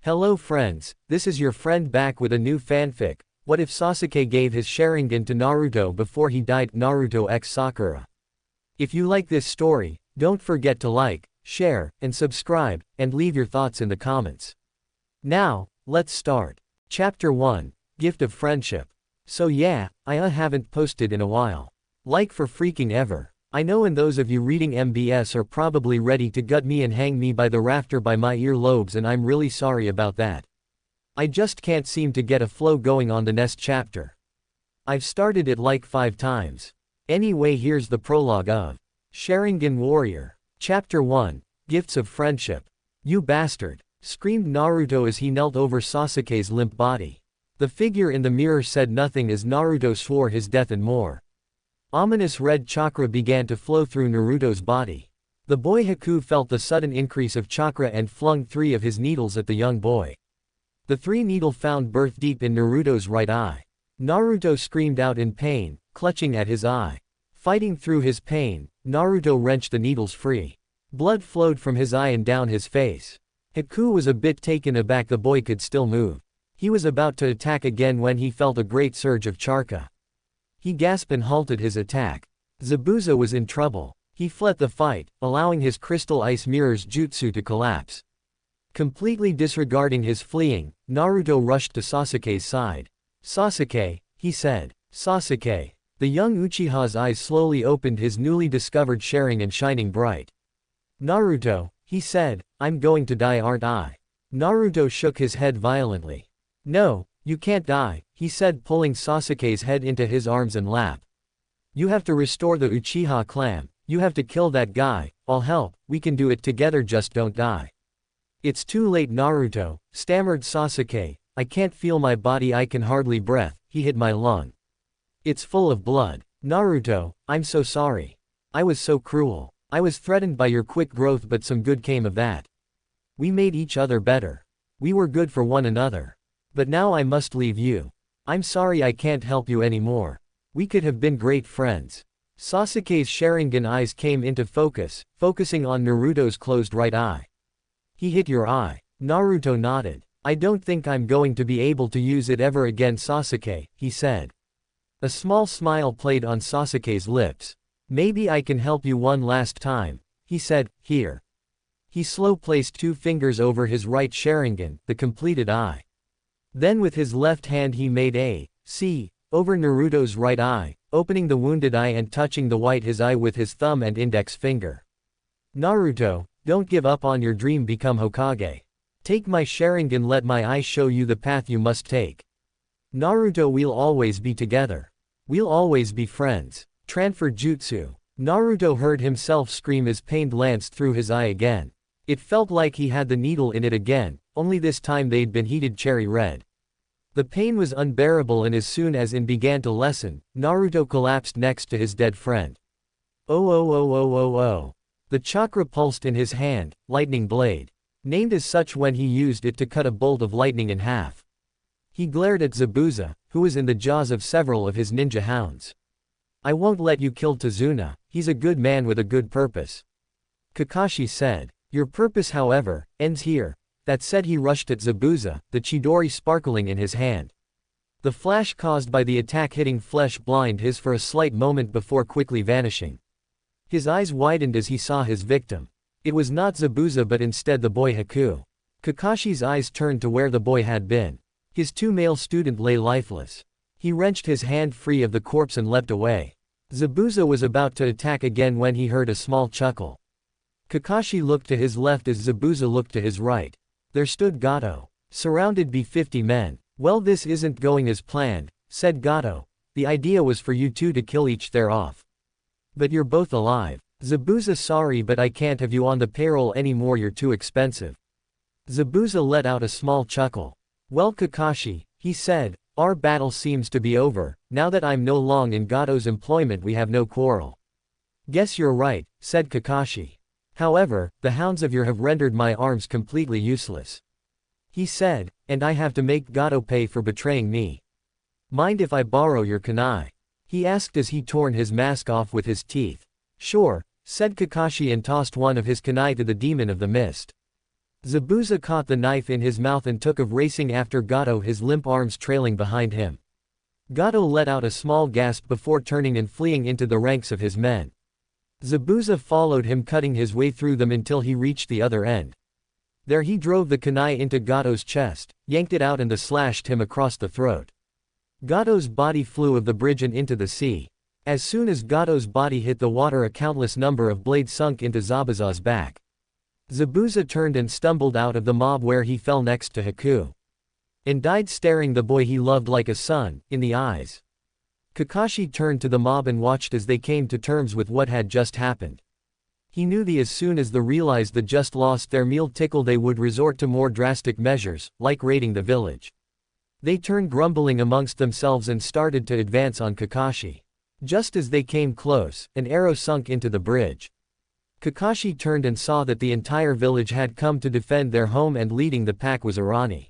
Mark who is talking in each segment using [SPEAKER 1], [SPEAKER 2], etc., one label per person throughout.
[SPEAKER 1] Hello friends, this is your friend back with a new fanfic. What if Sasuke gave his Sharingan to Naruto before he died? Naruto X Sakura. If you like this story, don't forget to like, share, and subscribe, and leave your thoughts in the comments. Now, let's start. Chapter 1, Gift of Friendship. So yeah, I haven't posted in a while. Like for freaking ever. I know, and those of you reading MBS are probably ready to gut me and hang me by the rafter by my earlobes, and I'm really sorry about that. I just can't seem to get a flow going on the next chapter. I've started it like 5 times. Anyway, here's the prologue of Sharingan Warrior. Chapter 1, Gifts of Friendship. You bastard, screamed Naruto as he knelt over Sasuke's limp body. The figure in the mirror said nothing as Naruto swore his death and more. Ominous red chakra began to flow through Naruto's body. The boy Haku felt the sudden increase of chakra and flung 3 of his needles at the young boy. The 3 needle found birth deep in Naruto's right eye. Naruto screamed out in pain, clutching at his eye. Fighting through his pain, Naruto wrenched the needles free. Blood flowed from his eye and down his face. Haku was a bit taken aback. The boy could still move. He was about to attack again when he felt a great surge of chakra. He gasped and halted his attack. Zabuza was in trouble. He fled the fight, allowing his crystal ice mirror's jutsu to collapse. Completely disregarding his fleeing, Naruto rushed to Sasuke's side. "Sasuke," he said. "Sasuke." The young Uchiha's eyes slowly opened, his newly discovered Sharingan shining bright. "Naruto," he said, "I'm going to die, aren't I?" Naruto shook his head violently. "No, you can't die," he said, pulling Sasuke's head into his arms and lap. "You have to restore the Uchiha clan. You have to kill that guy. I'll help, we can do it together, just don't die." "It's too late, Naruto," stammered Sasuke. "I can't feel my body, I can hardly breathe." He hit my lung. "It's full of blood." "Naruto, I'm so sorry. I was so cruel. I was threatened by your quick growth, but some good came of that. We made each other better. We were good for one another. But now I must leave you. I'm sorry I can't help you anymore. We could have been great friends." Sasuke's Sharingan eyes came into focus, focusing on Naruto's closed right eye. "He hit your eye." Naruto nodded. "I don't think I'm going to be able to use it ever again, Sasuke," he said. A small smile played on Sasuke's lips. "Maybe I can help you one last time," he said. "Here." He slow placed 2 fingers over his right Sharingan, the completed eye. Then with his left hand he made a C over Naruto's right eye, opening the wounded eye and touching the white his eye with his thumb and index finger. "Naruto, don't give up on your dream, become Hokage. Take my Sharingan, let my eye show you the path you must take. Naruto, we'll always be together. We'll always be friends." Transfer jutsu. Naruto heard himself scream as pain lanced through his eye again. It felt like he had the needle in it again, only this time they'd been heated cherry red. The pain was unbearable, and as soon as it began to lessen, Naruto collapsed next to his dead friend. "Oh oh oh oh oh oh." The chakra pulsed in his hand, lightning blade. Named as such when he used it to cut a bolt of lightning in half. He glared at Zabuza, who was in the jaws of several of his ninja hounds. "I won't let you kill Tazuna, he's a good man with a good purpose," Kakashi said. "Your purpose, however, ends here." That said, he rushed at Zabuza, the Chidori sparkling in his hand. The flash caused by the attack hitting flesh blinded his for a slight moment before quickly vanishing. His eyes widened as he saw his victim. It was not Zabuza but instead the boy Haku. Kakashi's eyes turned to where the boy had been. His 2 male students lay lifeless. He wrenched his hand free of the corpse and leapt away. Zabuza was about to attack again when he heard a small chuckle. Kakashi looked to his left as Zabuza looked to his right. There stood Gato, surrounded by 50 men. "Well, this isn't going as planned," said Gato. "The idea was for you 2 to kill each other off. But you're both alive." Zabuza, "Sorry, but I can't have you on the payroll anymore, you're too expensive." Zabuza let out a small chuckle. "Well, Kakashi," he said, "our battle seems to be over. Now that I'm no longer in Gato's employment, we have no quarrel." "Guess you're right," said Kakashi. "However, the hounds of yours have rendered my arms completely useless," he said, "and I have to make Gato pay for betraying me. Mind if I borrow your kunai?" he asked as he torn his mask off with his teeth. "Sure," said Kakashi and tossed one of his kunai to the demon of the mist. Zabuza caught the knife in his mouth and took off racing after Gato, his limp arms trailing behind him. Gato let out a small gasp before turning and fleeing into the ranks of his men. Zabuza followed him, cutting his way through them until he reached the other end. There he drove the kunai into Gato's chest, yanked it out and slashed him across the throat. Gato's body flew off the bridge and into the sea. As soon as Gato's body hit the water, a countless number of blades sunk into Zabuza's back. Zabuza turned and stumbled out of the mob, where he fell next to Haku. And died, staring the boy he loved like a son, in the eyes. Kakashi turned to the mob and watched as they came to terms with what had just happened. He knew that as soon as they realized they just lost their meal tickle, they would resort to more drastic measures, like raiding the village. They turned grumbling amongst themselves and started to advance on Kakashi. Just as they came close, an arrow sunk into the bridge. Kakashi turned and saw that the entire village had come to defend their home, and leading the pack was Arani.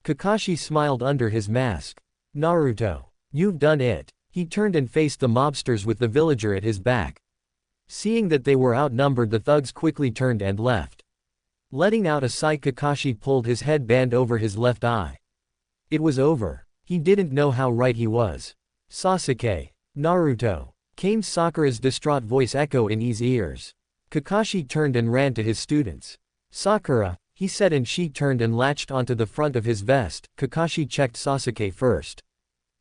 [SPEAKER 1] Kakashi smiled under his mask. "Naruto, you've done it." He turned and faced the mobsters with the villager at his back. Seeing that they were outnumbered, the thugs quickly turned and left. Letting out a sigh, Kakashi pulled his headband over his left eye. It was over. He didn't know how right he was. "Sasuke, Naruto," came Sakura's distraught voice echo in his ears. Kakashi turned and ran to his students. "Sakura," he said, and she turned and latched onto the front of his vest. Kakashi checked Sasuke first.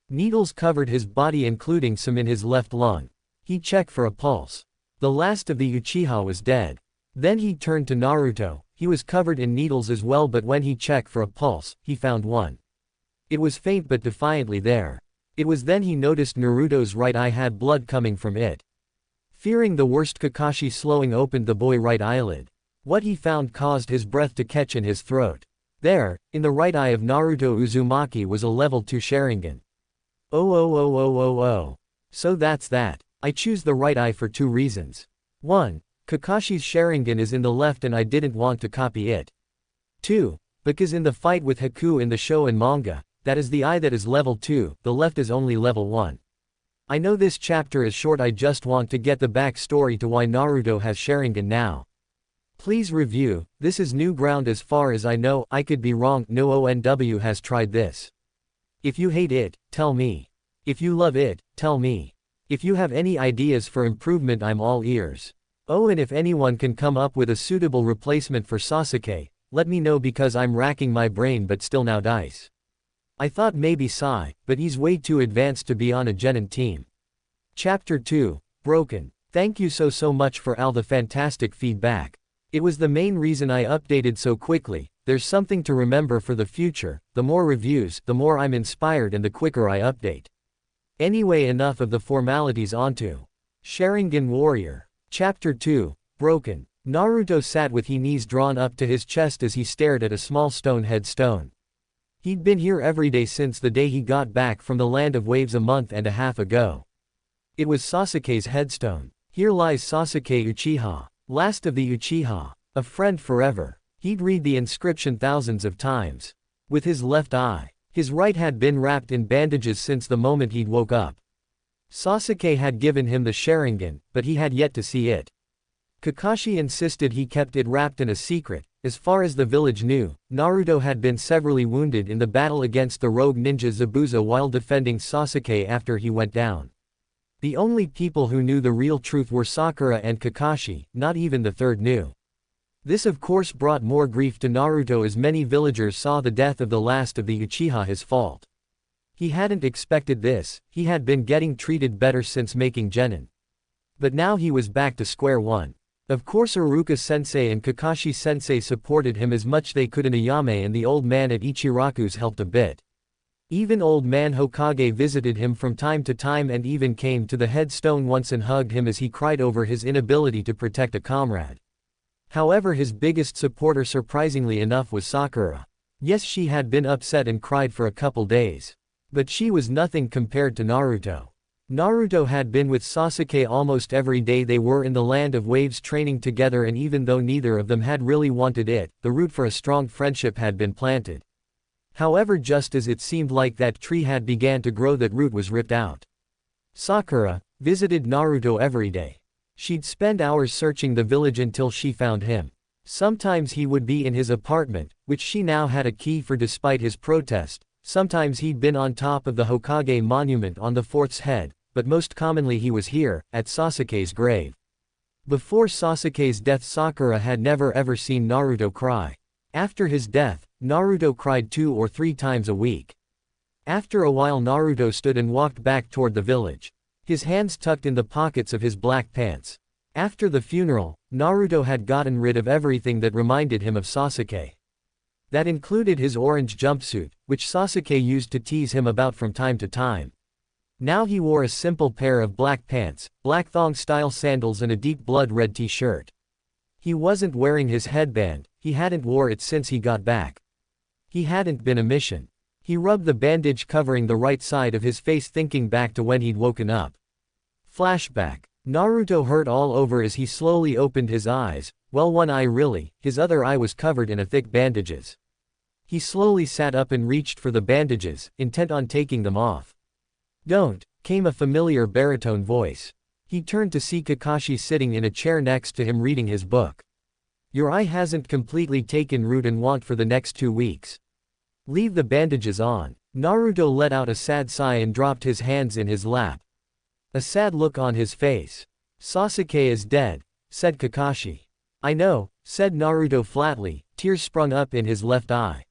[SPEAKER 1] Needles covered his body, including some in his left lung. He checked for a pulse. The last of the Uchiha was dead. Then he turned to Naruto. He was covered in needles as well, but when he checked for a pulse, he found one. It was faint but defiantly there. It was then he noticed Naruto's right eye had blood coming from it. Fearing the worst, Kakashi slowing opened the boy's right eyelid. What he found caused his breath to catch in his throat. There, in the right eye of Naruto Uzumaki, was a level 2 Sharingan. Oh. So that's that. I choose the right eye for 2 reasons. 1. Kakashi's Sharingan is in the left and I didn't want to copy it. 2. Because in the fight with Haku in the show and manga, that is the eye that is level 2, the left is only level 1. I know this chapter is short, I just want to get the backstory to why Naruto has Sharingan now. Please review. This is new ground as far as I know. I could be wrong. No ONW has tried this. If you hate it, tell me. If you love it, tell me. If you have any ideas for improvement, I'm all ears. Oh, and if anyone can come up with a suitable replacement for Sasuke, let me know, because I'm racking my brain but still now dice. I thought maybe Sai, but he's way too advanced to be on a Genin team. Chapter 2, Broken. Thank you so much for all the fantastic feedback. It was the main reason I updated so quickly. There's something to remember for the future. The more reviews, the more I'm inspired and the quicker I update. Anyway, enough of the formalities, onto Sharingan Warrior. Chapter 2, Broken. Naruto sat with his knees drawn up to his chest as he stared at a small stone headstone. He'd been here every day since the day he got back from the Land of Waves a month and a half ago. It was Sasuke's headstone. Here lies Sasuke Uchiha, last of the Uchiha, a friend forever. He'd read the inscription thousands of times. With his left eye, his right had been wrapped in bandages since the moment he'd woke up. Sasuke had given him the Sharingan, but he had yet to see it. Kakashi insisted he kept it wrapped in a secret. As far as the village knew, Naruto had been severely wounded in the battle against the rogue ninja Zabuza while defending Sasuke after he went down. The only people who knew the real truth were Sakura and Kakashi, not even the third knew. This of course brought more grief to Naruto, as many villagers saw the death of the last of the Uchiha his fault. He hadn't expected this. He had been getting treated better since making Genin. But now he was back to square one. Of course Iruka-sensei and Kakashi-sensei supported him as much they could, and Ayame and the old man at Ichiraku's helped a bit. Even old man Hokage visited him from time to time and even came to the headstone once and hugged him as he cried over his inability to protect a comrade. However, his biggest supporter, surprisingly enough, was Sakura. Yes, she had been upset and cried for a couple days. But she was nothing compared to Naruto. Naruto had been with Sasuke almost every day. They were in the Land of Waves training together, and even though neither of them had really wanted it, the root for a strong friendship had been planted. However, just as it seemed like that tree had began to grow, that root was ripped out. Sakura visited Naruto every day. She'd spend hours searching the village until she found him. Sometimes he would be in his apartment, which she now had a key for despite his protest, sometimes he'd been on top of the Hokage monument on the fourth's head, but most commonly he was here, at Sasuke's grave. Before Sasuke's death Sakura had never ever seen Naruto cry. After his death, Naruto cried 2 or 3 times a week. After a while Naruto stood and walked back toward the village. His hands tucked in the pockets of his black pants. After the funeral, Naruto had gotten rid of everything that reminded him of Sasuke. That included his orange jumpsuit, which Sasuke used to tease him about from time to time. Now he wore a simple pair of black pants, black thong-style sandals and a deep blood-red t-shirt. He wasn't wearing his headband, he hadn't wore it since he got back. He hadn't been a mission. He rubbed the bandage covering the right side of his face thinking back to when he'd woken up. Flashback. Naruto hurt all over as he slowly opened his eyes, well one eye really, his other eye was covered in thick bandages. He slowly sat up and reached for the bandages, intent on taking them off. "Don't," came a familiar baritone voice. He turned to see Kakashi sitting in a chair next to him reading his book. "Your eye hasn't completely taken root and won't for the next 2 weeks. Leave the bandages on." Naruto let out a sad sigh and dropped his hands in his lap. A sad look on his face. "Sasuke is dead," said Kakashi. "I know," said Naruto flatly, tears sprung up in his left eye.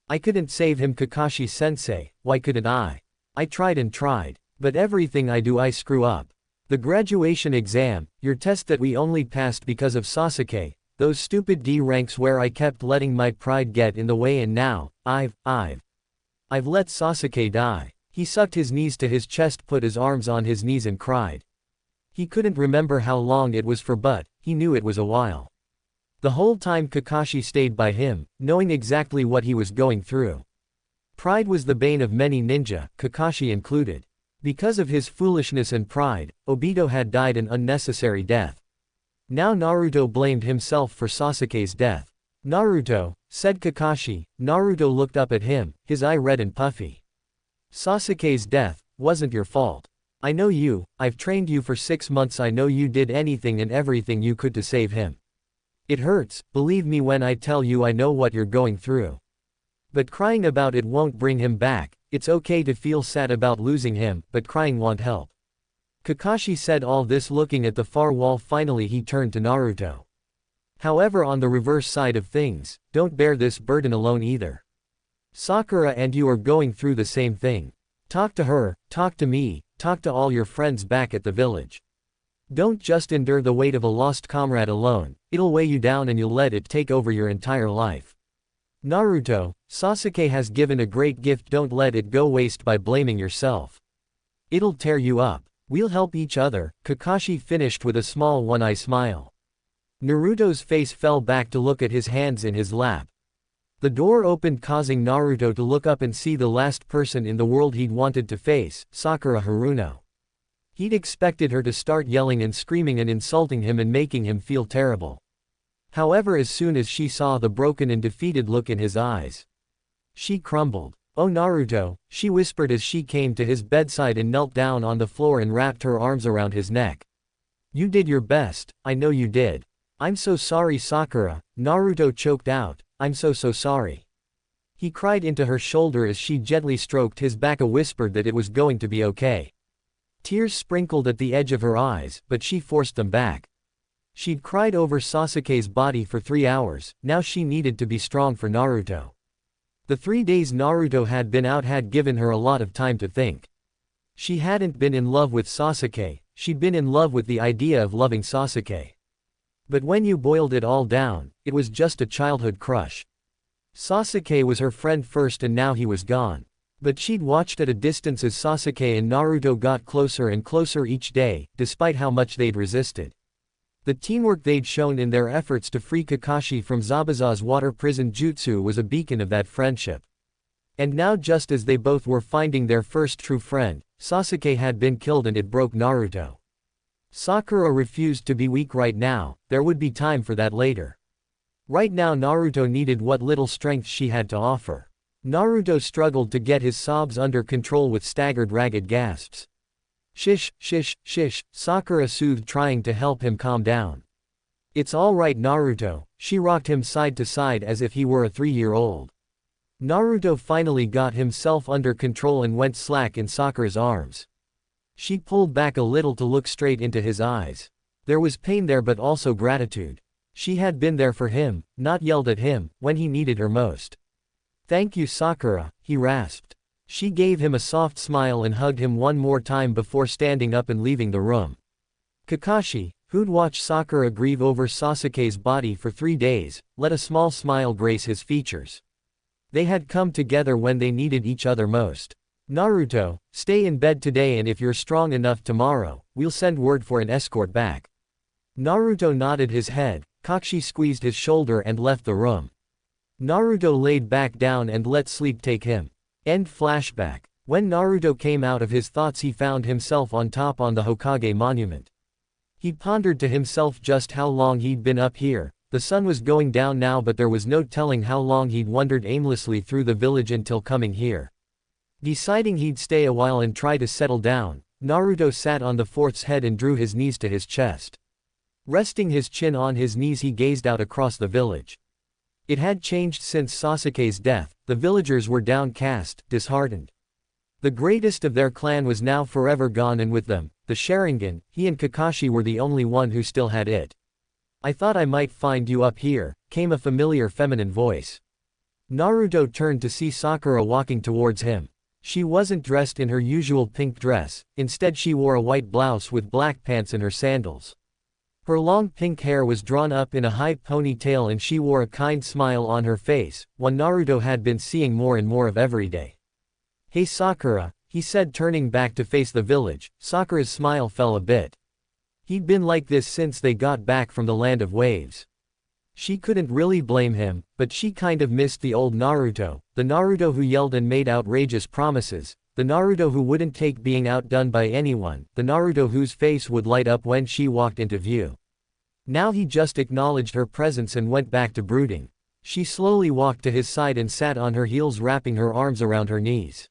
[SPEAKER 1] "I couldn't save him Kakashi-sensei, why couldn't I? I tried and tried. But everything I do I screw up. The graduation exam, your test that we only passed because of Sasuke, those stupid D ranks where I kept letting my pride get in the way and now, I've let Sasuke die." He sucked his knees to his chest, put his arms on his knees and cried. He couldn't remember how long it was for but, he knew it was a while. The whole time Kakashi stayed by him, knowing exactly what he was going through. Pride was the bane of many ninja, Kakashi included. Because of his foolishness and pride, Obito had died an unnecessary death. Now Naruto blamed himself for Sasuke's death. "Naruto," said Kakashi. Naruto looked up at him, his eye red and puffy. "Sasuke's death wasn't your fault. I know you, I've trained you for 6 months, I know you did anything and everything you could to save him. It hurts, believe me when I tell you I know what you're going through. But crying about it won't bring him back. It's okay to feel sad about losing him, but crying won't help." Kakashi said all this looking at the far wall. Finally he turned to Naruto. "However, on the reverse side of things, don't bear this burden alone either. Sakura and you are going through the same thing. Talk to her, talk to me, talk to all your friends back at the village. Don't just endure the weight of a lost comrade alone, it'll weigh you down and you'll let it take over your entire life. Naruto, Sasuke has given a great gift, don't let it go waste by blaming yourself. It'll tear you up. We'll help each other," Kakashi finished with a small one-eye smile. Naruto's face fell back to look at his hands in his lap. The door opened, causing Naruto to look up and see the last person in the world he'd wanted to face, Sakura Haruno. He'd expected her to start yelling and screaming and insulting him and making him feel terrible. However, as soon as she saw the broken and defeated look in his eyes, she crumbled. "Oh Naruto," she whispered as she came to his bedside and knelt down on the floor and wrapped her arms around his neck. "You did your best, I know you did. I'm so sorry Sakura," Naruto choked out. "I'm so sorry." He cried into her shoulder as she gently stroked his back and whispered that it was going to be okay. Tears sprinkled at the edge of her eyes, but she forced them back. She'd cried over Sasuke's body for 3 hours, now she needed to be strong for Naruto. The 3 days Naruto had been out had given her a lot of time to think. She hadn't been in love with Sasuke, she'd been in love with the idea of loving Sasuke. But when you boiled it all down, it was just a childhood crush. Sasuke was her friend first and now he was gone. But she'd watched at a distance as Sasuke and Naruto got closer and closer each day, despite how much they'd resisted. The teamwork they'd shown in their efforts to free Kakashi from Zabuza's water prison jutsu was a beacon of that friendship. And now, just as they both were finding their first true friend, Sasuke had been killed and it broke Naruto. Sakura refused to be weak right now, there would be time for that later. Right now Naruto needed what little strength she had to offer. Naruto struggled to get his sobs under control with staggered ragged gasps. "Shish, Sakura soothed, trying to help him calm down. "It's all right Naruto, She rocked him side to side as if he were a 3-year-old. Naruto finally got himself under control and went slack in Sakura's arms. She pulled back a little to look straight into his eyes. There was pain there but also gratitude. She had been there for him, not yelled at him, when he needed her most. "Thank you, Sakura," he rasped. She gave him a soft smile and hugged him one more time before standing up and leaving the room. Kakashi, who'd watched Sakura grieve over Sasuke's body for 3 days, let a small smile grace his features. They had come together when they needed each other most. "Naruto, stay in bed today and if you're strong enough tomorrow, we'll send word for an escort back." Naruto nodded his head. Kakashi squeezed his shoulder and left the room. Naruto laid back down and let sleep take him. End flashback. When Naruto came out of his thoughts he found himself on top on the Hokage monument. He pondered to himself just how long he'd been up here. The sun was going down now but there was no telling how long he'd wandered aimlessly through the village until coming here. Deciding he'd stay a while and try to settle down, Naruto sat on the fort's head and drew his knees to his chest. Resting his chin on his knees he gazed out across the village. It had changed since Sasuke's death. The villagers were downcast, disheartened. The greatest of their clan was now forever gone and with them, the Sharingan. He and Kakashi were the only one who still had it. "I thought I might find you up here," came a familiar feminine voice. Naruto turned to see Sakura walking towards him. She wasn't dressed in her usual pink dress, instead she wore a white blouse with black pants and her sandals. Her long pink hair was drawn up in a high ponytail and she wore a kind smile on her face, one Naruto had been seeing more and more of every day. "Hey Sakura," he said turning back to face the village. Sakura's smile fell a bit. He'd been like this since they got back from the land of waves. She couldn't really blame him, but she kind of missed the old Naruto, the Naruto who yelled and made outrageous promises, the Naruto who wouldn't take being outdone by anyone, the Naruto whose face would light up when she walked into view. Now he just acknowledged her presence and went back to brooding. She slowly walked to his side and sat on her heels wrapping her arms around her knees.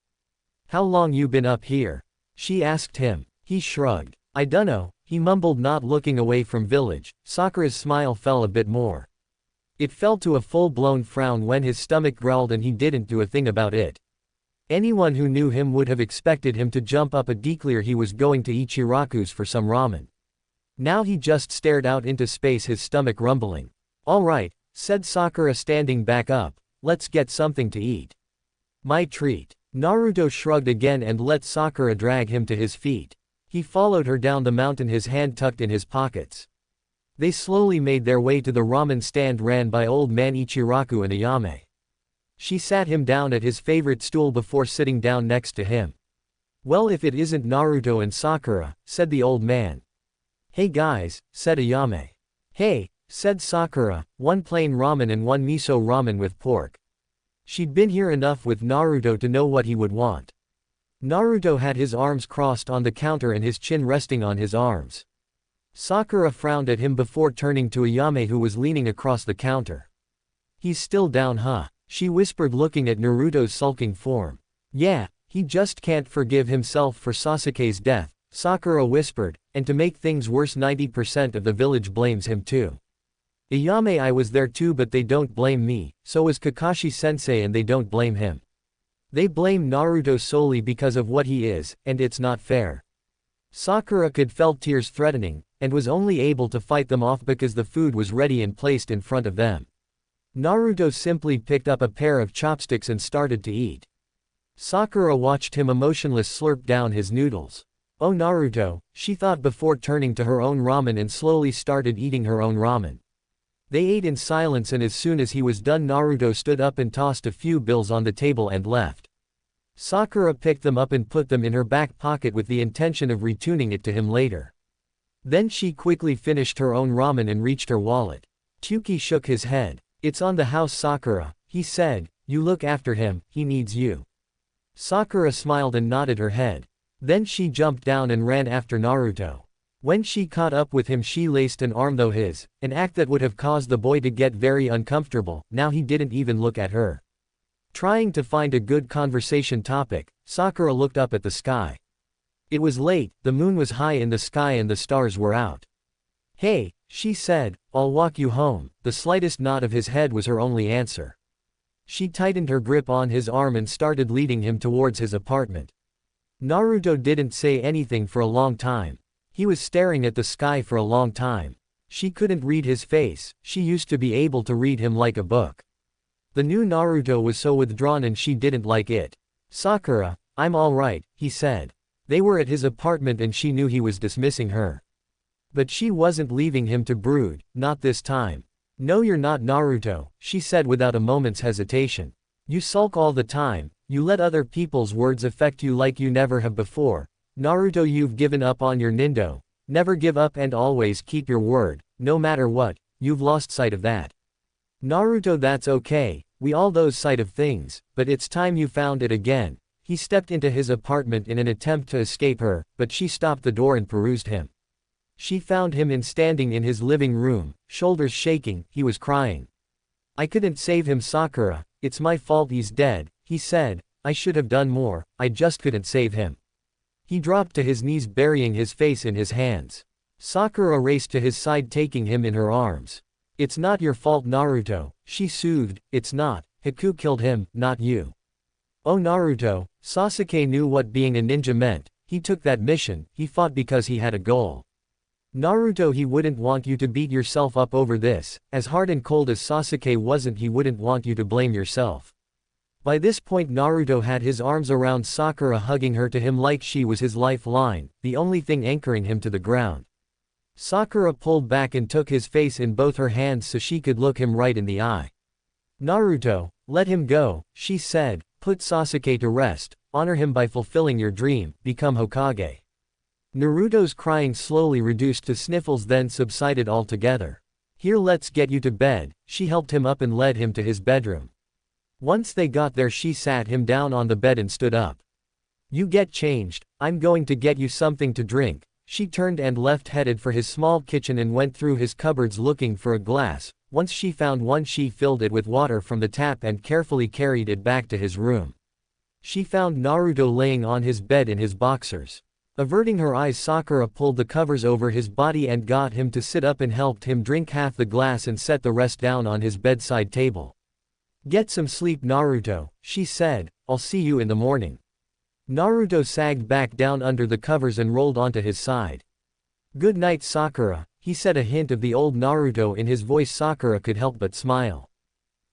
[SPEAKER 1] "How long you been up here?" she asked him. He shrugged. "I dunno," he mumbled not looking away from village. Sakura's smile fell a bit more. It fell to a full-blown frown when his stomach growled and he didn't do a thing about it. Anyone who knew him would have expected him to jump up a declare he was going to Ichiraku's for some ramen. Now he just stared out into space, his stomach rumbling. "All right," said Sakura standing back up, "let's get something to eat." "My treat." Naruto shrugged again and let Sakura drag him to his feet. He followed her down the mountain, his hand tucked in his pockets. They slowly made their way to the ramen stand ran by old man Ichiraku and Ayame. She sat him down at his favorite stool before sitting down next to him. "Well, if it isn't Naruto and Sakura," said the old man. "Hey guys," said Ayame. "Hey," said Sakura, "one plain ramen and one miso ramen with pork." She'd been here enough with Naruto to know what he would want. Naruto had his arms crossed on the counter and his chin resting on his arms. Sakura frowned at him before turning to Ayame who was leaning across the counter. "He's still down, huh?" she whispered looking at Naruto's sulking form. "Yeah, he just can't forgive himself for Sasuke's death," Sakura whispered, "and to make things worse 90% of the village blames him too." "Ayame, I was there too but they don't blame me, so was Kakashi-sensei and they don't blame him. They blame Naruto solely because of what he is, and it's not fair." Sakura could feel tears threatening, and was only able to fight them off because the food was ready and placed in front of them. Naruto simply picked up a pair of chopsticks and started to eat. Sakura watched him emotionless slurp down his noodles. "Oh Naruto," she thought before turning to her own ramen and slowly started eating her own ramen. They ate in silence and as soon as he was done Naruto stood up and tossed a few bills on the table and left. Sakura picked them up and put them in her back pocket with the intention of returning it to him later. Then she quickly finished her own ramen and reached her wallet. Tyuki shook his head. "It's on the house Sakura," he said, "you look after him, he needs you." Sakura smiled and nodded her head. Then she jumped down and ran after Naruto. When she caught up with him she laced an arm through his, an act that would have caused the boy to get very uncomfortable. Now he didn't even look at her. Trying to find a good conversation topic, Sakura looked up at the sky. It was late, the moon was high in the sky and the stars were out. "Hey," She said, I'll walk you home. The slightest nod of his head was her only answer. She tightened her grip on his arm and started leading him towards his apartment. Naruto didn't say anything for a long time. He was staring at the sky for a long time. She couldn't read his face, she used to be able to read him like a book. The new Naruto was so withdrawn and she didn't like it. Sakura, I'm alright, he said. They were at his apartment and she knew he was dismissing her. But she wasn't leaving him to brood, not this time. No, you're not Naruto, she said without a moment's hesitation. You sulk all the time, you let other people's words affect you like you never have before. Naruto, you've given up on your Nindo. Never give up and always keep your word, no matter what, you've lost sight of that. Naruto, that's okay, we all lose sight of things, but it's time you found it again. He stepped into his apartment in an attempt to escape her, but she stopped the door and perused him. She found him standing in his living room, shoulders shaking, he was crying. I couldn't save him, Sakura, it's my fault he's dead, he said, I should have done more, I just couldn't save him. He dropped to his knees burying his face in his hands. Sakura raced to his side taking him in her arms. It's not your fault, Naruto, she soothed, it's not, Haku killed him, not you. Oh Naruto, Sasuke knew what being a ninja meant, he took that mission, he fought because he had a goal. Naruto, he wouldn't want you to beat yourself up over this, as hard and cold as Sasuke wasn't, he wouldn't want you to blame yourself. By this point Naruto had his arms around Sakura, hugging her to him like she was his lifeline, the only thing anchoring him to the ground. Sakura pulled back and took his face in both her hands so she could look him right in the eye. Naruto, let him go, she said, put Sasuke to rest, honor him by fulfilling your dream, become Hokage. Naruto's crying slowly reduced to sniffles then subsided altogether. Here, let's get you to bed, she helped him up and led him to his bedroom. Once they got there she sat him down on the bed and stood up. You get changed, I'm going to get you something to drink. She turned and left, headed for his small kitchen and went through his cupboards looking for a glass. Once she found one, she filled it with water from the tap and carefully carried it back to his room. She found Naruto laying on his bed in his boxers. Averting her eyes, Sakura pulled the covers over his body and got him to sit up and helped him drink half the glass and set the rest down on his bedside table. Get some sleep, Naruto, she said, I'll see you in the morning. Naruto sagged back down under the covers and rolled onto his side. Good night, Sakura, he said, a hint of the old Naruto in his voice. Sakura could help but smile.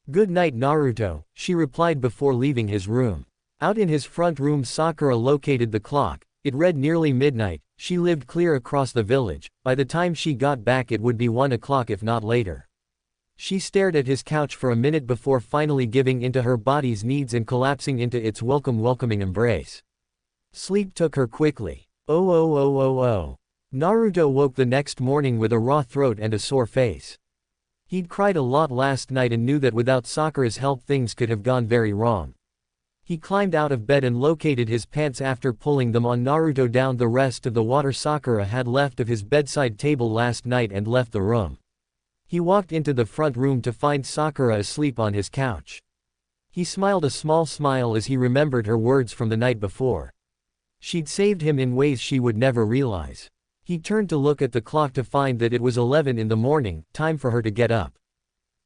[SPEAKER 1] Good night, Naruto, she replied before leaving his room. Out in his front room Sakura located the clock. It read nearly midnight. She lived clear across the village. By the time she got back it would be 1 o'clock if not later. She stared at his couch for a minute before finally giving into her body's needs and collapsing into its welcoming embrace. Sleep took her quickly. Oh. Naruto woke the next morning with a raw throat and a sore face. He'd cried a lot last night and knew that without Sakura's help things could have gone very wrong. He climbed out of bed and located his pants after pulling them on. Naruto downed the rest of the water Sakura had left of his bedside table last night and left the room. He walked into the front room to find Sakura asleep on his couch. He smiled a small smile as he remembered her words from the night before. She'd saved him in ways she would never realize. He turned to look at the clock to find that it was 11 in the morning, time for her to get up.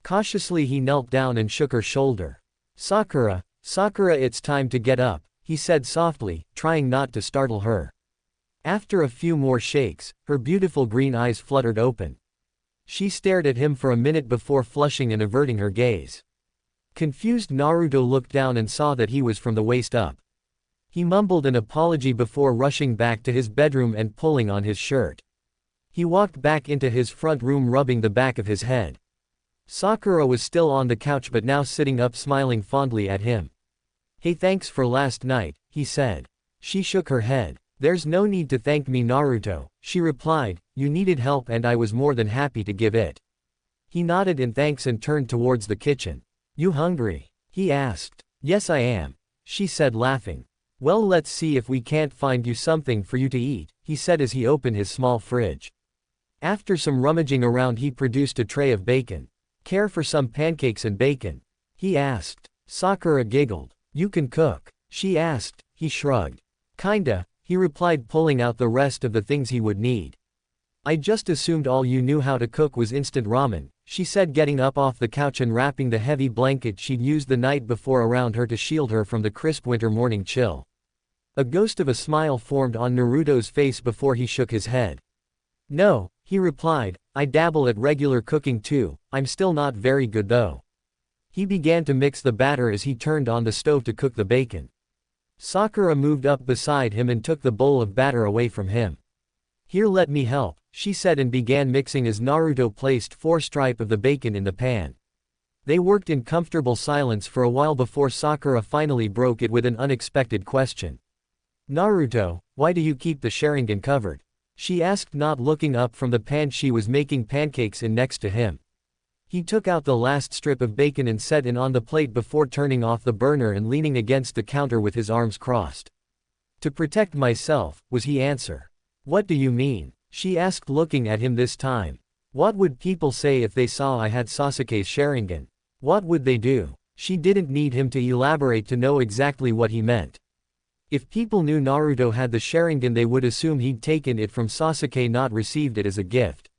[SPEAKER 1] Cautiously he knelt down and shook her shoulder. Sakura, it's time to get up, he said softly, trying not to startle her. After a few more shakes, her beautiful green eyes fluttered open. She stared at him for a minute before flushing and averting her gaze. Confused, Naruto looked down and saw that he was from the waist up. He mumbled an apology before rushing back to his bedroom and pulling on his shirt. He walked back into his front room rubbing the back of his head. Sakura was still on the couch but now sitting up smiling fondly at him. Hey, thanks for last night, he said. She shook her head. There's no need to thank me, Naruto, she replied, you needed help and I was more than happy to give it. He nodded in thanks and turned towards the kitchen. You hungry? He asked. Yes I am, she said laughing. Well, let's see if we can't find you something for you to eat, he said as he opened his small fridge. After some rummaging around he produced a tray of bacon. Care for some pancakes and bacon? He asked. Sakura giggled. You can cook? She asked. He shrugged. Kinda, he replied, pulling out the rest of the things he would need. I just assumed all you knew how to cook was instant ramen, she said, getting up off the couch and wrapping the heavy blanket she'd used the night before around her to shield her from the crisp winter morning chill. A ghost of a smile formed on Naruto's face before he shook his head. No, he replied, I dabble at regular cooking too, I'm still not very good though. He began to mix the batter as he turned on the stove to cook the bacon. Sakura moved up beside him and took the bowl of batter away from him. Here, let me help, she said, and began mixing as Naruto placed 4 strips of the bacon in the pan. They worked in comfortable silence for a while before Sakura finally broke it with an unexpected question. Naruto, why do you keep the Sharingan covered? She asked, not looking up from the pan she was making pancakes in next to him. He took out the last strip of bacon and set it on the plate before turning off the burner and leaning against the counter with his arms crossed. To protect myself, was his answer. What do you mean? She asked, looking at him this time. What would people say if they saw I had Sasuke's Sharingan? What would they do? She didn't need him to elaborate to know exactly what he meant. If people knew Naruto had the Sharingan, they would assume he'd taken it from Sasuke, not received it as a gift.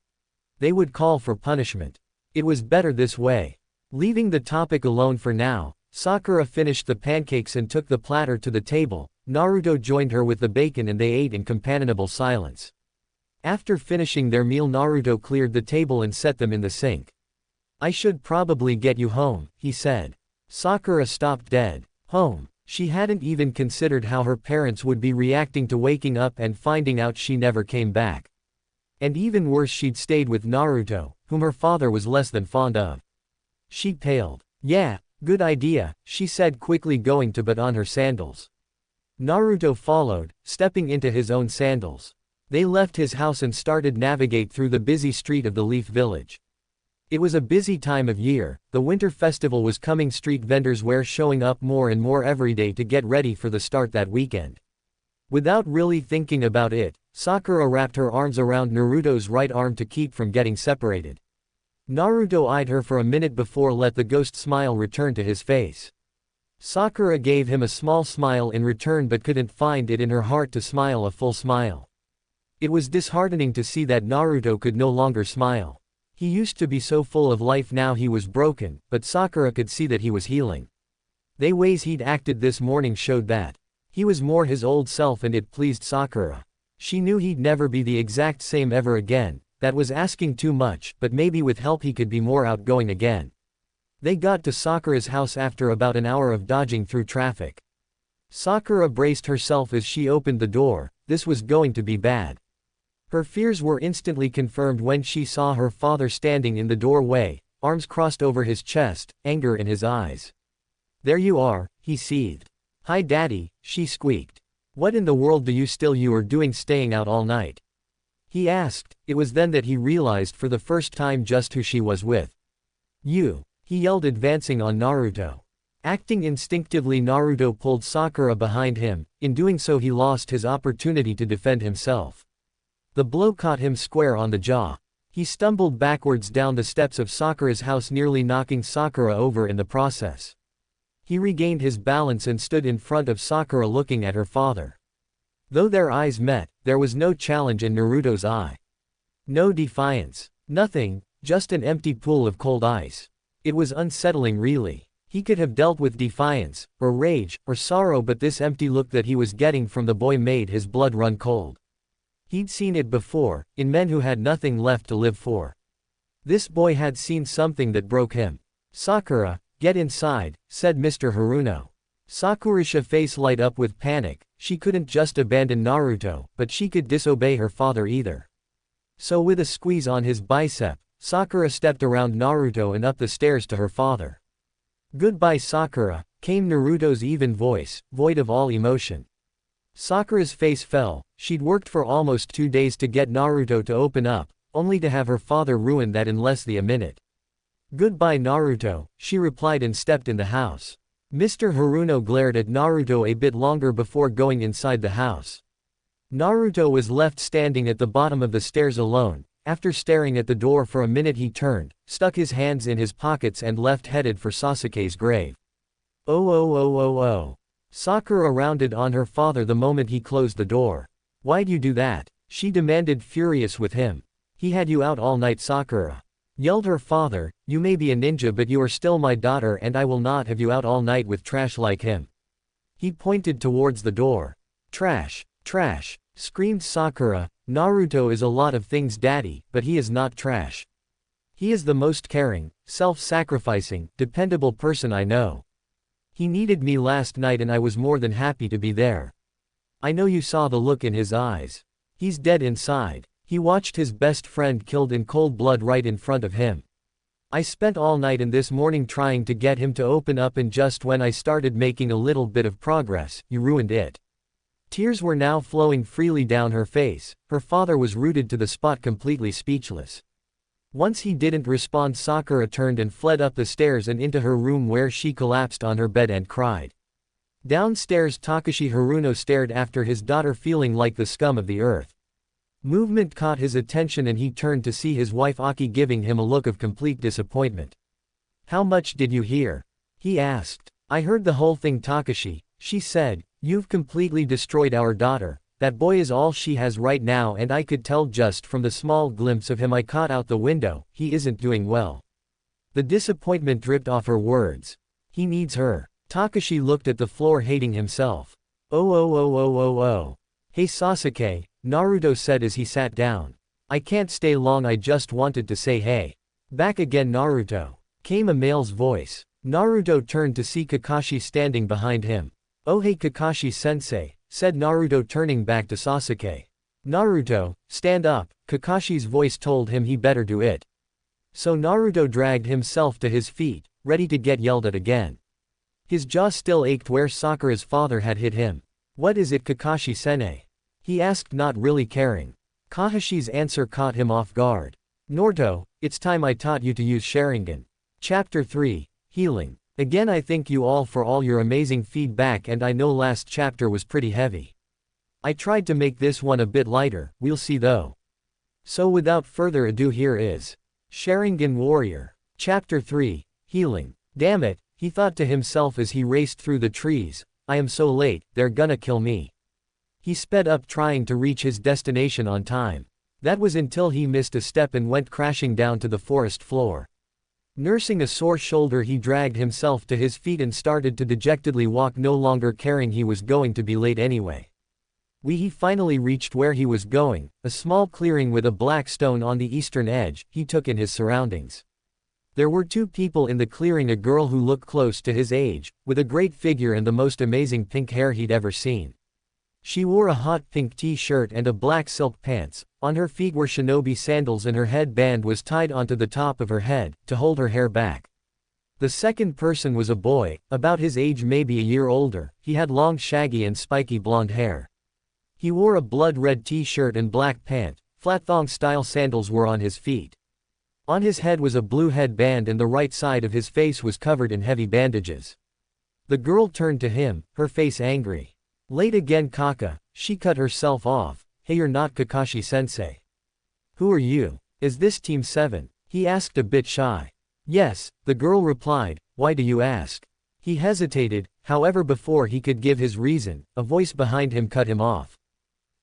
[SPEAKER 1] They would call for punishment. It was better this way. Leaving the topic alone for now, Sakura finished the pancakes and took the platter to the table. Naruto joined her with the bacon and they ate in companionable silence. After finishing their meal, Naruto cleared the table and set them in the sink. I should probably get you home, he said. Sakura stopped dead. Home. She hadn't even considered how her parents would be reacting to waking up and finding out she never came back. And even worse, she'd stayed with Naruto, whom her father was less than fond of. She paled. Yeah, good idea, she said, quickly going to put on her sandals. Naruto followed, stepping into his own sandals. They left his house and started navigate through the busy street of the Leaf Village. It was a busy time of year, the winter festival was coming. Street vendors were showing up more and more every day to get ready for the start that weekend. Without really thinking about it, Sakura wrapped her arms around Naruto's right arm to keep from getting separated. Naruto eyed her for a minute before let the ghost smile return to his face. Sakura gave him a small smile in return but couldn't find it in her heart to smile a full smile. It was disheartening to see that Naruto could no longer smile. He used to be so full of life, now he was broken, but Sakura could see that he was healing. The ways he'd acted this morning showed that he was more his old self, and it pleased Sakura. She knew he'd never be the exact same ever again. That was asking too much, but maybe with help he could be more outgoing again. They got to Sakura's house after about an hour of dodging through traffic. Sakura braced herself as she opened the door. This was going to be bad. Her fears were instantly confirmed when she saw her father standing in the doorway, arms crossed over his chest, anger in his eyes. There you are, he seethed. Hi daddy, she squeaked. What in the world do you are doing staying out all night? He asked. It was then that he realized for the first time just who she was with. You, he yelled, advancing on Naruto. Acting instinctively, Naruto pulled Sakura behind him. In doing so, he lost his opportunity to defend himself. The blow caught him square on the jaw. He stumbled backwards down the steps of Sakura's house, nearly knocking Sakura over in the process. He regained his balance and stood in front of Sakura, looking at her father. Though their eyes met, there was no challenge in Naruto's eye. No defiance. Nothing, just an empty pool of cold ice. It was unsettling, really. He could have dealt with defiance, or rage, or sorrow, but this empty look that he was getting from the boy made his blood run cold. He'd seen it before, in men who had nothing left to live for. This boy had seen something that broke him. Sakura, get inside, said Mr. Haruno. Sakura's face light up with panic. She couldn't just abandon Naruto, but she could disobey her father either. So with a squeeze on his bicep, Sakura stepped around Naruto and up the stairs to her father. Goodbye Sakura, came Naruto's even voice, void of all emotion. Sakura's face fell. She'd worked for almost 2 days to get Naruto to open up, only to have her father ruin that in less than a minute. Goodbye Naruto, she replied and stepped in the house. Mr. Haruno glared at Naruto a bit longer before going inside the house. Naruto was left standing at the bottom of the stairs alone. After staring at the door for a minute, he turned, stuck his hands in his pockets and left, headed for Sasuke's grave. Oh. Sakura rounded on her father the moment he closed the door. Why'd you do that? She demanded, furious with him. He had you out all night, Sakura. Yelled her father, you may be a ninja but you are still my daughter and I will not have you out all night with trash like him. He pointed towards the door. Trash, trash, screamed Sakura, Naruto is a lot of things daddy, but he is not trash. He is the most caring, self-sacrificing, dependable person I know. He needed me last night and I was more than happy to be there. I know you saw the look in his eyes. He's dead inside. He watched his best friend killed in cold blood right in front of him. I spent all night and this morning trying to get him to open up and just when I started making a little bit of progress, you ruined it. Tears were now flowing freely down her face. Her father was rooted to the spot completely speechless. Once he didn't respond, Sakura turned and fled up the stairs and into her room where she collapsed on her bed and cried. Downstairs Takashi Haruno stared after his daughter feeling like the scum of the earth. Movement caught his attention and he turned to see his wife Aki giving him a look of complete disappointment. How much did you hear? He asked. I heard the whole thing, Takashi, she said. You've completely destroyed our daughter. That boy is all she has right now and I could tell just from the small glimpse of him I caught out the window, he isn't doing well. The disappointment dripped off her words. He needs her. Takashi looked at the floor hating himself. Oh. Hey Sasuke, Naruto said as he sat down. I can't stay long, I just wanted to say hey. Back again Naruto. Came a male's voice. Naruto turned to see Kakashi standing behind him. Oh hey Kakashi-sensei, said Naruto turning back to Sasuke. Naruto, stand up, Kakashi's voice told him he better do it. So Naruto dragged himself to his feet, ready to get yelled at again. His jaw still ached where Sakura's father had hit him. What is it Kakashi-sensei? He asked, not really caring. Kakashi's answer caught him off guard. Naruto, it's time I taught you to use Sharingan. Chapter 3, Healing. Again I thank you all for all your amazing feedback and I know last chapter was pretty heavy. I tried to make this one a bit lighter, we'll see though. So without further ado, here is Sharingan Warrior. Chapter 3, Healing. Damn it, he thought to himself as he raced through the trees, I am so late, they're gonna kill me. He sped up trying to reach his destination on time. That was until he missed a step and went crashing down to the forest floor. Nursing a sore shoulder, he dragged himself to his feet and started to dejectedly walk, no longer caring he was going to be late anyway. He finally reached where he was going, a small clearing with a black stone on the eastern edge. He took in his surroundings. There were two people in the clearing, a girl who looked close to his age, with a great figure and the most amazing pink hair he'd ever seen. She wore a hot pink t-shirt and a black silk pants, on her feet were shinobi sandals and her headband was tied onto the top of her head, to hold her hair back. The second person was a boy, about his age, maybe a year older. He had long shaggy and spiky blonde hair. He wore a blood-red t-shirt and black pant, flat-thong-style sandals were on his feet. On his head was a blue headband and the right side of his face was covered in heavy bandages. The girl turned to him, her face angry. Late again Kaka, she cut herself off. Hey, you're not Kakashi-sensei. Who are you? Is this Team 7? He asked a bit shy. Yes, the girl replied, why do you ask? He hesitated, however before he could give his reason, a voice behind him cut him off.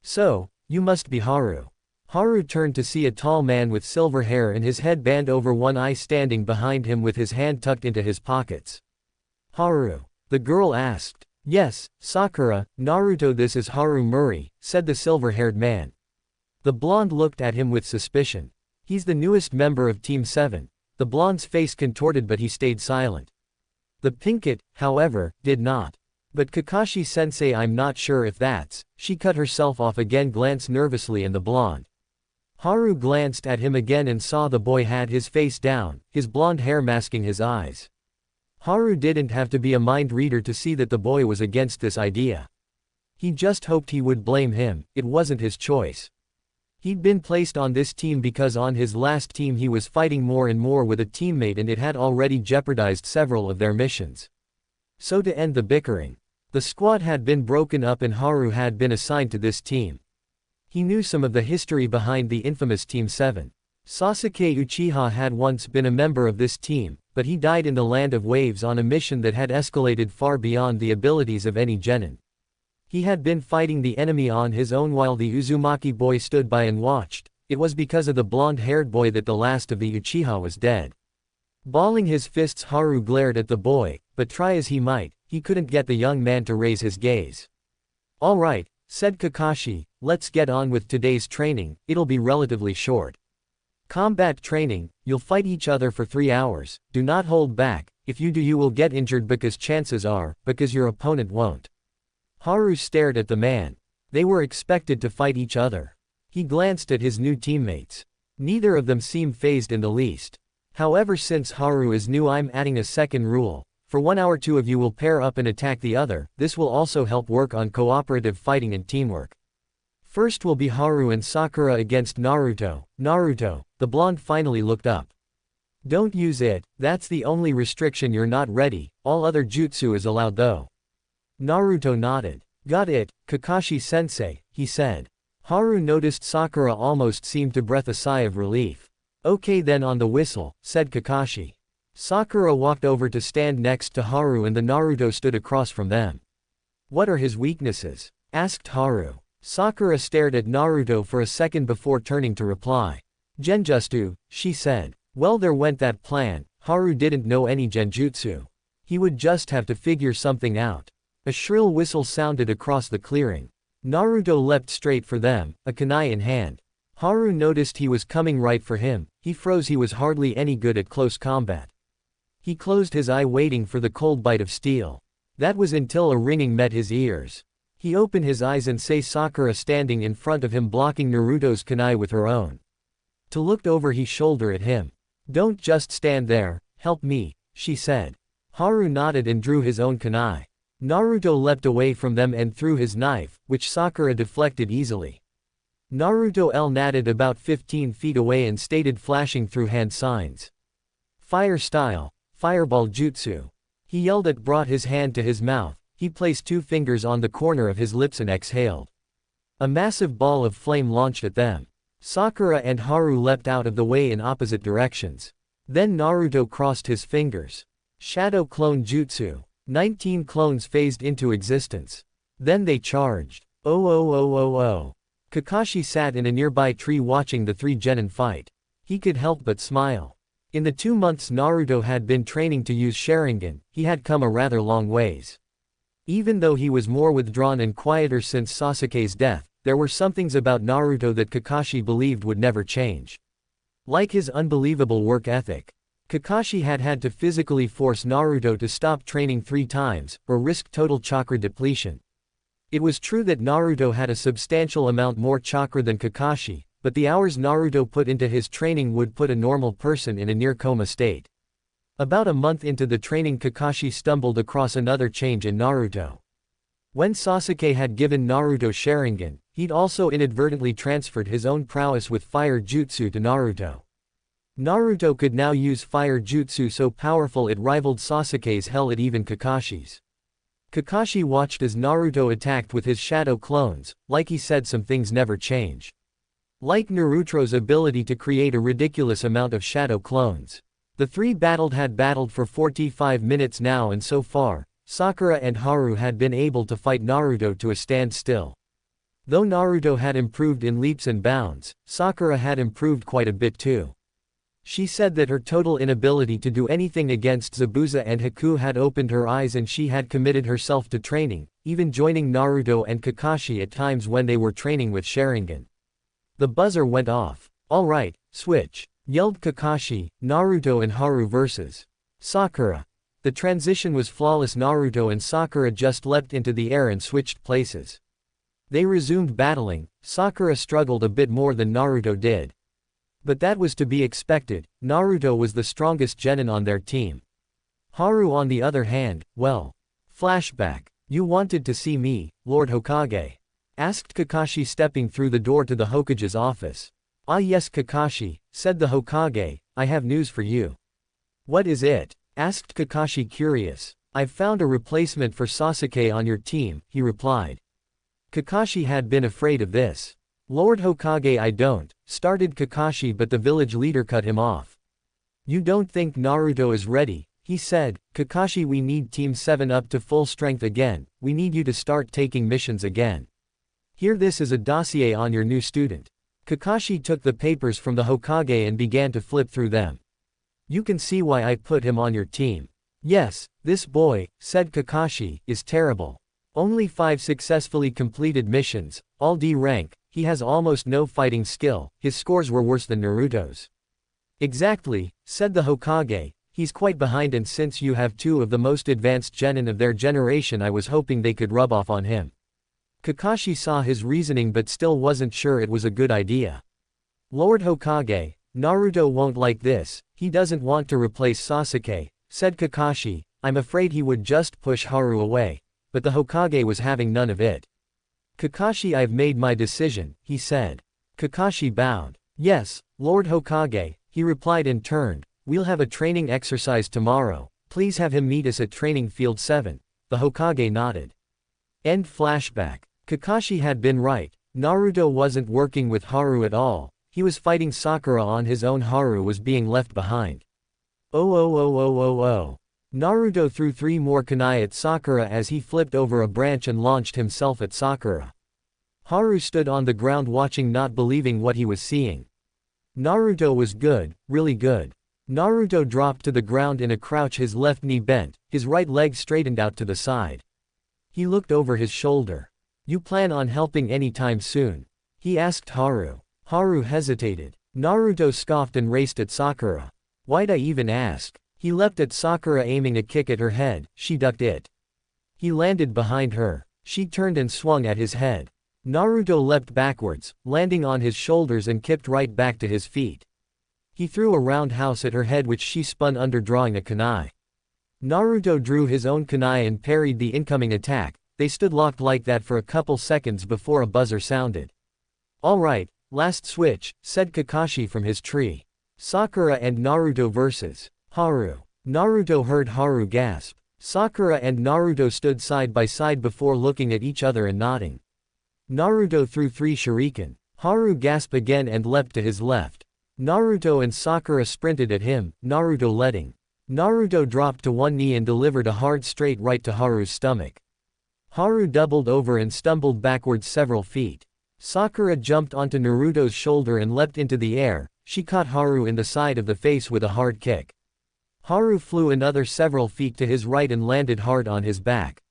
[SPEAKER 1] So, you must be Haru. Haru turned to see a tall man with silver hair and his headband over one eye standing behind him with his hand tucked into his pockets. Haru? The girl asked. Yes, Sakura, Naruto, this is Haru Murray, said the silver-haired man. The blonde looked at him with suspicion. He's the newest member of Team 7. The blonde's face contorted but he stayed silent. The pinkett, however, did not. But Kakashi-sensei, I'm not sure if that's. She cut herself off again, glanced nervously and the blonde. Haru glanced at him again and saw the boy had his face down, his blonde hair masking his eyes. Haru didn't have to be a mind reader to see that the boy was against this idea. He just hoped he would blame him, it wasn't his choice. He'd been placed on this team because on his last team he was fighting more and more with a teammate and it had already jeopardized several of their missions. So to end the bickering, the squad had been broken up and Haru had been assigned to this team. He knew some of the history behind the infamous Team 7. Sasuke Uchiha had once been a member of this team, but he died in the Land of Waves on a mission that had escalated far beyond the abilities of any genin. He had been fighting the enemy on his own while the Uzumaki boy stood by and watched, It was because of the blonde-haired boy that the last of the Uchiha was dead. Balling his fists, Haru glared at the boy, but try as he might, he couldn't get the young man to raise his gaze. "All right," said Kakashi, "let's get on with today's training, it'll be relatively short. Combat training, you'll fight each other for 3 hours, do not hold back, if you do you will get injured because your opponent won't." Haru stared at the man. They were expected to fight each other. He glanced at his new teammates. Neither of them seemed fazed in the least. "However, since Haru is new, I'm adding a second rule. For 1 hour 2 of you will pair up and attack the other, this will also help work on cooperative fighting and teamwork. First will be Haru and Sakura against Naruto." "Naruto," the blonde finally looked up. "Don't use it, that's the only restriction, you're not ready, all other jutsu is allowed though." Naruto nodded. "Got it, Kakashi-sensei," he said. Haru noticed Sakura almost seemed to breathe a sigh of relief. "Okay then, on the whistle," said Kakashi. Sakura walked over to stand next to Haru and the Naruto stood across from them. "What are his weaknesses?" asked Haru. Sakura stared at Naruto for a second before turning to reply. "Genjutsu," she said. Well, there went that plan. Haru didn't know any genjutsu. He would just have to figure something out. A shrill whistle sounded across the clearing. Naruto leapt straight for them, a kunai in hand. Haru noticed he was coming right for him. He froze. He was hardly any good at close combat. He closed his eye waiting for the cold bite of steel. That was until a ringing met his ears. He opened his eyes and saw Sakura standing in front of him blocking Naruto's kunai with her own. To look over his shoulder at him. "Don't just stand there, help me," she said. Haru nodded and drew his own kunai. Naruto leapt away from them and threw his knife, which Sakura deflected easily. Naruto natted about 15 feet away and stated, flashing through hand signs. "Fire style, fireball jutsu." He yelled it, brought his hand to his mouth. He placed 2 fingers on the corner of his lips and exhaled. A massive ball of flame launched at them. Sakura and Haru leapt out of the way in opposite directions. Then Naruto crossed his fingers. Shadow clone jutsu. 19 clones phased into existence. Then they charged. Oh. Kakashi sat in a nearby tree watching the 3 genin fight. He could help but smile. In the 2 months Naruto had been training to use Sharingan, he had come a rather long ways. Even though he was more withdrawn and quieter since Sasuke's death, there were some things about Naruto that Kakashi believed would never change. Like his unbelievable work ethic. Kakashi had to physically force Naruto to stop training 3 times, or risk total chakra depletion. It was true that Naruto had a substantial amount more chakra than Kakashi, but the hours Naruto put into his training would put a normal person in a near-coma state. About a month into the training, Kakashi stumbled across another change in Naruto. When Sasuke had given Naruto Sharingan, he'd also inadvertently transferred his own prowess with fire jutsu to Naruto. Naruto could now use fire jutsu so powerful it rivaled Sasuke's, hell it even Kakashi's. Kakashi watched as Naruto attacked with his shadow clones, like he said, some things never change. Like Naruto's ability to create a ridiculous amount of shadow clones. The 3 had battled for 45 minutes now, and so far, Sakura and Haru had been able to fight Naruto to a standstill. Though Naruto had improved in leaps and bounds, Sakura had improved quite a bit too. She said that her total inability to do anything against Zabuza and Haku had opened her eyes, and she had committed herself to training, even joining Naruto and Kakashi at times when they were training with Sharingan. The buzzer went off. "All right, switch," yelled Kakashi. "Naruto and Haru versus Sakura." The transition was flawless. Naruto and Sakura just leapt into the air and switched places. They resumed battling. Sakura struggled a bit more than Naruto did. But that was to be expected. Naruto was the strongest genin on their team. Haru, on the other hand, well. Flashback. "You wanted to see me, Lord Hokage?" asked Kakashi, stepping through the door to the Hokage's office. "Ah yes, Kakashi," said the Hokage, "I have news for you." "What is it?" asked Kakashi, curious. "I've found a replacement for Sasuke on your team," he replied. Kakashi had been afraid of this. "Lord Hokage, I don't," started Kakashi, but the village leader cut him off. "You don't think Naruto is ready?" he said. "Kakashi, we need Team 7 up to full strength again. We need you to start taking missions again. Here, this is a dossier on your new student." Kakashi took the papers from the Hokage and began to flip through them. You can see why I put him on your team. Yes, this boy, said Kakashi, is terrible. Only 5 successfully completed missions, all D rank, he has almost no fighting skill, his scores were worse than Naruto's. Exactly, said the Hokage, he's quite behind, and since you have 2 of the most advanced genin of their generation, I was hoping they could rub off on him. Kakashi saw his reasoning but still wasn't sure it was a good idea. Lord Hokage, Naruto won't like this, he doesn't want to replace Sasuke, said Kakashi. I'm afraid he would just push Haru away, but the Hokage was having none of it. Kakashi, I've made my decision, he said. Kakashi bowed. Yes, Lord Hokage, he replied and turned. We'll have a training exercise tomorrow, please have him meet us at training field 7. The Hokage nodded. End flashback. Kakashi had been right, Naruto wasn't working with Haru at all, he was fighting Sakura on his own. Haru was being left behind. Oh. Naruto threw 3 more kunai at Sakura as he flipped over a branch and launched himself at Sakura. Haru stood on the ground watching, not believing what he was seeing. Naruto was good, really good. Naruto dropped to the ground in a crouch, his left knee bent, his right leg straightened out to the side. He looked over his shoulder. You plan on helping anytime soon? He asked Haru. Haru hesitated. Naruto scoffed and raced at Sakura. Why'd I even ask? He leapt at Sakura, aiming a kick at her head. She ducked it. He landed behind her. She turned and swung at his head. Naruto leapt backwards, landing on his shoulders and kicked right back to his feet. He threw a roundhouse at her head which she spun under, drawing a kunai. Naruto drew his own kunai and parried the incoming attack. They stood locked like that for a couple seconds before a buzzer sounded. Alright, last switch, said Kakashi from his tree. Sakura and Naruto vs. Haru. Naruto heard Haru gasp. Sakura and Naruto stood side by side before looking at each other and nodding. Naruto threw 3 shuriken. Haru gasped again and leapt to his left. Naruto and Sakura sprinted at him, Naruto leading. Naruto dropped to one knee and delivered a hard straight right to Haru's stomach. Haru doubled over and stumbled backwards several feet. Sakura jumped onto Naruto's shoulder and leapt into the air. She caught Haru in the side of the face with a hard kick. Haru flew another several feet to his right and landed hard on his back.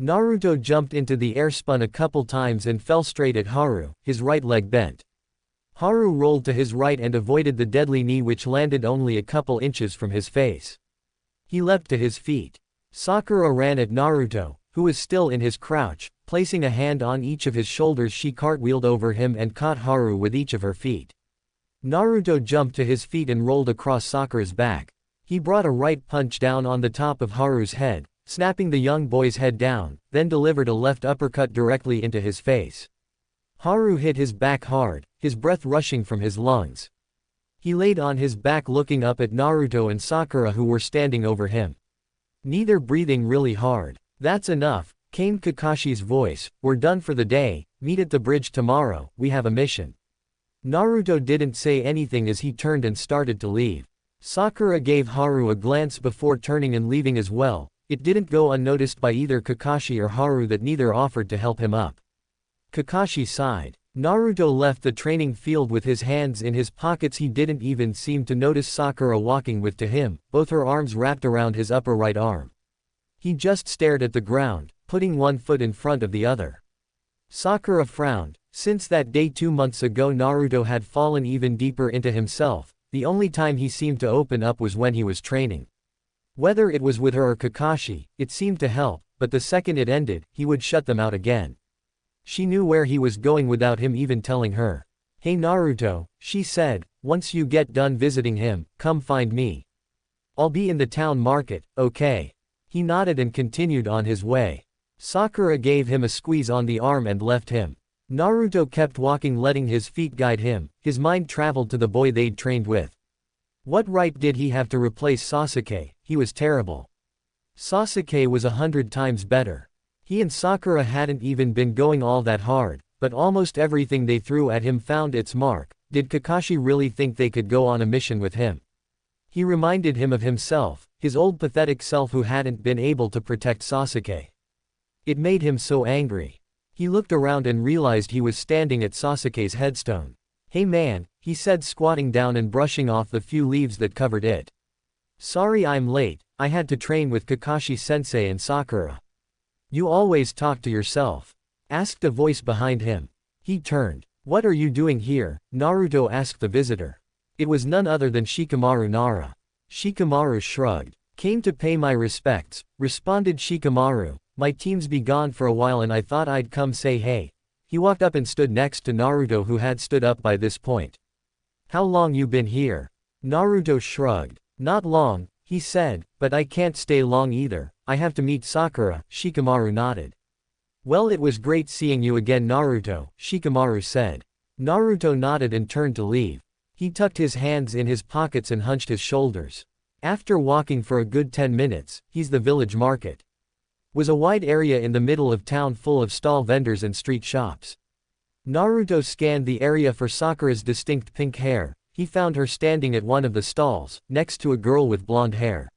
[SPEAKER 1] Naruto jumped into the air, spun a couple times and fell straight at Haru, his right leg bent. Haru rolled to his right and avoided the deadly knee which landed only a couple inches from his face. He leapt to his feet. Sakura ran at Naruto, who was still in his crouch. Placing a hand on each of his shoulders, she cartwheeled over him and caught Haru with each of her feet. Naruto jumped to his feet and rolled across Sakura's back. He brought a right punch down on the top of Haru's head, snapping the young boy's head down, then delivered a left uppercut directly into his face. Haru hit his back hard, his breath rushing from his lungs. He laid on his back looking up at Naruto and Sakura who were standing over him. Neither breathing really hard. That's enough, came Kakashi's voice, we're done for the day, meet at the bridge tomorrow, we have a mission. Naruto didn't say anything as he turned and started to leave. Sakura gave Haru a glance before turning and leaving as well. It didn't go unnoticed by either Kakashi or Haru that neither offered to help him up. Kakashi sighed. Naruto left the training field with his hands in his pockets. He didn't even seem to notice Sakura walking with to him, both her arms wrapped around his upper right arm. He just stared at the ground, putting one foot in front of the other. Sakura frowned. Since that day 2 months ago, Naruto had fallen even deeper into himself. The only time he seemed to open up was when he was training. Whether it was with her or Kakashi, it seemed to help, but the second it ended, he would shut them out again. She knew where he was going without him even telling her. Hey Naruto, she said, once you get done visiting him, come find me. I'll be in the town market, okay? He nodded and continued on his way. Sakura gave him a squeeze on the arm and left him. Naruto kept walking, letting his feet guide him. His mind traveled to the boy they'd trained with. What right did he have to replace Sasuke? He was terrible. Sasuke was 100 times better. He and Sakura hadn't even been going all that hard, but almost everything they threw at him found its mark. Did Kakashi really think they could go on a mission with him? He reminded him of himself, his old pathetic self who hadn't been able to protect Sasuke. It made him so angry. He looked around and realized he was standing at Sasuke's headstone. Hey man, he said, squatting down and brushing off the few leaves that covered it. Sorry I'm late, I had to train with Kakashi-sensei and Sakura. You always talk to yourself? Asked a voice behind him. He turned. What are you doing here? Naruto asked the visitor. It was none other than Shikamaru Nara. Shikamaru shrugged. Came to pay my respects, responded Shikamaru. My team's be gone for a while and I thought I'd come say hey. He walked up and stood next to Naruto, who had stood up by this point. How long you been here? Naruto shrugged. Not long, he said, but I can't stay long either, I have to meet Sakura. Shikamaru nodded. Well, it was great seeing you again Naruto, Shikamaru said. Naruto nodded and turned to leave. He tucked his hands in his pockets and hunched his shoulders. After walking for a good 10 minutes, he's the village market. Was a wide area in the middle of town full of stall vendors and street shops. Naruto scanned the area for Sakura's distinct pink hair. He found her standing at one of the stalls, next to a girl with blonde hair.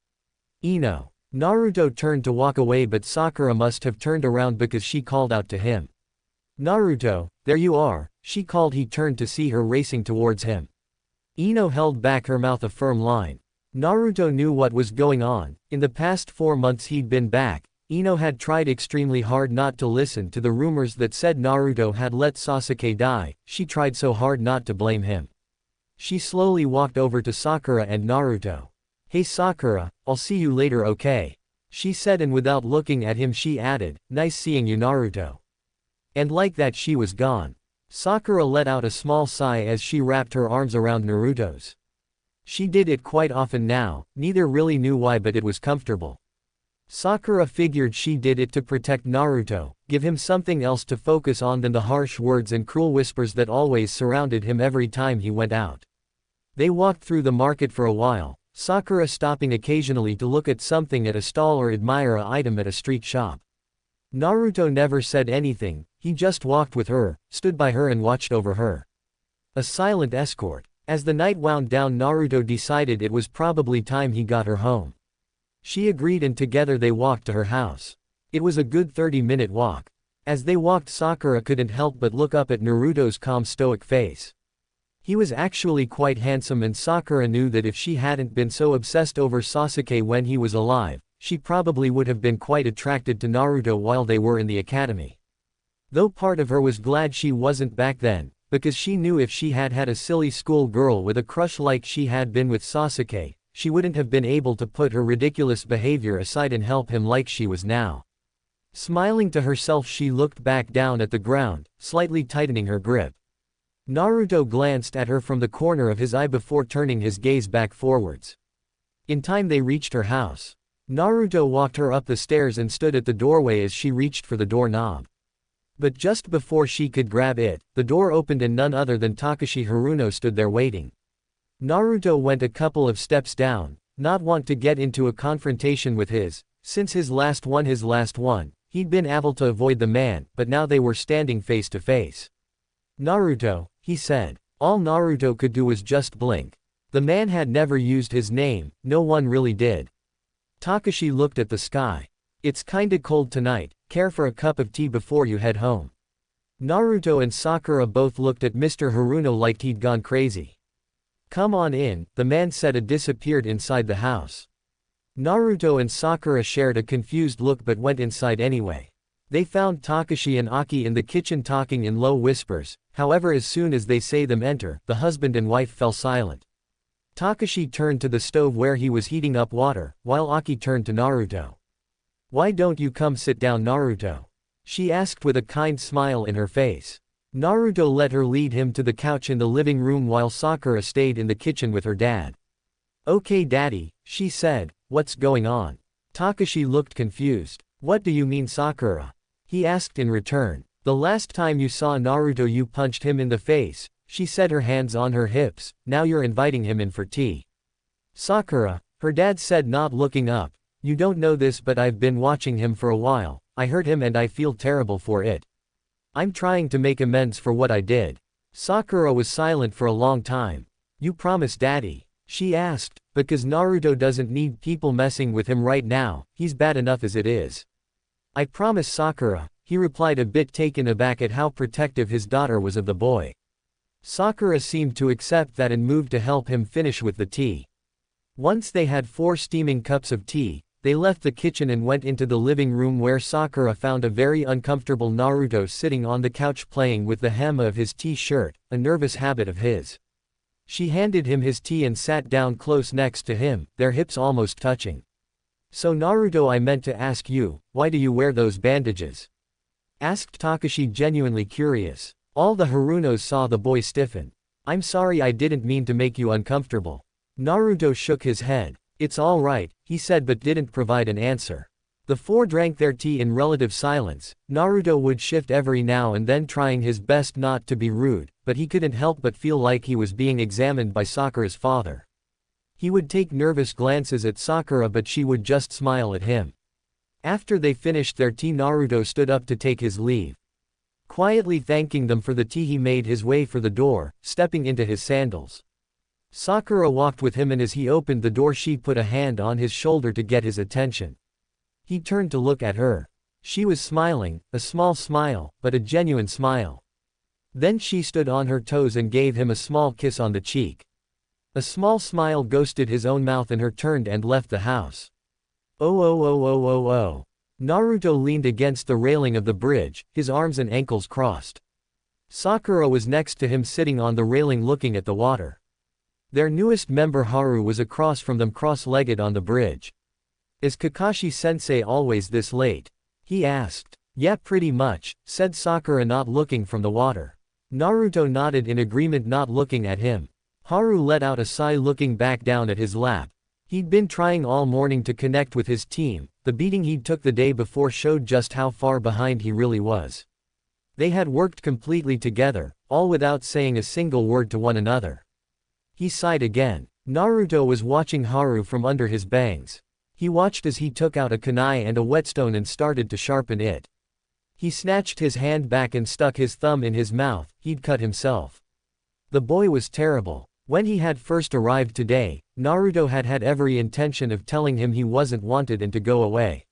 [SPEAKER 1] Ino. Naruto turned to walk away, but Sakura must have turned around because she called out to him. Naruto, there you are, she called. He turned to see her racing towards him. Ino held back her mouth a firm line. Naruto knew what was going on. In the past 4 months he'd been back, Ino had tried extremely hard not to listen to the rumors that said Naruto had let Sasuke die. She tried so hard not to blame him. She slowly walked over to Sakura and Naruto. Hey Sakura, I'll see you later, okay? She said, and without looking at him she added, nice seeing you Naruto. And like that she was gone. Sakura let out a small sigh as she wrapped her arms around Naruto's. She did it quite often now, neither really knew why, but it was comfortable. Sakura figured she did it to protect Naruto, give him something else to focus on than the harsh words and cruel whispers that always surrounded him every time he went out. They walked through the market for a while, Sakura stopping occasionally to look at something at a stall or admire an item at a street shop. Naruto never said anything, he just walked with her, stood by her and watched over her. A silent escort. As the night wound down, Naruto decided it was probably time he got her home. She agreed and together they walked to her house. It was a good 30-minute walk. As they walked, Sakura couldn't help but look up at Naruto's calm, stoic face. He was actually quite handsome, and Sakura knew that if she hadn't been so obsessed over Sasuke when he was alive, she probably would have been quite attracted to Naruto while they were in the academy. Though part of her was glad she wasn't back then, because she knew if she had had a silly school girl with a crush like she had been with Sasuke, she wouldn't have been able to put her ridiculous behavior aside and help him like she was now. Smiling to herself, she looked back down at the ground, slightly tightening her grip. Naruto glanced at her from the corner of his eye before turning his gaze back forwards. In time they reached her house. Naruto walked her up the stairs and stood at the doorway as she reached for the doorknob. But just before she could grab it, the door opened and none other than Takashi Haruno stood there waiting. Naruto went a couple of steps down, not want to get into a confrontation with since his last one, he'd been able to avoid the man, but now they were standing face to face. Naruto, he said. All Naruto could do was just blink. The man had never used his name, no one really did. Takashi looked at the sky. It's kinda cold tonight, care for a cup of tea before you head home? Naruto and Sakura both looked at Mr. Haruno like he'd gone crazy. Come on in, the man said and disappeared inside the house. Naruto and Sakura shared a confused look but went inside anyway. They found Takashi and Aki in the kitchen talking in low whispers, however as soon as they say them enter, the husband and wife fell silent. Takashi turned to the stove where he was heating up water, while Aki turned to Naruto. Why don't you come sit down Naruto? She asked with a kind smile in her face. Naruto let her lead him to the couch in the living room while Sakura stayed in the kitchen with her dad. Okay daddy, she said, what's going on? Takashi looked confused. What do you mean Sakura? He asked in return. The last time you saw Naruto you punched him in the face, she said, her hands on her hips, now you're inviting him in for tea. Sakura, her dad said, not looking up. You don't know this but I've been watching him for a while, I hurt him and I feel terrible for it. I'm trying to make amends for what I did. Sakura was silent for a long time. You promise daddy? She asked, because Naruto doesn't need people messing with him right now, he's bad enough as it is. I promise Sakura, he replied, a bit taken aback at how protective his daughter was of the boy. Sakura seemed to accept that and moved to help him finish with the tea. Once they had 4 steaming cups of tea, they left the kitchen and went into the living room where Sakura found a very uncomfortable Naruto sitting on the couch playing with the hem of his t-shirt, a nervous habit of his. She handed him his tea and sat down close next to him, their hips almost touching. "So Naruto, I meant to ask you, why do you wear those bandages?" asked Takashi, genuinely curious. All the Harunos saw the boy stiffen. "I'm sorry, I didn't mean to make you uncomfortable." Naruto shook his head. "It's all right," he said, but didn't provide an answer. The 4 drank their tea in relative silence. Naruto would shift every now and then, trying his best not to be rude, but he couldn't help but feel like he was being examined by Sakura's father. He would take nervous glances at Sakura, but she would just smile at him. After they finished their tea, Naruto stood up to take his leave. Quietly thanking them for the tea, he made his way for the door, stepping into his sandals. Sakura walked with him, and as he opened the door she put a hand on his shoulder to get his attention. He turned to look at her. She was smiling, a small smile, but a genuine smile. Then she stood on her toes and gave him a small kiss on the cheek. A small smile ghosted his own mouth, and her turned and left the house. Oh oh oh oh oh oh. Naruto leaned against the railing of the bridge, his arms and ankles crossed. Sakura was next to him, sitting on the railing looking at the water. Their newest member Haru was across from them, cross-legged on the bridge. "Is Kakashi-sensei always this late?" he asked. "Yeah, pretty much," said Sakura, not looking from the water. Naruto nodded in agreement, not looking at him. Haru let out a sigh, looking back down at his lap. He'd been trying all morning to connect with his team. The beating he'd took the day before showed just how far behind he really was. They had worked completely together, all without saying a single word to one another. He sighed again. Naruto was watching Haru from under his bangs. He watched as he took out a kunai and a whetstone and started to sharpen it. He snatched his hand back and stuck his thumb in his mouth. He'd cut himself. The boy was terrible. When he had first arrived today, Naruto had had every intention of telling him he wasn't wanted and to go away.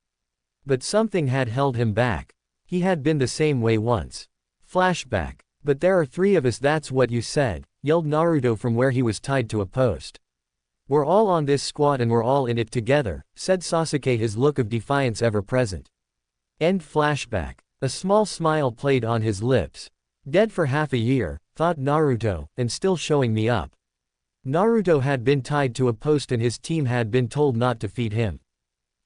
[SPEAKER 1] But something had held him back. He had been the same way once. Flashback. "But there are 3 of us, that's what you said," yelled Naruto from where he was tied to a post. "We're all on this squad and we're all in it together," said Sasuke, his look of defiance ever present. End flashback. A small smile played on his lips. "Dead for half a year," thought Naruto, "and still showing me up." Naruto had been tied to a post and his team had been told not to feed him.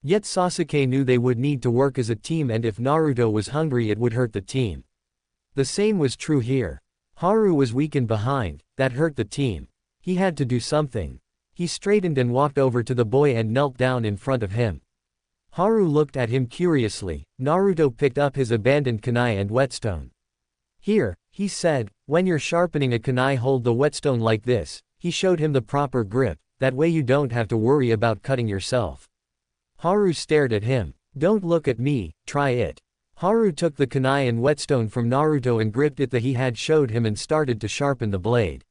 [SPEAKER 1] Yet Sasuke knew they would need to work as a team, and if Naruto was hungry it would hurt the team. The same was true here. Haru was weak and behind, that hurt the team. He had to do something. He straightened and walked over to the boy and knelt down in front of him. Haru looked at him curiously. Naruto picked up his abandoned kunai and whetstone. "Here," he said, "when you're sharpening a kunai, hold the whetstone like this." He showed him the proper grip, that way you don't have to worry about cutting yourself. Haru stared at him. "Don't look at me, try it." Haru took the kunai and whetstone from Naruto and gripped it that he had showed him and started to sharpen the blade.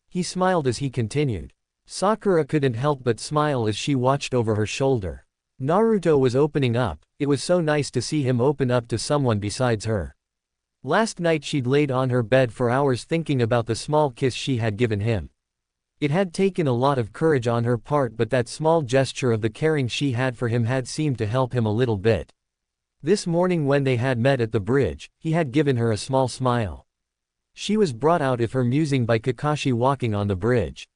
[SPEAKER 1] He smiled as he continued. Sakura couldn't help but smile as she watched over her shoulder. Naruto was opening up. It was so nice to see him open up to someone besides her. Last night she'd laid on her bed for hours thinking about the small kiss she had given him. It had taken a lot of courage on her part, but that small gesture of the caring she had for him had seemed to help him a little bit. This morning when they had met at the bridge, he had given her a small smile. She was brought out of her musing by Kakashi walking on the bridge.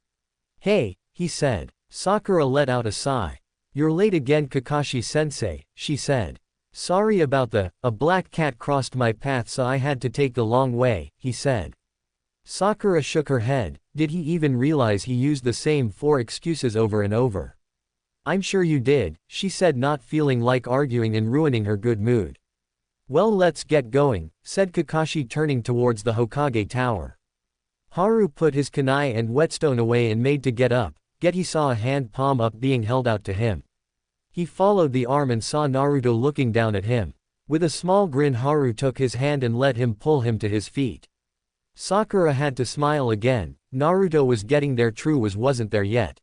[SPEAKER 1] "Hey," he said. Sakura let out a sigh. "You're late again, Kakashi-sensei," she said. "Sorry about a black cat crossed my path so I had to take the long way," he said. Sakura shook her head. Did he even realize he used the same 4 excuses over and over? "I'm sure you did," she said, not feeling like arguing and ruining her good mood. "Well, let's get going," said Kakashi, turning towards the Hokage Tower. Haru put his kunai and whetstone away and made to get up, yet he saw a hand palm up being held out to him. He followed the arm and saw Naruto looking down at him. With a small grin, Haru took his hand and let him pull him to his feet. Sakura had to smile again. Naruto was getting there, true wasn't there yet.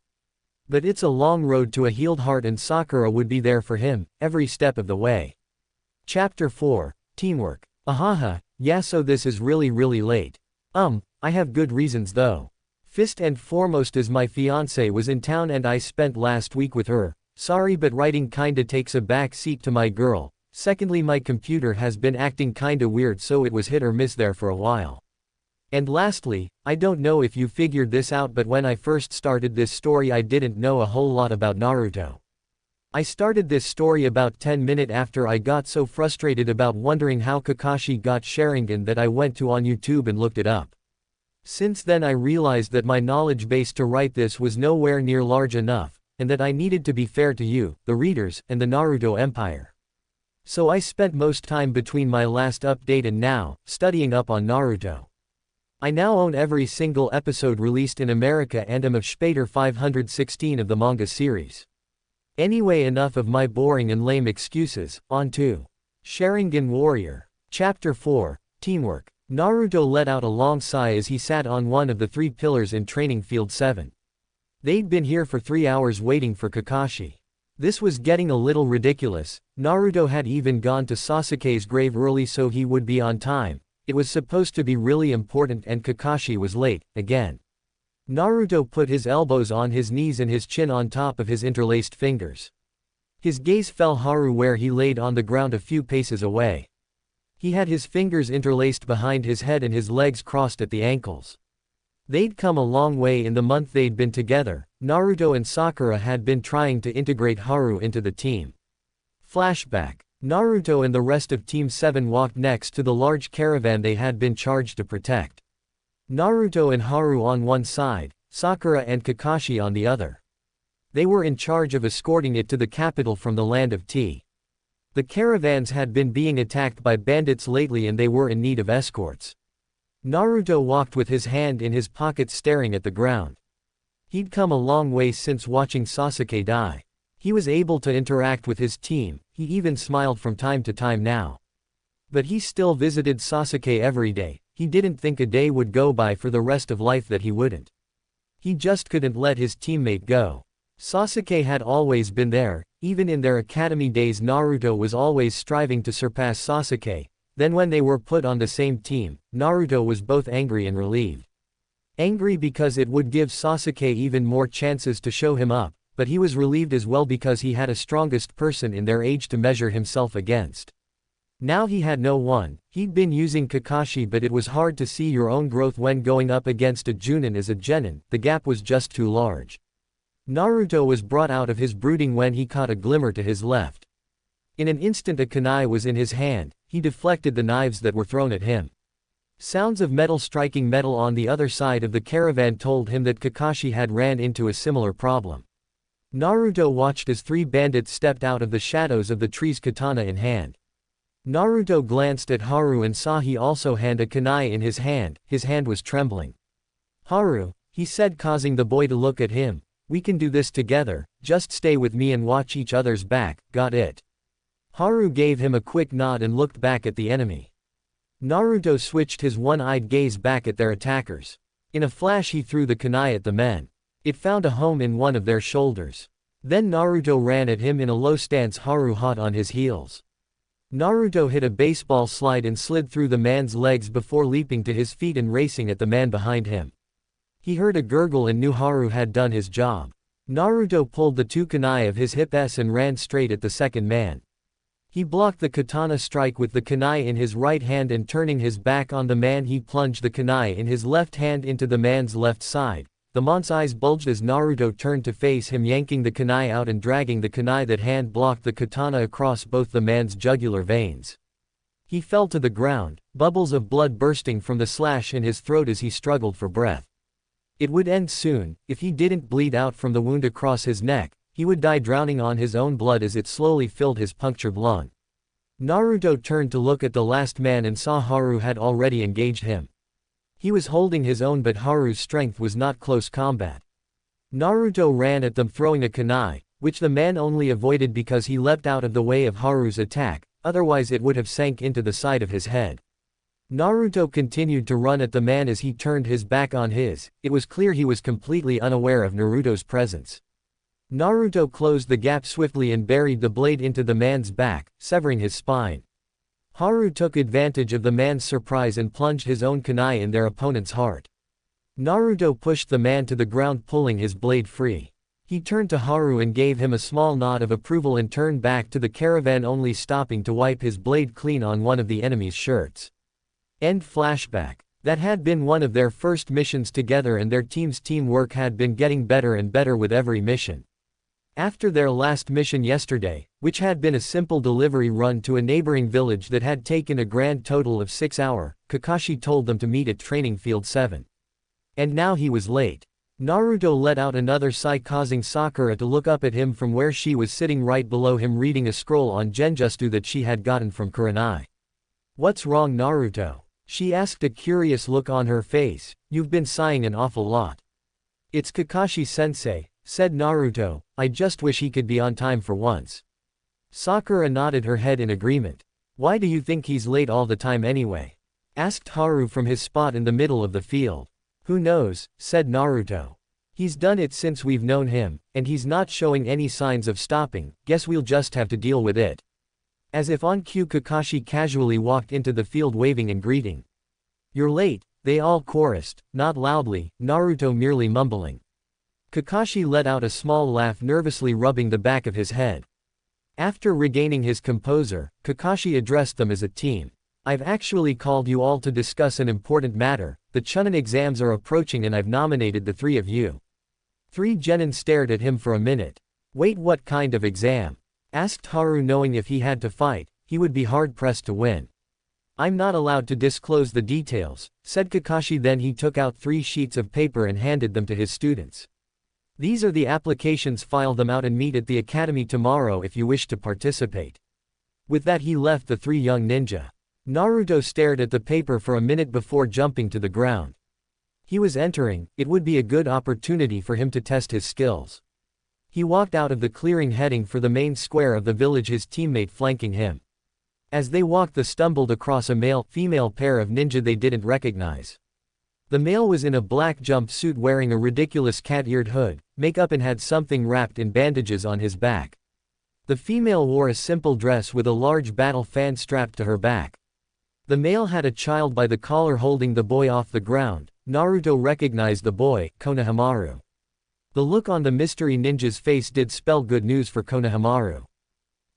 [SPEAKER 1] But it's a long road to a healed heart, and Sakura would be there for him, every step of the way. Chapter 4, Teamwork. Ahaha, yeah, so this is really late. I have good reasons though. First and foremost is my fiancée was in town and I spent last week with her. Sorry but writing kinda takes a back seat to my girl. Secondly, my computer has been acting kinda weird, so it was hit or miss there for a while. And lastly, I don't know if you figured this out, but when I first started this story I didn't know a whole lot about Naruto. I started this story about 10 minutes after I got so frustrated about wondering how Kakashi got Sharingan that I went on YouTube and looked it up. Since then I realized that my knowledge base to write this was nowhere near large enough, and that I needed to be fair to you, the readers, and the Naruto Empire. So I spent most time between my last update and now, studying up on Naruto. I now own every single episode released in America and am of Später 516 of the manga series. Anyway, enough of my boring and lame excuses, on to Sharingan Warrior. Chapter 4, Teamwork. Naruto let out a long sigh as he sat on one of the 3 pillars in Training Field 7. They'd been here for 3 hours waiting for Kakashi. This was getting a little ridiculous. Naruto had even gone to Sasuke's grave early so he would be on time. It was supposed to be really important and Kakashi was late, again. Naruto put his elbows on his knees and his chin on top of his interlaced fingers. His gaze fell Haru where he laid on the ground a few paces away. He had his fingers interlaced behind his head and his legs crossed at the ankles. They'd come a long way in the month they'd been together. Naruto and Sakura had been trying to integrate Haru into the team. Flashback. Naruto and the rest of Team 7 walked next to the large caravan they had been charged to protect. Naruto and Haru on one side, Sakura and Kakashi on the other. They were in charge of escorting it to the capital from the land of tea. The caravans had been being attacked by bandits lately and they were in need of escorts. Naruto walked with his hand in his pocket staring at the ground. He'd come a long way since watching Sasuke die. He was able to interact with his team, he even smiled from time to time now. But he still visited Sasuke every day. He didn't think a day would go by for the rest of life that he wouldn't. He just couldn't let his teammate go. Sasuke had always been there, even in their academy days Naruto was always striving to surpass Sasuke. Then when they were put on the same team, Naruto was both angry and relieved. Angry because it would give Sasuke even more chances to show him up, but he was relieved as well because he had a strongest person in their age to measure himself against. Now he had no one. He'd been using Kakashi, but it was hard to see your own growth when going up against a Junin as a genin. The gap was just too large. Naruto was brought out of his brooding when he caught a glimmer to his left. In an instant a kunai was in his hand. He deflected the knives that were thrown at him. Sounds of metal striking metal on the other side of the caravan told him that Kakashi had ran into a similar problem. Naruto watched as 3 bandits stepped out of the shadows of the trees, katana in hand. Naruto glanced at Haru and saw he also had a kunai in his hand. His hand was trembling. "Haru," he said, causing the boy to look at him, "we can do this together, just stay with me and watch each other's back, got it?" Haru gave him a quick nod and looked back at the enemy. Naruto switched his one-eyed gaze back at their attackers. In a flash he threw the kunai at the men. It found a home in one of their shoulders. Then Naruto ran at him in a low stance, Haru hot on his heels. Naruto hit a baseball slide and slid through the man's legs before leaping to his feet and racing at the man behind him. He heard a gurgle and knew Haru had done his job. Naruto pulled the 2 kunai of his hips and ran straight at the second man. He blocked the katana strike with the kunai in his right hand and turning his back on the man he plunged the kunai in his left hand into the man's left side. The man's eyes bulged as Naruto turned to face him, yanking the kunai out and dragging the kunai that hand blocked the katana across both the man's jugular veins. He fell to the ground, bubbles of blood bursting from the slash in his throat as he struggled for breath. It would end soon. If he didn't bleed out from the wound across his neck, he would die drowning on his own blood as it slowly filled his punctured lung. Naruto turned to look at the last man and saw Haru had already engaged him. He was holding his own, but Haru's strength was not close combat. Naruto ran at them throwing a kunai, which the man only avoided because he leapt out of the way of Haru's attack, otherwise it would have sank into the side of his head. Naruto continued to run at the man as he turned his back on his. It was clear he was completely unaware of Naruto's presence. Naruto closed the gap swiftly and buried the blade into the man's back, severing his spine. Haru took advantage of the man's surprise and plunged his own kunai in their opponent's heart. Naruto pushed the man to the ground, pulling his blade free. He turned to Haru and gave him a small nod of approval and turned back to the caravan, only stopping to wipe his blade clean on one of the enemy's shirts. End flashback. That had been one of their first missions together, and their team's teamwork had been getting better and better with every mission. After their last mission yesterday, which had been a simple delivery run to a neighboring village that had taken a grand total of 6 hours, Kakashi told them to meet at Training Field 7. And now he was late. Naruto let out another sigh, causing Sakura to look up at him from where she was sitting right below him, reading a scroll on Genjutsu that she had gotten from Kurenai. "What's wrong, Naruto?" she asked, a curious look on her face. "You've been sighing an awful lot." "It's Kakashi-sensei," said Naruto. "I just wish he could be on time for once." Sakura nodded her head in agreement. "Why do you think he's late all the time anyway?" asked Haru from his spot in the middle of the field. "Who knows," said Naruto. "He's done it since we've known him, and he's not showing any signs of stopping. Guess we'll just have to deal with it." As if on cue, Kakashi casually walked into the field, waving and greeting. "You're late," they all chorused, not loudly, Naruto merely mumbling. Kakashi let out a small laugh, nervously rubbing the back of his head. After regaining his composure, Kakashi addressed them as a team. "I've actually called you all to discuss an important matter. The Chunin exams are approaching and I've nominated the three of you." Three genin stared at him for a minute. "Wait, what kind of exam?" asked Haru, knowing if he had to fight, he would be hard-pressed to win. "I'm not allowed to disclose the details," said Kakashi. Then he took out 3 sheets of paper and handed them to his students. "These are the applications, file them out and meet at the academy tomorrow if you wish to participate." With that he left the 3 young ninja. Naruto stared at the paper for a minute before jumping to the ground. He was entering, it would be a good opportunity for him to test his skills. He walked out of the clearing, heading for the main square of the village, his teammate flanking him. As they walked, they stumbled across a male-female pair of ninja they didn't recognize. The male was in a black jumpsuit wearing a ridiculous cat-eared hood, makeup, and had something wrapped in bandages on his back. The female wore a simple dress with a large battle fan strapped to her back. The male had a child by the collar, holding the boy off the ground. Naruto recognized the boy, Konohamaru. The look on the mystery ninja's face did spell good news for Konohamaru.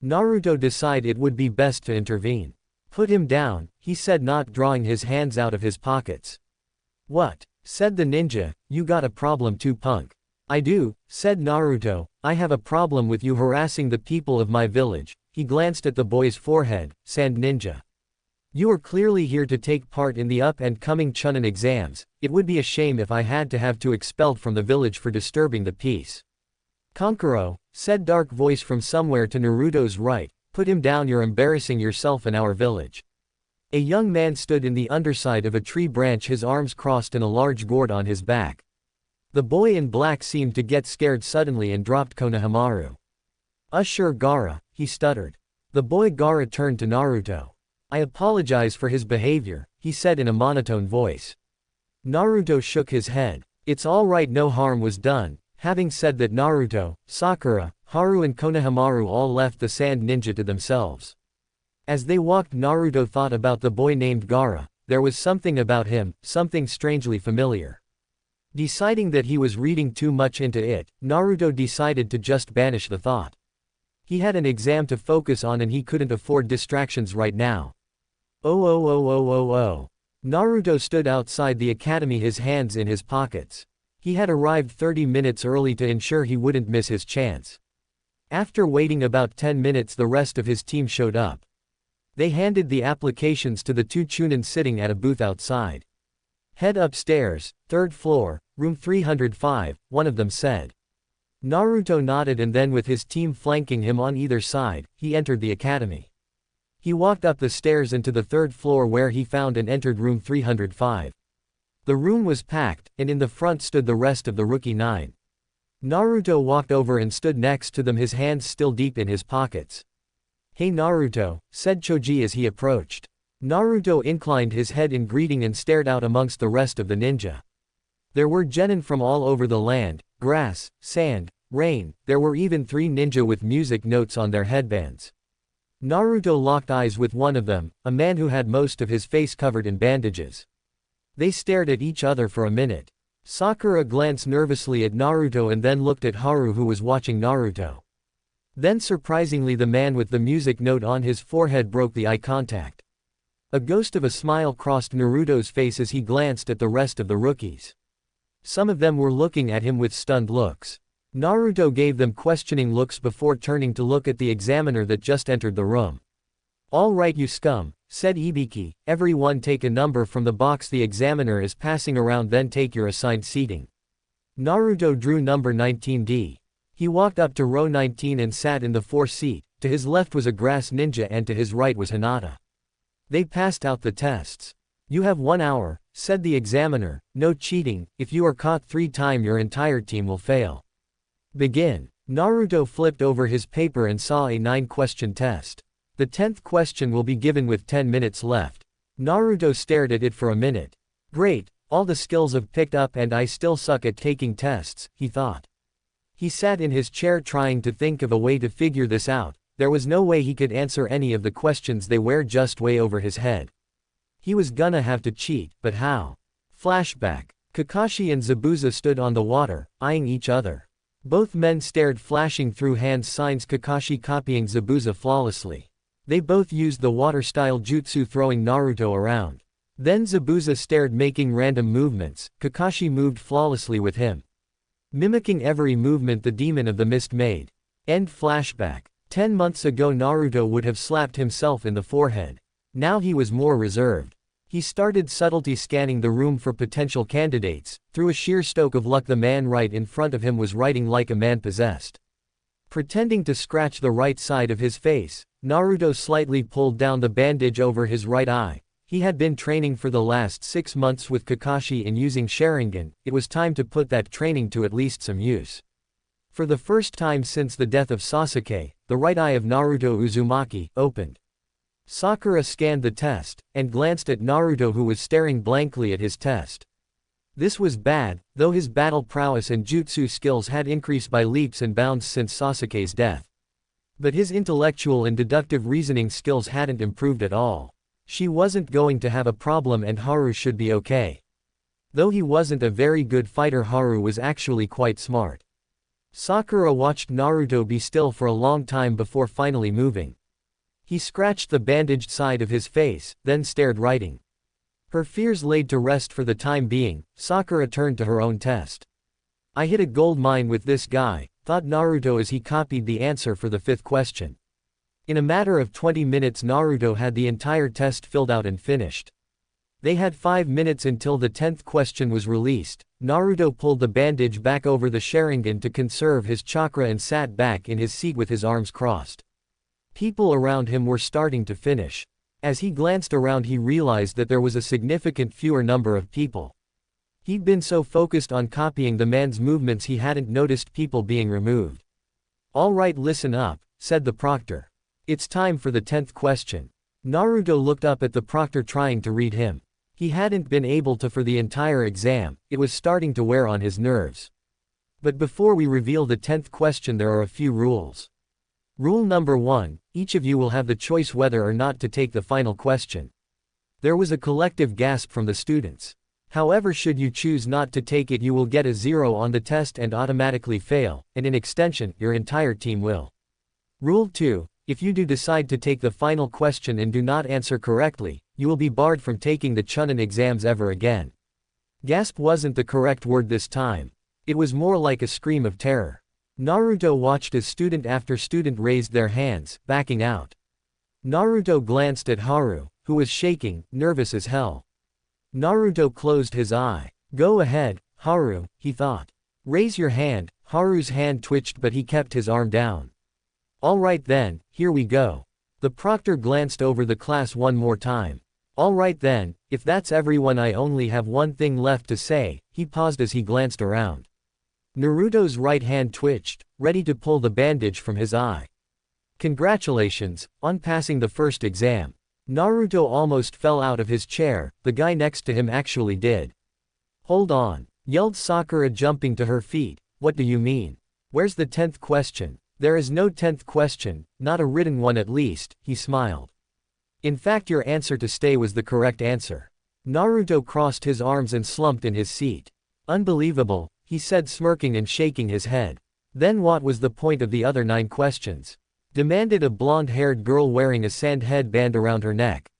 [SPEAKER 1] Naruto decided it would be best to intervene. "Put him down," he said, not drawing his hands out of his pockets. "What?" said the ninja. "You got a problem too, punk." "I do," said Naruto. "I have a problem with you harassing the people of my village." He glanced at the boy's forehead. "Sand ninja. You are clearly here to take part in the up-and-coming Chunin exams. It would be a shame if I had to have you expelled from the village for disturbing the peace." "Kankuro," said dark voice from somewhere to Naruto's right. "Put him down, you're embarrassing yourself in our village." A young man stood in the underside of a tree branch, his arms crossed and a large gourd on his back. The boy in black seemed to get scared suddenly and dropped Konohamaru. "Sure, Gaara," he stuttered. The boy Gaara turned to Naruto. "I apologize for his behavior," he said in a monotone voice. Naruto shook his head. "It's all right, no harm was done." Having said that, Naruto, Sakura, Haru and Konohamaru all left the sand ninja to themselves. As they walked, Naruto thought about the boy named Gaara. There was something about him, something strangely familiar. Deciding that he was reading too much into it, Naruto decided to just banish the thought. He had an exam to focus on and he couldn't afford distractions right now. Oh. Naruto stood outside the academy, his hands in his pockets. He had arrived 30 minutes early to ensure he wouldn't miss his chance. After waiting about 10 minutes, the rest of his team showed up. They handed the applications to the 2 Chunin sitting at a booth outside. "Head upstairs, 3rd floor, room 305, one of them said. Naruto nodded, and then with his team flanking him on either side, he entered the academy. He walked up the stairs and to the 3rd floor, where he found and entered room 305. The room was packed, and in the front stood the rest of the rookie 9. Naruto walked over and stood next to them, his hands still deep in his pockets. "Hey Naruto," said Choji as he approached. Naruto inclined his head in greeting and stared out amongst the rest of the ninja. There were genin from all over the land, grass, sand, rain. There were even 3 ninja with music notes on their headbands. Naruto locked eyes with one of them, a man who had most of his face covered in bandages. They stared at each other for a minute. Sakura glanced nervously at Naruto and then looked at Haru, who was watching Naruto. Then surprisingly, the man with the music note on his forehead broke the eye contact. A ghost of a smile crossed Naruto's face as he glanced at the rest of the rookies. Some of them were looking at him with stunned looks. Naruto gave them questioning looks before turning to look at the examiner that just entered the room. "All right, you scum," said Ibiki, "everyone take a number from the box the examiner is passing around, then take your assigned seating." Naruto drew number 19D. He walked up to row 19 and sat in the 4th seat. To his left was a grass ninja and to his right was Hinata. They passed out the tests. "You have 1 hour," said the examiner, "no cheating, if you are caught 3 times your entire team will fail. Begin." Naruto flipped over his paper and saw a 9-question test. The 10th question will be given with 10 minutes left. Naruto stared at it for a minute. "Great, all the skills I've picked up and I still suck at taking tests," he thought. He sat in his chair trying to think of a way to figure this out. There was no way he could answer any of the questions, they were just way over his head. He was gonna have to cheat, but how? Flashback. Kakashi and Zabuza stood on the water, eyeing each other. Both men stared, flashing through hand signs, Kakashi copying Zabuza flawlessly. They both used the water-style jutsu, throwing Naruto around. Then Zabuza stared, making random movements. Kakashi moved flawlessly with him, mimicking every movement the demon of the mist made. End flashback. 10 months ago Naruto would have slapped himself in the forehead. Now he was more reserved. He started subtlety scanning the room for potential candidates. Through a sheer stroke of luck, the man right in front of him was writing like a man possessed. Pretending to scratch the right side of his face, Naruto slightly pulled down the bandage over his right eye. He had been training for the last 6 months with Kakashi in using Sharingan. It was time to put that training to at least some use. For the first time since the death of Sasuke, the right eye of Naruto Uzumaki opened. Sakura scanned the test, and glanced at Naruto, who was staring blankly at his test. This was bad, though his battle prowess and jutsu skills had increased by leaps and bounds since Sasuke's death. But his intellectual and deductive reasoning skills hadn't improved at all. She wasn't going to have a problem and Haru should be okay. Though he wasn't a very good fighter, Haru was actually quite smart. Sakura watched Naruto be still for a long time before finally moving. He scratched the bandaged side of his face, then stared, writing. Her fears laid to rest for the time being, Sakura turned to her own test. "I hit a gold mine with this guy," thought Naruto as he copied the answer for the 5th question. In a matter of 20 minutes Naruto had the entire test filled out and finished. They had 5 minutes until the 10th question was released. Naruto pulled the bandage back over the Sharingan to conserve his chakra and sat back in his seat with his arms crossed. People around him were starting to finish. As he glanced around, he realized that there was a significant fewer number of people. He'd been so focused on copying the man's movements he hadn't noticed people being removed. "All right, listen up," said the proctor. "It's time for the 10th question." Naruto looked up at the proctor, trying to read him. He hadn't been able to for the entire exam. It was starting to wear on his nerves. But before we reveal the 10th question, there are a few rules. Rule number 1, each of you will have the choice whether or not to take the final question. There was a collective gasp from the students. However, should you choose not to take it, you will get a 0 on the test and automatically fail, and in extension, your entire team will. Rule 2, if you do decide to take the final question and do not answer correctly, you will be barred from taking the Chunin exams ever again. Gasp wasn't the correct word this time. It was more like a scream of terror. Naruto watched as student after student raised their hands, backing out. Naruto glanced at Haru, who was shaking, nervous as hell. Naruto closed his eye. "Go ahead, Haru," he thought. "Raise your hand." Haru's hand twitched, but he kept his arm down. "All right then, here we go." The proctor glanced over the class one more time. "All right then, if that's everyone, I only have one thing left to say." He paused as he glanced around. Naruto's right hand twitched, ready to pull the bandage from his eye. "Congratulations on passing the first exam." Naruto almost fell out of his chair. The guy next to him actually did. "Hold on," yelled Sakura, jumping to her feet. "What do you mean? Where's the 10th question?" "There is no 10th question, not a written one at least," he smiled. "In fact, your answer to stay was the correct answer." Naruto crossed his arms and slumped in his seat. Unbelievable, he said, smirking and shaking his head. Then what was the point of the other 9 questions? Demanded a blonde-haired girl wearing a sand headband around her neck.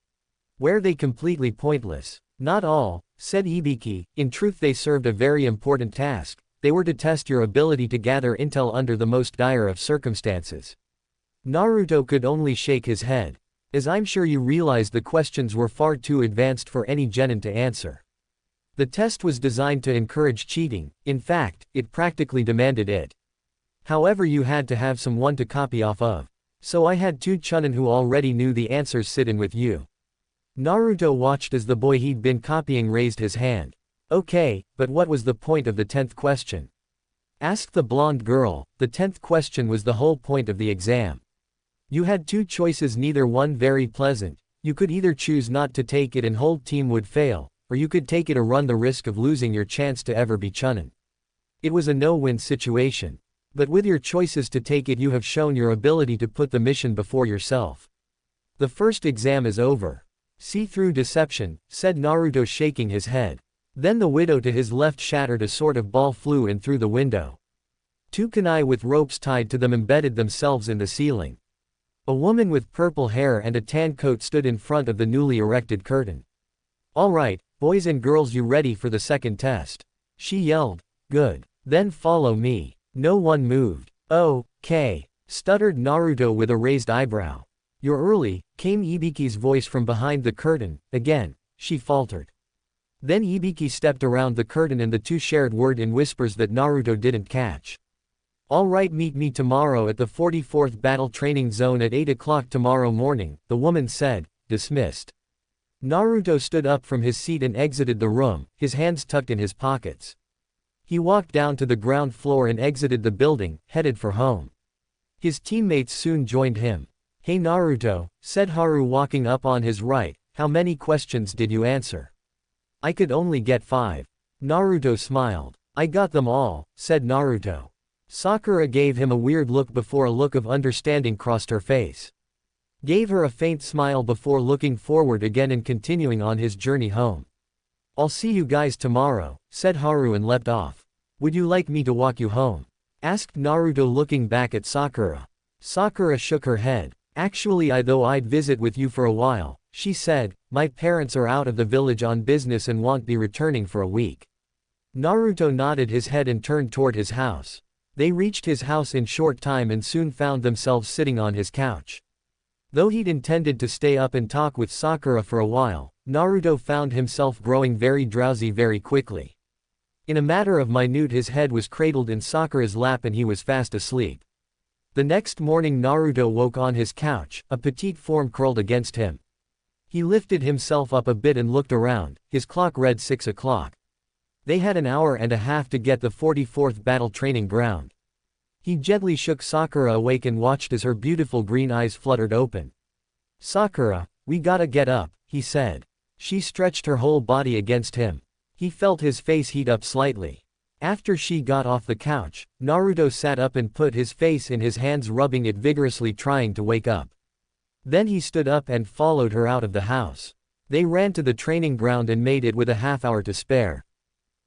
[SPEAKER 1] Were they completely pointless? Not all, said Ibiki. In truth, they served a very important task. They were to test your ability to gather intel under the most dire of circumstances. Naruto could only shake his head. As I'm sure you realize, the questions were far too advanced for any genin to answer. The test was designed to encourage cheating. In fact, it practically demanded it. However, you had to have someone to copy off of. So I had 2 chunin who already knew the answers sit in with you. Naruto watched as the boy he'd been copying raised his hand. Okay, but what was the point of the 10th question? Asked the blonde girl. The 10th question was the whole point of the exam. You had 2 choices, neither one very pleasant. You could either choose not to take it and whole team would fail, or you could take it or run the risk of losing your chance to ever be chunin. It was a no-win situation. But with your choices to take it, you have shown your ability to put the mission before yourself. The first exam is over. See through deception, said Naruto, shaking his head. Then the widow to his left shattered. A sort of ball flew in through the window. 2 kunai with ropes tied to them embedded themselves in the ceiling. A woman with purple hair and a tan coat stood in front of the newly erected curtain. All right, boys and girls, you ready for the second test? She yelled. Good. Then follow me. No one moved. Okay, stuttered Naruto with a raised eyebrow. You're early, came Ibiki's voice from behind the curtain. Again, she faltered. Then Ibiki stepped around the curtain and the 2 shared word in whispers that Naruto didn't catch. All right, meet me tomorrow at the 44th Battle Training Zone at 8 o'clock tomorrow morning, the woman said. Dismissed. Naruto stood up from his seat and exited the room, his hands tucked in his pockets. He walked down to the ground floor and exited the building, headed for home. His teammates soon joined him. Hey Naruto, said Haru walking up on his right, how many questions did you answer? I could only get 5. Naruto smiled. I got them all, said Naruto. Sakura gave him a weird look before a look of understanding crossed her face. Gave her a faint smile before looking forward again and continuing on his journey home. I'll see you guys tomorrow, said Haru and leapt off. Would you like me to walk you home? Asked Naruto looking back at Sakura. Sakura shook her head. Actually, I'd visit with you for a while, she said. My parents are out of the village on business and won't be returning for a week. Naruto nodded his head and turned toward his house. They reached his house in short time and soon found themselves sitting on his couch. Though he'd intended to stay up and talk with Sakura for a while, Naruto found himself growing very drowsy very quickly. In a matter of minute, his head was cradled in Sakura's lap and he was fast asleep. The next morning Naruto woke on his couch, a petite form curled against him. He lifted himself up a bit and looked around. His clock read 6 o'clock. They had an hour and a half to get the 44th battle training ground. He gently shook Sakura awake and watched as her beautiful green eyes fluttered open. Sakura, we gotta get up, he said. She stretched her whole body against him. He felt his face heat up slightly. After she got off the couch, Naruto sat up and put his face in his hands, rubbing it vigorously, trying to wake up. Then he stood up and followed her out of the house. They ran to the training ground and made it with a half-hour to spare.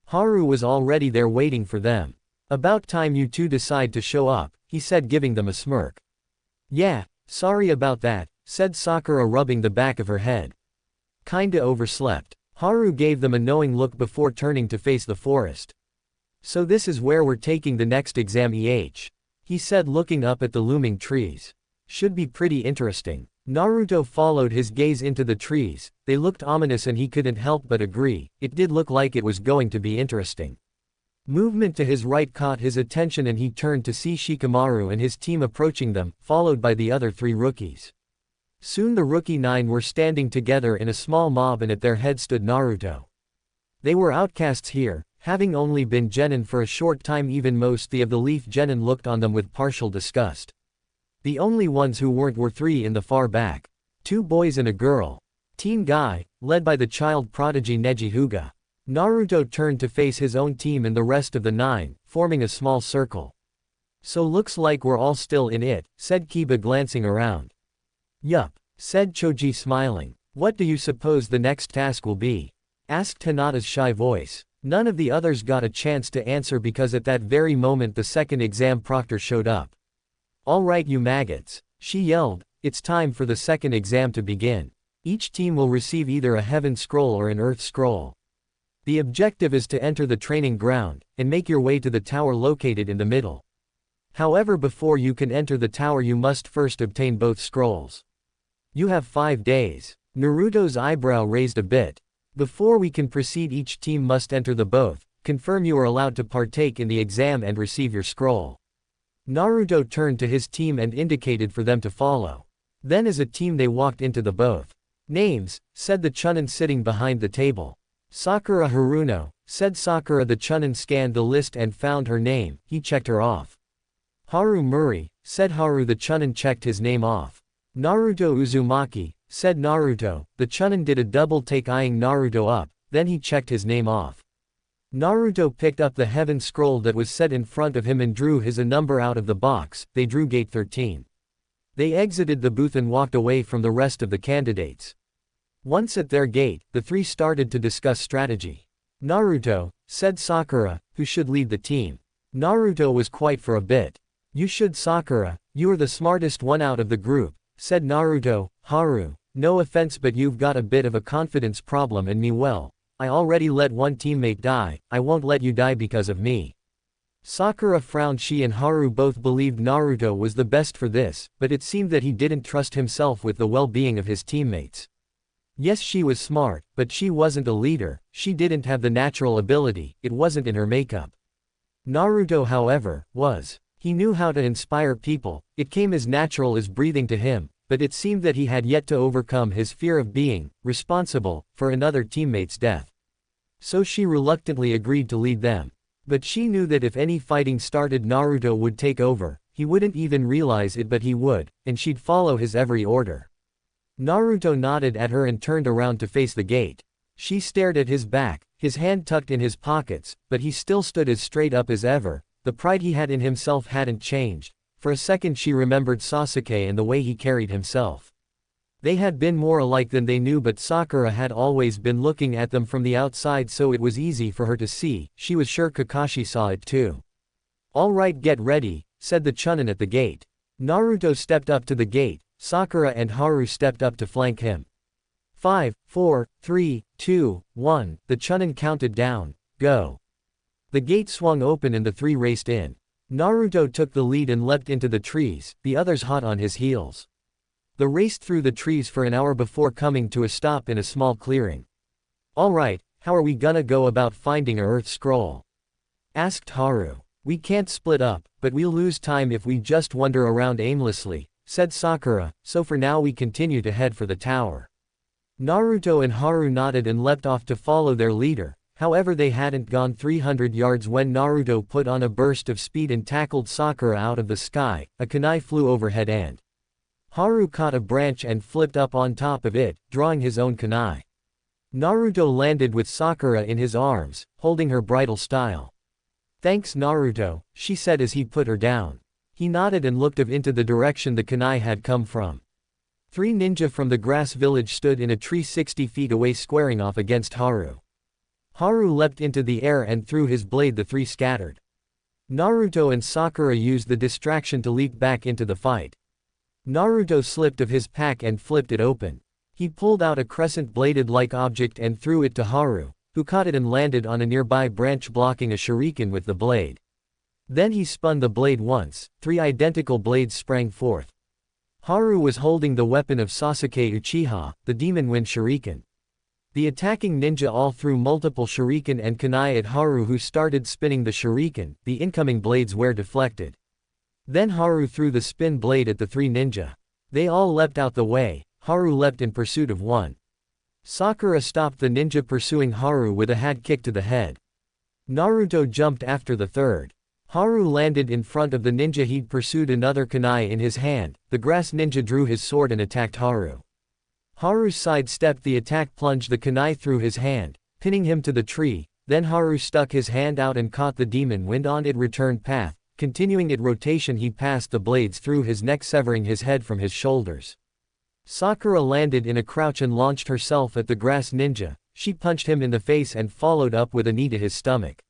[SPEAKER 1] Haru was already there waiting for them. About time you 2 decide to show up, he said, giving them a smirk. Yeah, sorry about that, said Sakura, rubbing the back of her head. Kinda overslept. Haru gave them a knowing look before turning to face the forest. So this is where we're taking the next exam, he said, looking up at the looming trees. Should be pretty interesting. Naruto followed his gaze into the trees. They looked ominous and he couldn't help but agree. It did look like it was going to be interesting. Movement to his right caught his attention and he turned to see Shikamaru and his team approaching them, followed by the other 3 rookies. Soon the rookie 9 were standing together in a small mob and at their head stood Naruto. They were outcasts here, having only been genin for a short time. Even most of the Leaf genin looked on them with partial disgust. The only ones who weren't were 3 in the far back. 2 boys and a girl. Team Guy, led by the child prodigy Neji Hyuga. Naruto turned to face his own team and the rest of the 9, forming a small circle. So looks like we're all still in it, said Kiba, glancing around. Yup, said Choji, smiling. What do you suppose the next task will be? Asked Hinata's shy voice. None of the others got a chance to answer because at that very moment the second exam proctor showed up. "All right, you maggots," she yelled, "it's time for the second exam to begin. Each team will receive either a heaven scroll or an earth scroll. The objective is to enter the training ground, and make your way to the tower located in the middle. However, before you can enter the tower you must first obtain both scrolls. You have 5 days. Naruto's eyebrow raised a bit. Before we can proceed, each team must enter the both, confirm you are allowed to partake in the exam and receive your scroll. Naruto turned to his team and indicated for them to follow. Then as a team they walked into the both. "Names," said the Chunin sitting behind the table. "Sakura Haruno," said Sakura. The Chunin scanned the list and found her name, he checked her off. "Haru Muri," said Haru. The Chunin checked his name off. "Naruto Uzumaki," said Naruto. The Chunin did a double take eyeing Naruto up, then he checked his name off. Naruto picked up the heaven scroll that was set in front of him and drew his a number out of the box. They drew gate 13. They exited the booth and walked away from the rest of the candidates. Once at their gate, the three started to discuss strategy. "Naruto," said Sakura, "who should lead the team?" Naruto was quiet for a bit. "You should, Sakura, you are the smartest one out of the group," said Naruto. "Haru, no offense but you've got a bit of a confidence problem and me well. I already let one teammate die, I won't let you die because of me." Sakura frowned. She and Haru both believed Naruto was the best for this, but it seemed that he didn't trust himself with the well-being of his teammates. Yes, she was smart, but she wasn't a leader, she didn't have the natural ability, it wasn't in her makeup. Naruto, however, was. He knew how to inspire people, it came as natural as breathing to him, but it seemed that he had yet to overcome his fear of being responsible for another teammate's death. So she reluctantly agreed to lead them. But she knew that if any fighting started Naruto would take over, he wouldn't even realize it but he would, and she'd follow his every order. Naruto nodded at her and turned around to face the gate. She stared at his back, his hand tucked in his pockets, but he still stood as straight up as ever, the pride he had in himself hadn't changed. For a second she remembered Sasuke and the way he carried himself. They had been more alike than they knew, but Sakura had always been looking at them from the outside, so it was easy for her to see. She was sure Kakashi saw it too. "All right, get ready," said the Chunin at the gate. Naruto stepped up to the gate, Sakura and Haru stepped up to flank him. 5, 4, 3, 2, 1, the Chunin counted down, "Go." The gate swung open and the three raced in. Naruto took the lead and leapt into the trees, the others hot on his heels. They raced through the trees for an hour before coming to a stop in a small clearing. "All right, how are we gonna go about finding a earth scroll?" asked Haru. "We can't split up, but we'll lose time if we just wander around aimlessly," said Sakura, "so for now we continue to head for the tower." Naruto and Haru nodded and leapt off to follow their leader. However, they hadn't gone 300 yards when Naruto put on a burst of speed and tackled Sakura out of the sky. A kunai flew overhead and Haru caught a branch and flipped up on top of it, drawing his own kunai. Naruto landed with Sakura in his arms, holding her bridal style. "Thanks, Naruto," she said as he put her down. He nodded and looked into the direction the kunai had come from. 3 ninja from the grass village stood in a tree 60 feet away, squaring off against Haru. Haru leapt into the air and threw his blade. The 3 scattered. Naruto and Sakura used the distraction to leap back into the fight. Naruto slipped of his pack and flipped it open. He pulled out a crescent-bladed-like object and threw it to Haru, who caught it and landed on a nearby branch, blocking a shuriken with the blade. Then he spun the blade once, 3 identical blades sprang forth. Haru was holding the weapon of Sasuke Uchiha, the Demon Wind Shuriken. The attacking ninja all threw multiple shuriken and kunai at Haru, who started spinning the shuriken. The incoming blades were deflected. Then Haru threw the spin blade at the 3 ninja. They all leapt out the way. Haru leapt in pursuit of one. Sakura stopped the ninja pursuing Haru with a head kick to the head. Naruto jumped after the 3rd. Haru landed in front of the ninja he'd pursued, another kunai in his hand. The grass ninja drew his sword and attacked Haru. Haru sidestepped the attack, plunged the kunai through his hand, pinning him to the tree. Then Haru stuck his hand out and caught the demon wind on its return path. Continuing its rotation, he passed the blades through his neck, severing his head from his shoulders. Sakura landed in a crouch and launched herself at the grass ninja. She punched him in the face and followed up with a knee to his stomach.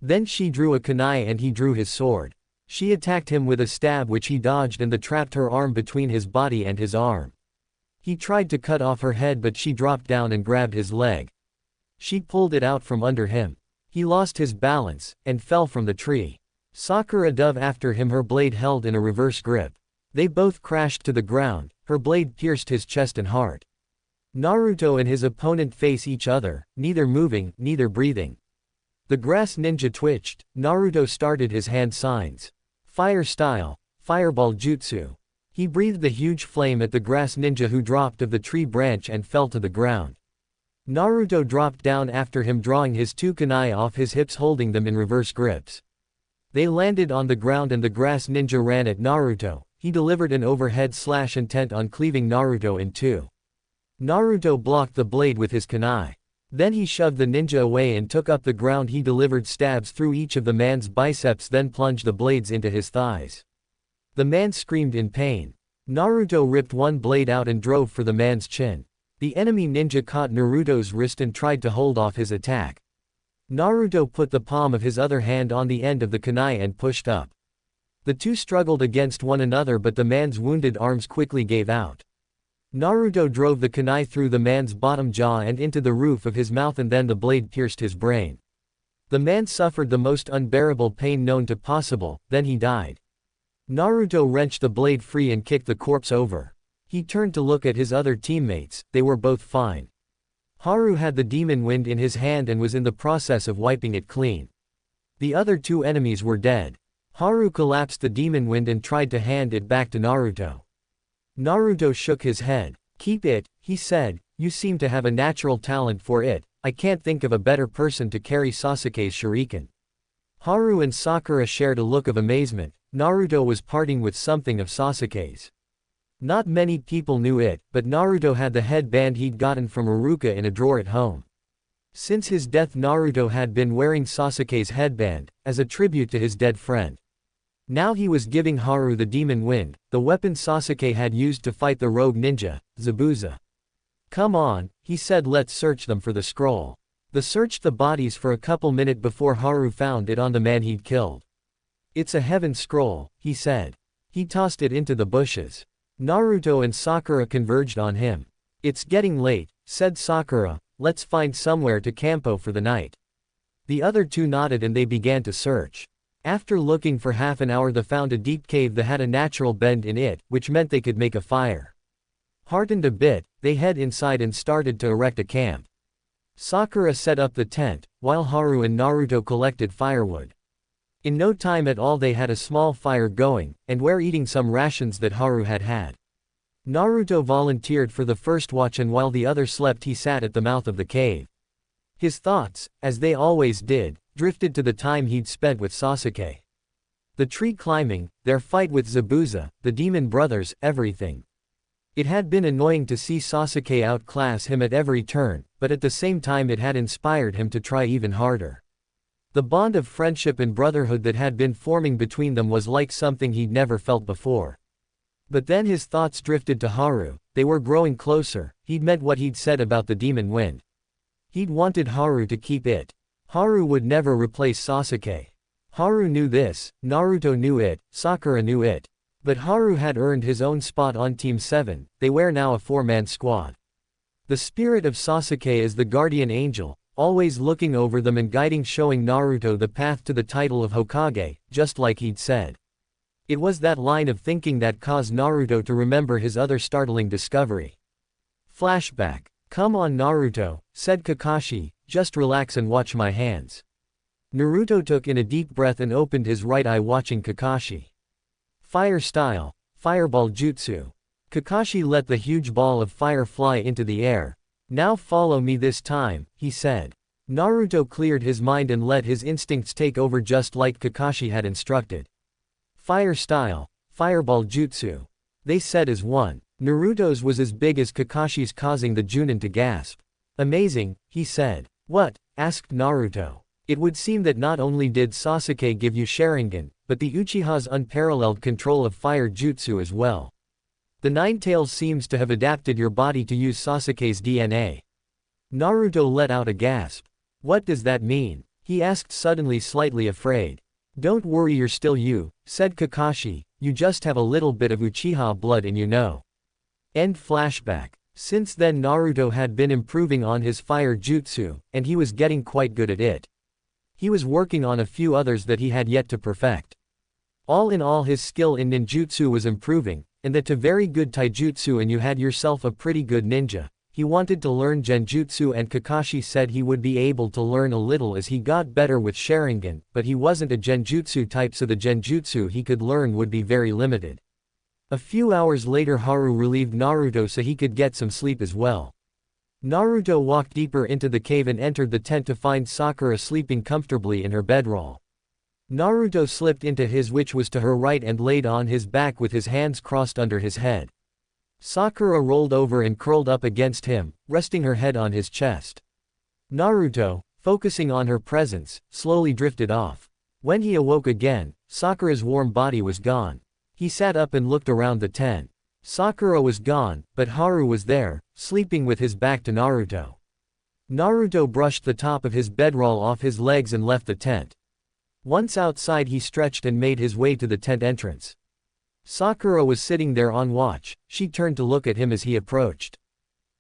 [SPEAKER 1] Then she drew a kunai and he drew his sword. She attacked him with a stab which he dodged and trapped her arm between his body and his arm. He tried to cut off her head but she dropped down and grabbed his leg. She pulled it out from under him. He lost his balance, and fell from the tree. Sakura dove after him, her blade held in a reverse grip. They both crashed to the ground, her blade pierced his chest and heart. Naruto and his opponent face each other, neither moving, neither breathing. The grass ninja twitched. Naruto started his hand signs. Fire style, fireball jutsu. He breathed the huge flame at the grass ninja who dropped of the tree branch and fell to the ground. Naruto dropped down after him, drawing his two kunai off his hips, holding them in reverse grips. They landed on the ground and the grass ninja ran at Naruto. He delivered an overhead slash intent on cleaving Naruto in two. Naruto blocked the blade with his kunai. Then he shoved the ninja away and took up the ground. He delivered stabs through each of the man's biceps, then plunged the blades into his thighs. The man screamed in pain. Naruto ripped one blade out and drove for the man's chin. The enemy ninja caught Naruto's wrist and tried to hold off his attack. Naruto put the palm of his other hand on the end of the kunai and pushed up. The two struggled against one another but the man's wounded arms quickly gave out. Naruto drove the kunai through the man's bottom jaw and into the roof of his mouth, and then the blade pierced his brain. The man suffered the most unbearable pain known to possible, then he died. Naruto wrenched the blade free and kicked the corpse over. He turned to look at his other teammates. They were both fine. Haru had the demon wind in his hand and was in the process of wiping it clean. The other two enemies were dead. Haru collapsed the demon wind and tried to hand it back to Naruto. Naruto shook his head. "Keep it," he said, "you seem to have a natural talent for it. I can't think of a better person to carry Sasuke's shuriken." Haru and Sakura shared a look of amazement. Naruto was parting with something of Sasuke's. Not many people knew it, but Naruto had the headband he'd gotten from Iruka in a drawer at home. Since his death, Naruto had been wearing Sasuke's headband, as a tribute to his dead friend. Now he was giving Haru the demon wind, the weapon Sasuke had used to fight the rogue ninja, Zabuza. "Come on," he said, "let's search them for the scroll." They searched the bodies for a couple minutes before Haru found it on the man he'd killed. "It's a heaven scroll," he said. He tossed it into the bushes. Naruto and Sakura converged on him. "It's getting late," said Sakura, "let's find somewhere to campo for the night." The other two nodded and they began to search. After looking for half an hour they found a deep cave that had a natural bend in it, which meant they could make a fire. Heartened a bit, they head inside and started to erect a camp. Sakura set up the tent, while Haru and Naruto collected firewood. In no time at all they had a small fire going, and were eating some rations that Haru had had. Naruto volunteered for the first watch and while the other slept he sat at the mouth of the cave. His thoughts, as they always did, drifted to the time he'd spent with Sasuke. The tree climbing, their fight with Zabuza, the demon brothers, everything. It had been annoying to see Sasuke outclass him at every turn, but at the same time it had inspired him to try even harder. The bond of friendship and brotherhood that had been forming between them was like something he'd never felt before. But then his thoughts drifted to Haru. They were growing closer. He'd meant what he'd said about the demon wind. He'd wanted Haru to keep it. Haru would never replace Sasuke. Haru knew this, Naruto knew it, Sakura knew it. But Haru had earned his own spot on Team 7, they were now a 4-man squad. The spirit of Sasuke is the guardian angel, always looking over them and guiding, showing Naruto the path to the title of Hokage, just like he'd said. It was that line of thinking that caused Naruto to remember his other startling discovery. Flashback. "Come on Naruto," said Kakashi, "just relax and watch my hands." Naruto took in a deep breath and opened his right eye, watching Kakashi. Fire style, fireball jutsu. Kakashi let the huge ball of fire fly into the air. "Now follow me this time," he said. Naruto cleared his mind and let his instincts take over just like Kakashi had instructed. Fire style, fireball jutsu. They said as one. Naruto's was as big as Kakashi's, causing the Junin to gasp. "Amazing," he said. "What?" asked Naruto. It would seem that not only did Sasuke give you Sharingan, but the Uchiha's unparalleled control of fire jutsu as well. The Nine Tails seems to have adapted your body to use Sasuke's DNA. Naruto let out a gasp. What does that mean? He asked, suddenly slightly afraid. Don't worry, you're still you, said Kakashi, you just have a little bit of Uchiha blood in you, know. End flashback. Since then Naruto had been improving on his fire jutsu, and he was getting quite good at it. He was working on a few others that he had yet to perfect. All in all, his skill in ninjutsu was improving, and that to very good taijutsu, and you had yourself a pretty good ninja. He wanted to learn genjutsu, and Kakashi said he would be able to learn a little as he got better with Sharingan, but he wasn't a genjutsu type, so the genjutsu he could learn would be very limited. A few hours later Haru relieved Naruto so he could get some sleep as well. Naruto walked deeper into the cave and entered the tent to find Sakura sleeping comfortably in her bedroll. Naruto slipped into his, which was to her right, and laid on his back with his hands crossed under his head. Sakura rolled over and curled up against him, resting her head on his chest. Naruto, focusing on her presence, slowly drifted off. When he awoke again, Sakura's warm body was gone. He sat up and looked around the tent. Sakura was gone, but Haru was there, sleeping with his back to Naruto. Naruto brushed the top of his bedroll off his legs and left the tent. Once outside he stretched and made his way to the tent entrance. Sakura was sitting there on watch. She turned to look at him as he approached.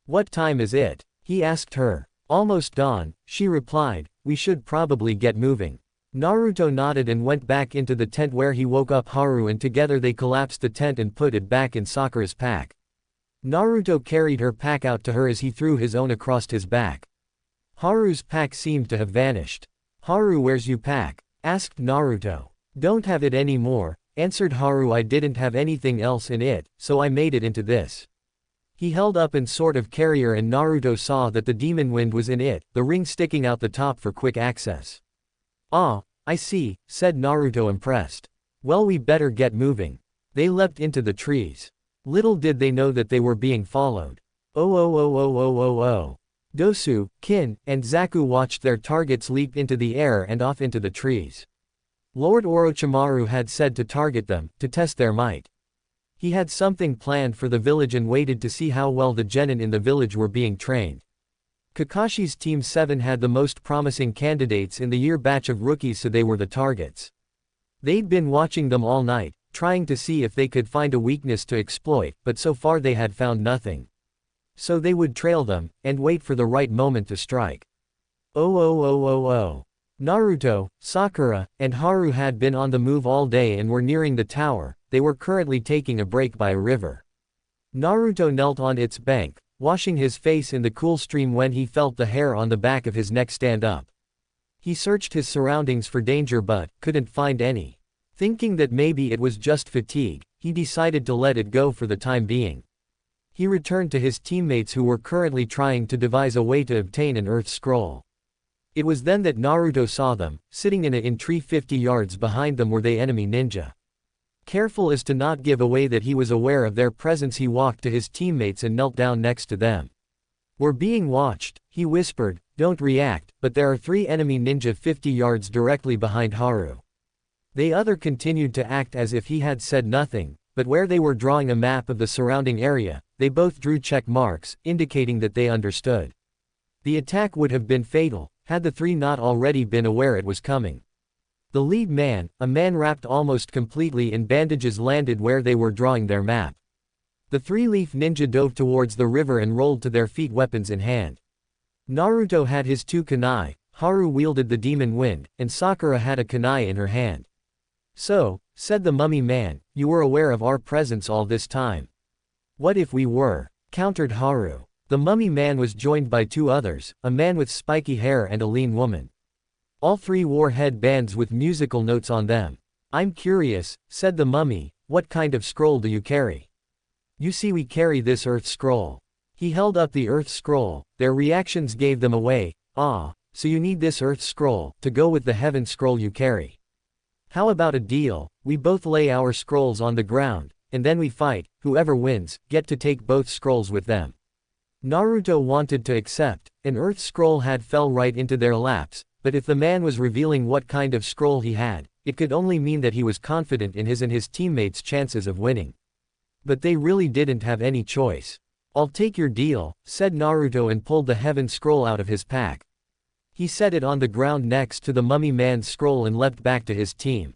[SPEAKER 1] What time is it? He asked her. Almost dawn, she replied. We should probably get moving. Naruto nodded and went back into the tent, where he woke up Haru, and together they collapsed the tent and put it back in Sakura's pack. Naruto carried her pack out to her as he threw his own across his back. Haru's pack seemed to have vanished. Haru, where's you pack? Asked Naruto. Don't have it anymore, answered Haru. I didn't have anything else in it, so I made it into this. He held up an sort of carrier, and Naruto saw that the demon wind was in it, the ring sticking out the top for quick access. Ah, I see, said Naruto, impressed. Well, we better get moving. They leapt into the trees. Little did they know that they were being followed. Oh. Dosu, Kin, and Zaku watched their targets leap into the air and off into the trees. Lord Orochimaru had said to target them, to test their might. He had something planned for the village and waited to see how well the genin in the village were being trained. Kakashi's Team 7 had the most promising candidates in the year batch of rookies, so they were the targets. They'd been watching them all night, trying to see if they could find a weakness to exploit, but so far they had found nothing. So they would trail them, and wait for the right moment to strike. Oh. Naruto, Sakura, and Haru had been on the move all day and were nearing the tower. They were currently taking a break by a river. Naruto knelt on its bank, washing his face in the cool stream, when he felt the hair on the back of his neck stand up. He searched his surroundings for danger but couldn't find any. Thinking that maybe it was just fatigue, he decided to let it go for the time being. He returned to his teammates, who were currently trying to devise a way to obtain an earth scroll. It was then that Naruto saw them. Sitting in a tree 50 yards behind them were the enemy ninja. Careful as to not give away that he was aware of their presence, he walked to his teammates and knelt down next to them. We're being watched, he whispered. Don't react, but there are 3 enemy ninja 50 yards directly behind Haru. The other continued to act as if he had said nothing, but where they were drawing a map of the surrounding area, they both drew check marks, indicating that they understood. The attack would have been fatal, had the 3 not already been aware it was coming. The lead man, a man wrapped almost completely in bandages, landed where they were drawing their map. The 3-leaf ninja dove towards the river and rolled to their feet, weapons in hand. Naruto had his 2 kunai, Haru wielded the demon wind, and Sakura had a kunai in her hand. So, said the mummy man, you were aware of our presence all this time. What if we were? Countered Haru. The mummy man was joined by 2 others, a man with spiky hair and a lean woman. All 3 wore headbands with musical notes on them. I'm curious, said the mummy, what kind of scroll do you carry? You see, we carry this earth scroll. He held up the earth scroll. Their reactions gave them away. Ah, so you need this earth scroll to go with the heaven scroll you carry. How about a deal? We both lay our scrolls on the ground, and then we fight. Whoever wins, get to take both scrolls with them. Naruto wanted to accept. An earth scroll had fell right into their laps, but if the man was revealing what kind of scroll he had, it could only mean that he was confident in his and his teammates' chances of winning. But they really didn't have any choice. "I'll take your deal," said Naruto and pulled the heaven scroll out of his pack. He set it on the ground next to the mummy man's scroll and leapt back to his team.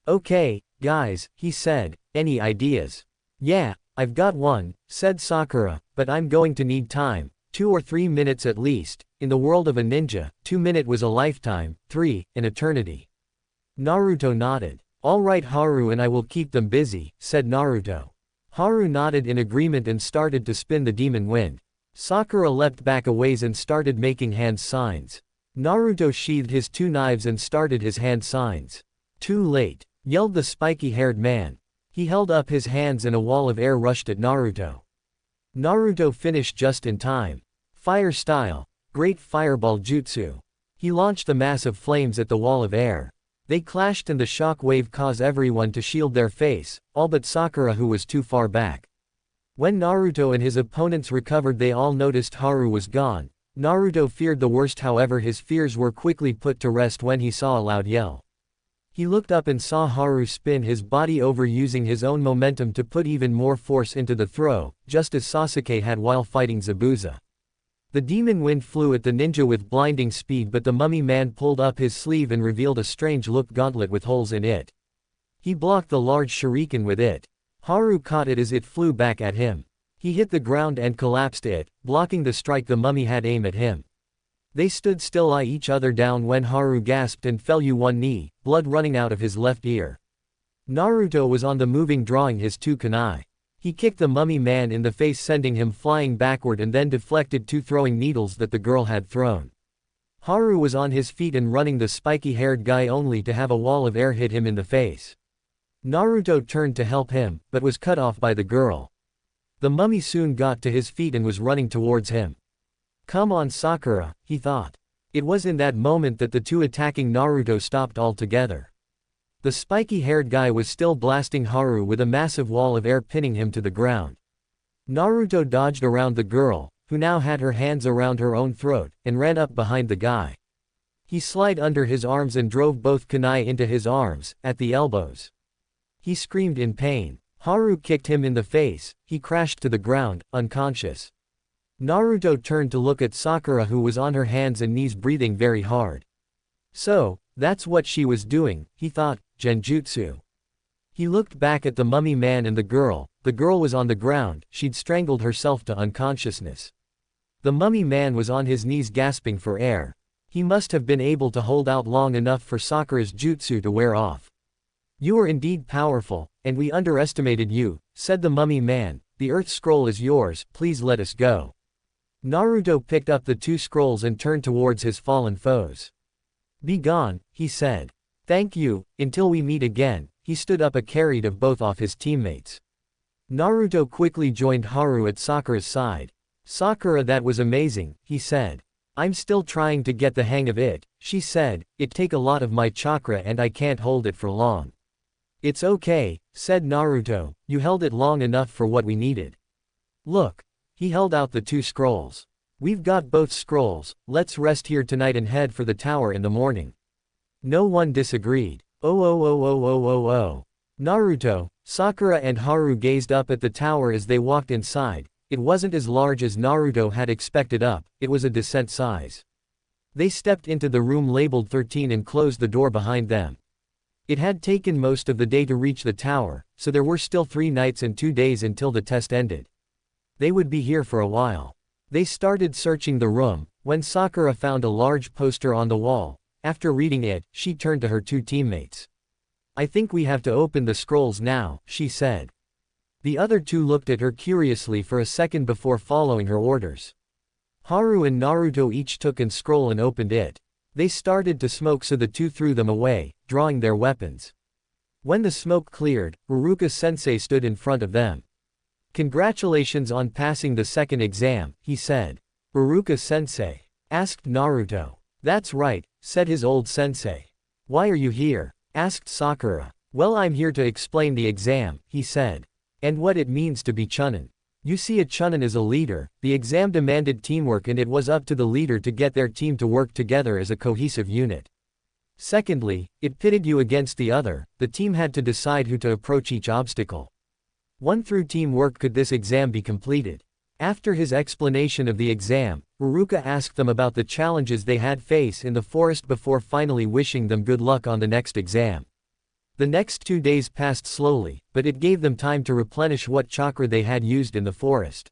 [SPEAKER 1] "Okay, guys," he said, "any ideas?" "Yeah, I've got one," said Sakura, "but I'm going to need time, 2 or 3 minutes at least. In the world of a ninja, 2 minutes was a lifetime, 3, an eternity." Naruto nodded. "All right, Haru, and I will keep them busy," said Naruto. Haru nodded in agreement and started to spin the demon wind. Sakura leapt back a ways and started making hand signs. Naruto sheathed his 2 knives and started his hand signs. "Too late," yelled the spiky-haired man. He held up his hands and a wall of air rushed at Naruto. Naruto finished just in time. Fire style. Great fireball jutsu. He launched the mass of flames at the wall of air. They clashed and the shock wave caused everyone to shield their face, all but Sakura, who was too far back. When Naruto and his opponents recovered, they all noticed Haru was gone. Naruto feared the worst, however his fears were quickly put to rest when he saw a loud yell. He looked up and saw Haru spin his body over using his own momentum to put even more force into the throw, just as Sasuke had while fighting Zabuza. The demon wind flew at the ninja with blinding speed, but the mummy man pulled up his sleeve and revealed a strange-look gauntlet with holes in it. He blocked the large shuriken with it. Haru caught it as it flew back at him. He hit the ground and collapsed it, blocking the strike the mummy had aimed at him. They stood still, eye each other down when Haru gasped and fell to one knee, blood running out of his left ear. Naruto was on the moving, drawing his 2 kunai. He kicked the mummy man in the face, sending him flying backward, and then deflected 2 throwing needles that the girl had thrown. Haru was on his feet and running the spiky-haired guy, only to have a wall of air hit him in the face. Naruto turned to help him, but was cut off by the girl. The mummy soon got to his feet and was running towards him. "Come on, Sakura," he thought. It was in that moment that the 2 attacking Naruto stopped altogether. The spiky-haired guy was still blasting Haru with a massive wall of air, pinning him to the ground. Naruto dodged around the girl, who now had her hands around her own throat, and ran up behind the guy. He slid under his arms and drove both kunai into his arms, at the elbows. He screamed in pain. Haru kicked him in the face. He crashed to the ground, unconscious. Naruto turned to look at Sakura, who was on her hands and knees, breathing very hard. So, that's what she was doing, he thought, genjutsu. He looked back at the mummy man and the girl was on the ground, she'd strangled herself to unconsciousness. The mummy man was on his knees gasping for air. He must have been able to hold out long enough for Sakura's jutsu to wear off. "You are indeed powerful, and we underestimated you," said the mummy man. "The earth scroll is yours, please let us go." Naruto picked up the 2 scrolls and turned towards his fallen foes. "Be gone," he said. "Thank you, until we meet again." He stood up and carried of both off his teammates. Naruto quickly joined Haru at Sakura's side. "Sakura, that was amazing," he said. "I'm still trying to get the hang of it," she said. "It take a lot of my chakra and I can't hold it for long." "It's okay," said Naruto, "you held it long enough for what we needed. Look." He held out the 2 scrolls. "We've got both scrolls, let's rest here tonight and head for the tower in the morning." No one disagreed. Oh. Naruto, Sakura and Haru gazed up at the tower as they walked inside. It wasn't as large as Naruto had expected it was a decent size. They stepped into the room labeled 13 and closed the door behind them. It had taken most of the day to reach the tower, so there were still 3 nights and 2 days until the test ended. They would be here for a while. They started searching the room, when Sakura found a large poster on the wall. After reading it, she turned to her 2 teammates. "I think we have to open the scrolls now," she said. The other 2 looked at her curiously for a second before following her orders. Haru and Naruto each took a scroll and opened it. They started to smoke, so the 2 threw them away, drawing their weapons. When the smoke cleared, Iruka-sensei stood in front of them. "Congratulations on passing the 2nd exam," he said. "Iruka-sensei?" asked Naruto. "That's right," said his old sensei. "Why are you here?" asked Sakura. "Well, I'm here to explain the exam," he said. "And what it means to be Chunin. You see, a Chunin is a leader. The exam demanded teamwork, and it was up to the leader to get their team to work together as a cohesive unit. Secondly, it pitted you against the other. The team had to decide who to approach each obstacle. One through teamwork could this exam be completed? After his explanation of the exam, Ruruka asked them about the challenges they had faced in the forest before finally wishing them good luck on the next exam. The next 2 days passed slowly, but it gave them time to replenish what chakra they had used in the forest.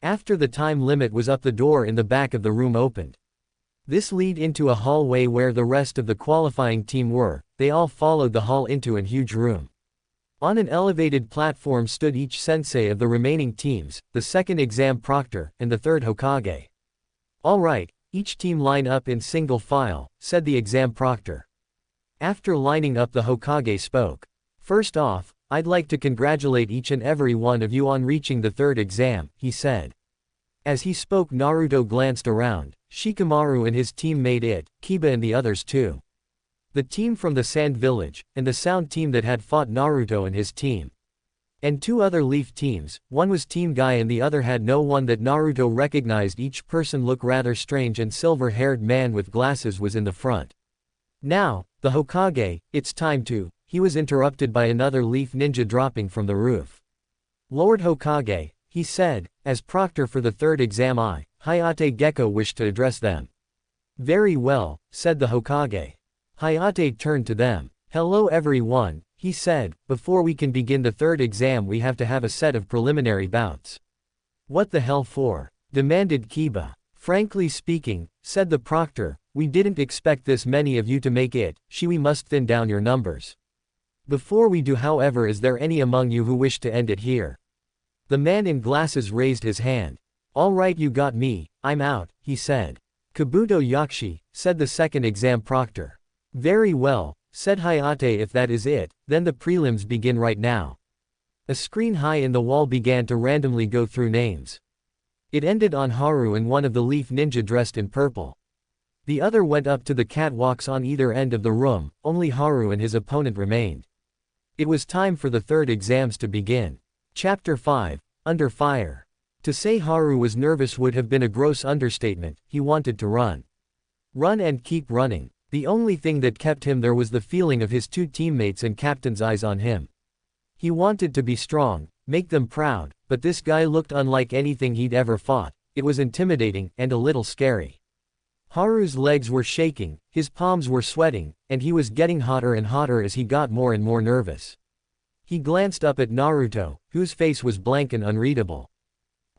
[SPEAKER 1] After the time limit was up, the door in the back of the room opened. This led into a hallway where the rest of the qualifying team were. They all followed the hall into a huge room. On an elevated platform stood each sensei of the remaining teams, the second exam proctor, and the third Hokage. "All right, each team line up in single file," said the exam proctor. After lining up, the Hokage spoke. "First off, I'd like to congratulate each and every one of you on reaching the third exam," he said. As he spoke, Naruto glanced around. Shikamaru and his team made it, Kiba and the others too. The team from the Sand Village, and the Sound team that had fought Naruto and his team. And 2 other Leaf teams, one was Team Guy and the other had no one that Naruto recognized. Each person looked rather strange, and silver-haired man with glasses was in the front. "Now, the Hokage, it's time to," he was interrupted by another Leaf ninja dropping from the roof. "Lord Hokage," he said, "as proctor for the third exam, I, Hayate Gecko, wish to address them." "Very well," said the Hokage. Hayate turned to them. "Hello everyone," he said, "before we can begin the third exam we have to have a set of preliminary bouts." "What the hell for?" demanded Kiba. "Frankly speaking," said the proctor, "we didn't expect this many of you to make it, we must thin down your numbers. Before we do, however, is there any among you who wish to end it here?" The man in glasses raised his hand. "All right, you got me, I'm out," he said. "Kabuto Yakshi," said the second exam proctor. "Very well," said Hayate, "if that is it, then the prelims begin right now." A screen high in the wall began to randomly go through names. It ended on Haru and one of the Leaf ninja dressed in purple. The other went up to the catwalks on either end of the room. Only Haru and his opponent remained. It was time for the third exams to begin. Chapter 5, Under Fire. To say Haru was nervous would have been a gross understatement. He wanted to run. Run and keep running. The only thing that kept him there was the feeling of his 2 teammates and captain's eyes on him. He wanted to be strong, make them proud, but this guy looked unlike anything he'd ever fought. It was intimidating, and a little scary. Haru's legs were shaking, his palms were sweating, and he was getting hotter and hotter as he got more and more nervous. He glanced up at Naruto, whose face was blank and unreadable.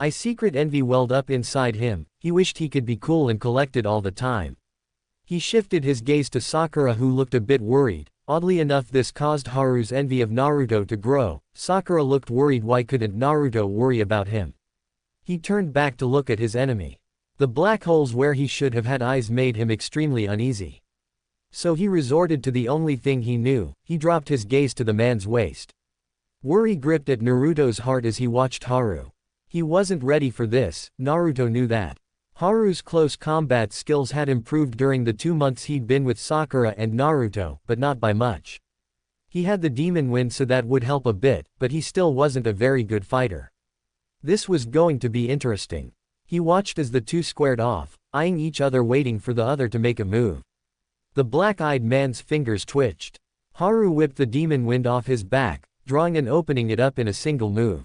[SPEAKER 1] A secret envy welled up inside him. He wished he could be cool and collected all the time. He shifted his gaze to Sakura, who looked a bit worried. Oddly enough, this caused Haru's envy of Naruto to grow. Sakura looked worried. Why couldn't Naruto worry about him? He turned back to look at his enemy. The black holes where he should have had eyes made him extremely uneasy. So he resorted to the only thing he knew. He dropped his gaze to the man's waist. Worry gripped at Naruto's heart as he watched Haru. He wasn't ready for this. Naruto knew that. Haru's close combat skills had improved during the 2 months he'd been with Sakura and Naruto, but not by much. He had the demon wind, so that would help a bit, but he still wasn't a very good fighter. This was going to be interesting. He watched as the 2 squared off, eyeing each other, waiting for the other to make a move. The black-eyed man's fingers twitched. Haru whipped the demon wind off his back, drawing and opening it up in a single move.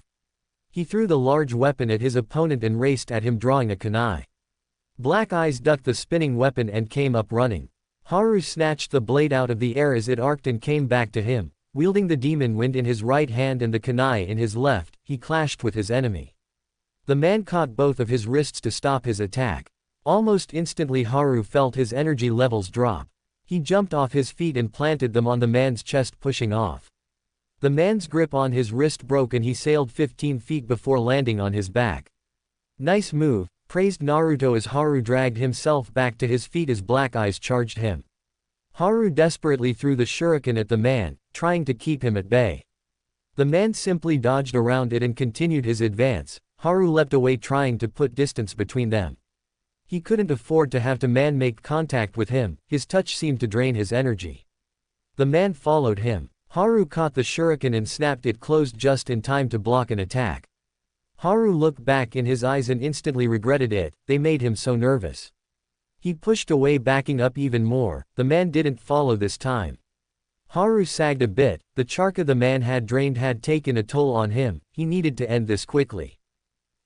[SPEAKER 1] He threw the large weapon at his opponent and raced at him, drawing a kunai. Black Eyes ducked the spinning weapon and came up running. Haru snatched the blade out of the air as it arced and came back to him. Wielding the demon wind in his right hand and the kunai in his left, he clashed with his enemy. The man caught both of his wrists to stop his attack. Almost instantly Haru felt his energy levels drop. He jumped off his feet and planted them on the man's chest, pushing off. The man's grip on his wrist broke and he sailed 15 feet before landing on his back. "Nice move," praised Naruto as Haru dragged himself back to his feet as Black Eyes charged him. Haru desperately threw the shuriken at the man, trying to keep him at bay. The man simply dodged around it and continued his advance. Haru leapt away, trying to put distance between them. He couldn't afford to have the man make contact with him. His touch seemed to drain his energy. The man followed him. Haru caught the shuriken and snapped it closed just in time to block an attack. Haru looked back in his eyes and instantly regretted it. They made him so nervous. He pushed away, backing up even more. The man didn't follow this time. Haru sagged a bit, the chakra the man had drained had taken a toll on him, he needed to end this quickly.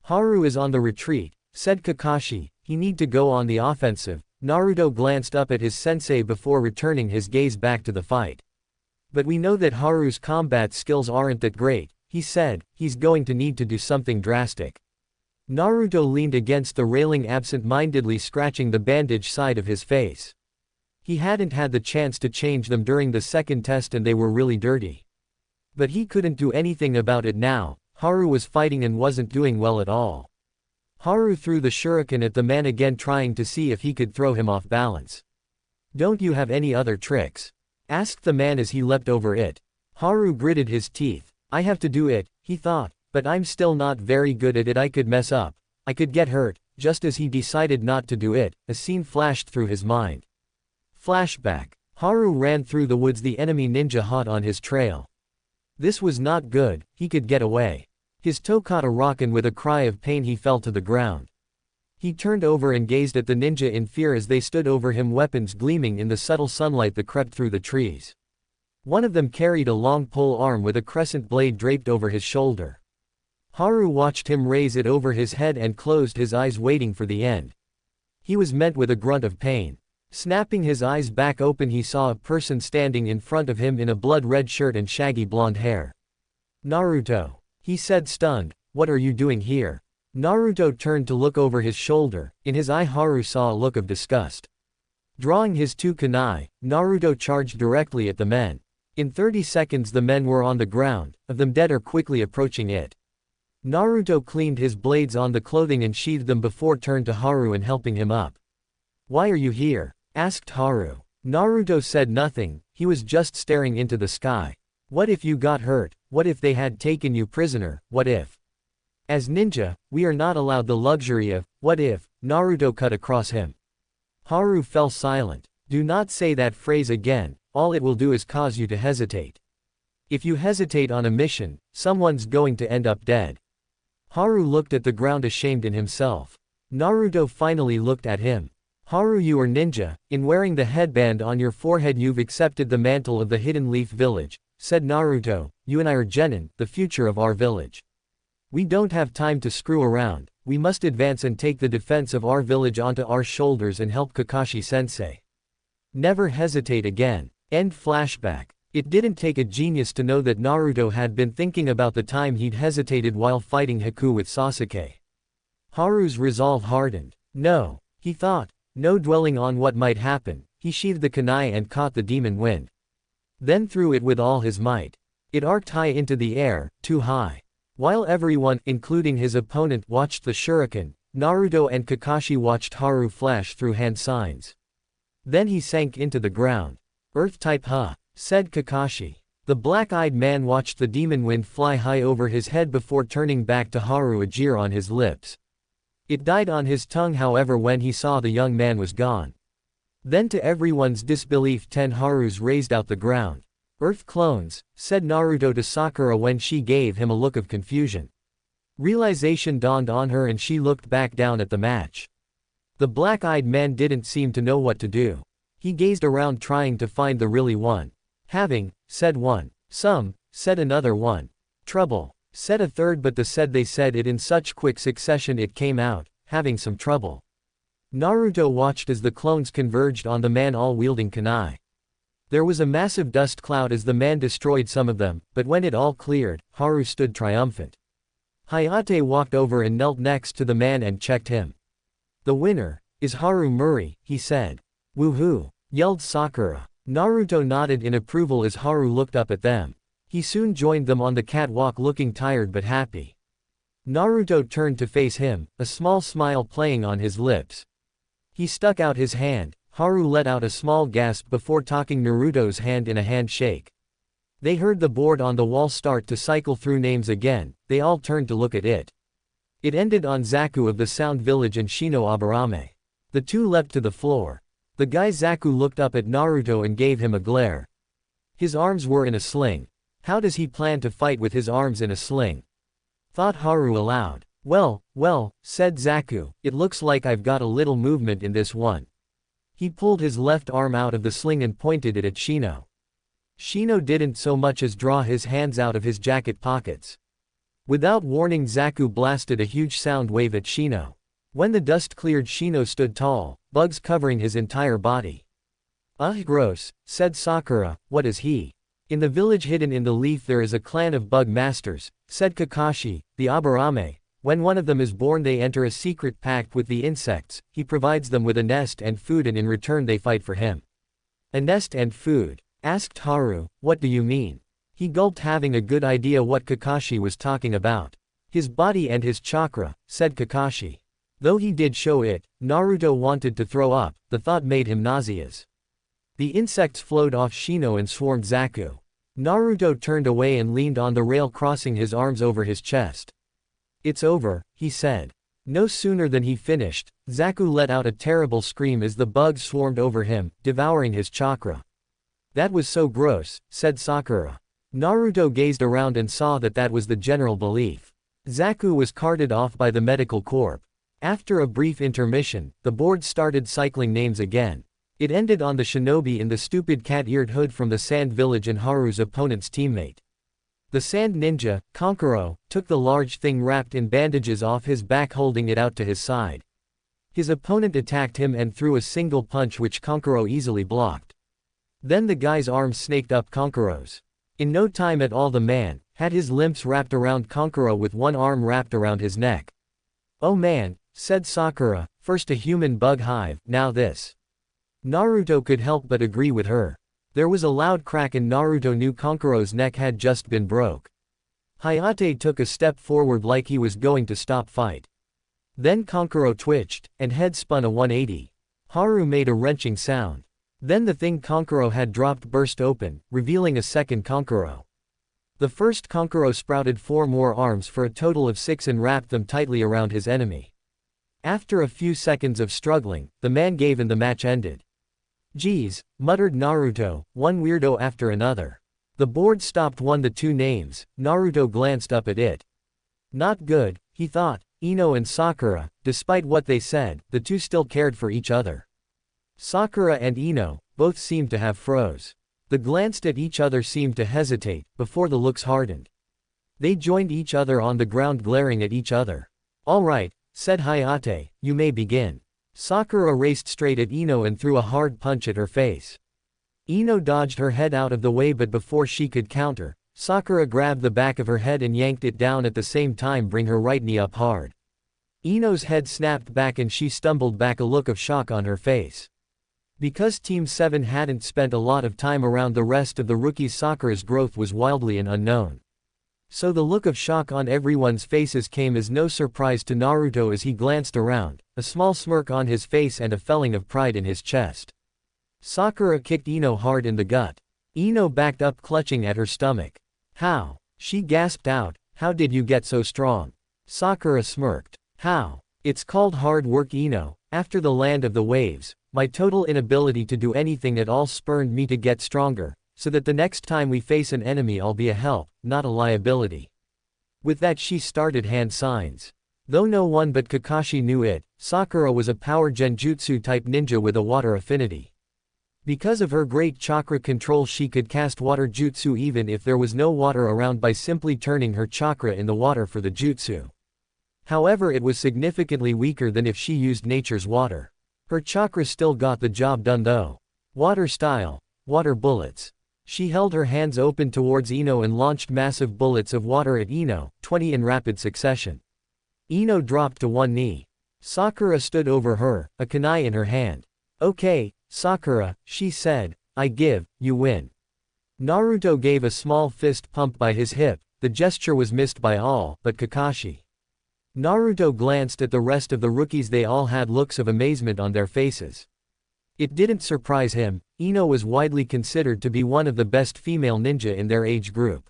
[SPEAKER 1] Haru is on the retreat, said Kakashi, he need to go on the offensive. Naruto glanced up at his sensei before returning his gaze back to the fight. But we know that Haru's combat skills aren't that great, he said, he's going to need to do something drastic. Naruto leaned against the railing absent-mindedly scratching the bandaged side of his face. He hadn't had the chance to change them during the second test and they were really dirty. But he couldn't do anything about it now. Haru was fighting and wasn't doing well at all. Haru threw the shuriken at the man again, trying to see if he could throw him off balance. "Don't you have any other tricks?" asked the man as he leapt over it. Haru gritted his teeth. "I have to do it," he thought, "but I'm still not very good at it. I could mess up. I could get hurt." Just as he decided not to do it, a scene flashed through his mind. Flashback. Haru ran through the woods, the enemy ninja hot on his trail. This was not good, he could get away. His toe caught a rock and with a cry of pain he fell to the ground. He turned over and gazed at the ninja in fear as they stood over him, weapons gleaming in the subtle sunlight that crept through the trees. One of them carried a long pole arm with a crescent blade draped over his shoulder. Haru watched him raise it over his head and closed his eyes, waiting for the end. He was met with a grunt of pain. Snapping his eyes back open, he saw a person standing in front of him in a blood-red shirt and shaggy blonde hair. "Naruto," he said, stunned, "what are you doing here?" Naruto turned to look over his shoulder. In his eye Haru saw a look of disgust. Drawing his two kunai, Naruto charged directly at the men. In 30 seconds the men were on the ground, of them dead or quickly approaching it. Naruto cleaned his blades on the clothing and sheathed them before turned to Haru and helping him up. "Why are you here?" asked Haru. Naruto said nothing, he was just staring into the sky. "What if you got hurt? What if they had taken you prisoner? What if? As ninja, we are not allowed the luxury of, what if?" Naruto cut across him. Haru fell silent. "Do not say that phrase again, all it will do is cause you to hesitate. If you hesitate on a mission, someone's going to end up dead." Haru looked at the ground, ashamed in himself. Naruto finally looked at him. "Haru, you are ninja, in wearing the headband on your forehead you've accepted the mantle of the Hidden Leaf Village," said Naruto. "You and I are genin, the future of our village. We don't have time to screw around, we must advance and take the defense of our village onto our shoulders and help Kakashi-sensei. Never hesitate again." End flashback. It didn't take a genius to know that Naruto had been thinking about the time he'd hesitated while fighting Haku with Sasuke. Haru's resolve hardened. No, he thought. No dwelling on what might happen, he sheathed the kunai and caught the demon wind. Then threw it with all his might. It arced high into the air, too high. While everyone, including his opponent, watched the shuriken, Naruto and Kakashi watched Haru flash through hand signs. Then he sank into the ground. "Earth-type huh," said Kakashi. The black-eyed man watched the demon wind fly high over his head before turning back to Haru, a jeer on his lips. It died on his tongue however when he saw the young man was gone. Then to everyone's disbelief 10 Harus raised out the ground. "Earth clones," said Naruto to Sakura when she gave him a look of confusion. Realization dawned on her and she looked back down at the match. The black-eyed man didn't seem to know what to do. He gazed around trying to find the really one. "Having," said one. "Some," said another one. "Trouble," said a third, but they said it in such quick succession it came out, "having some trouble." Naruto watched as the clones converged on the man, all wielding kunai. There was a massive dust cloud as the man destroyed some of them, but when it all cleared, Haru stood triumphant. Hayate walked over and knelt next to the man and checked him. "The winner is Haru Muri," he said. "Woohoo!" yelled Sakura. Naruto nodded in approval as Haru looked up at them. He soon joined them on the catwalk looking tired but happy. Naruto turned to face him, a small smile playing on his lips. He stuck out his hand. Haru let out a small gasp before taking Naruto's hand in a handshake. They heard the board on the wall start to cycle through names again. They all turned to look at it. It ended on Zaku of the Sound Village and Shino Aburame. The two leapt to the floor. The guy Zaku looked up at Naruto and gave him a glare. His arms were in a sling. How does he plan to fight with his arms in a sling? Thought Haru aloud. Well, said Zaku, it looks like I've got a little movement in this one. He pulled his left arm out of the sling and pointed it at Shino. Shino didn't so much as draw his hands out of his jacket pockets. Without warning, Zaku blasted a huge sound wave at Shino. When the dust cleared, Shino stood tall, bugs covering his entire body. Gross, said Sakura, what is he? In the village hidden in the leaf there is a clan of bug masters, said Kakashi, the Aburame. When one of them is born they enter a secret pact with the insects, he provides them with a nest and food and in return they fight for him. A nest and food? Asked Haru, what do you mean? He gulped, having a good idea what Kakashi was talking about. His body and his chakra, said Kakashi. Though he did show it, Naruto wanted to throw up, the thought made him nauseous. The insects flowed off Shino and swarmed Zaku. Naruto turned away and leaned on the rail, crossing his arms over his chest. It's over, he said. No sooner than he finished, Zaku let out a terrible scream as the bugs swarmed over him, devouring his chakra. That was so gross, said Sakura. Naruto gazed around and saw that was the general belief. Zaku was carted off by the medical corps. After a brief intermission, the board started cycling names again. It ended on the shinobi in the stupid cat-eared hood from the Sand Village and Haru's opponent's teammate. The Sand Ninja, Kankuro, took the large thing wrapped in bandages off his back, holding it out to his side. His opponent attacked him and threw a single punch which Kankuro easily blocked. Then the guy's arms snaked up Kankuro's. In no time at all the man had his limbs wrapped around Kankuro with one arm wrapped around his neck. Oh man, said Sakura, first a human bug hive, now this. Naruto could help but agree with her. There was a loud crack and Naruto knew Kankuro's neck had just been broke. Hayate took a step forward like he was going to stop fight. Then Kankuro twitched, and head spun a 180. Haru made a wrenching sound. Then the thing Kankuro had dropped burst open, revealing a second Kankuro. The first Kankuro sprouted 4 more arms for a total of 6 and wrapped them tightly around his enemy. After a few seconds of struggling, the man gave and the match ended. Geez, muttered Naruto, one weirdo after another. The board stopped the 2 names, Naruto glanced up at it. Not good, he thought. Ino and Sakura, despite what they said, the two still cared for each other. Sakura and Ino, both seemed to have froze. They glanced at each other, seemed to hesitate, before the looks hardened. They joined each other on the ground, glaring at each other. All right, said Hayate, you may begin. Sakura raced straight at Ino and threw a hard punch at her face. Ino dodged her head out of the way, but before she could counter, Sakura grabbed the back of her head and yanked it down at the same time, bring her right knee up hard. Ino's head snapped back and she stumbled back, a look of shock on her face. Because Team 7 hadn't spent a lot of time around the rest of the rookies, Sakura's growth was wildly and unknown. So the look of shock on everyone's faces came as no surprise to Naruto as he glanced around, a small smirk on his face and a feeling of pride in his chest. Sakura kicked Ino hard in the gut. Ino backed up, clutching at her stomach. How? She gasped out, how did you get so strong? Sakura smirked. How? It's called hard work, Ino. After the land of the waves, my total inability to do anything at all spurred me to get stronger, so that the next time we face an enemy I'll be a help, not a liability. With that she started hand signs. Though no one but Kakashi knew it, Sakura was a power genjutsu type ninja with a water affinity. Because of her great chakra control she could cast water jutsu even if there was no water around by simply turning her chakra in the water for the jutsu. However, it was significantly weaker than if she used nature's water. Her chakra still got the job done though. Water style. Water bullets. She held her hands open towards Ino and launched massive bullets of water at Ino, 20 in rapid succession. Ino dropped to one knee. Sakura stood over her, a kunai in her hand. Okay, Sakura, she said, I give, you win. Naruto gave a small fist pump by his hip. The gesture was missed by all but Kakashi. Naruto glanced at the rest of the rookies. They all had looks of amazement on their faces. It didn't surprise him, Ino was widely considered to be one of the best female ninja in their age group.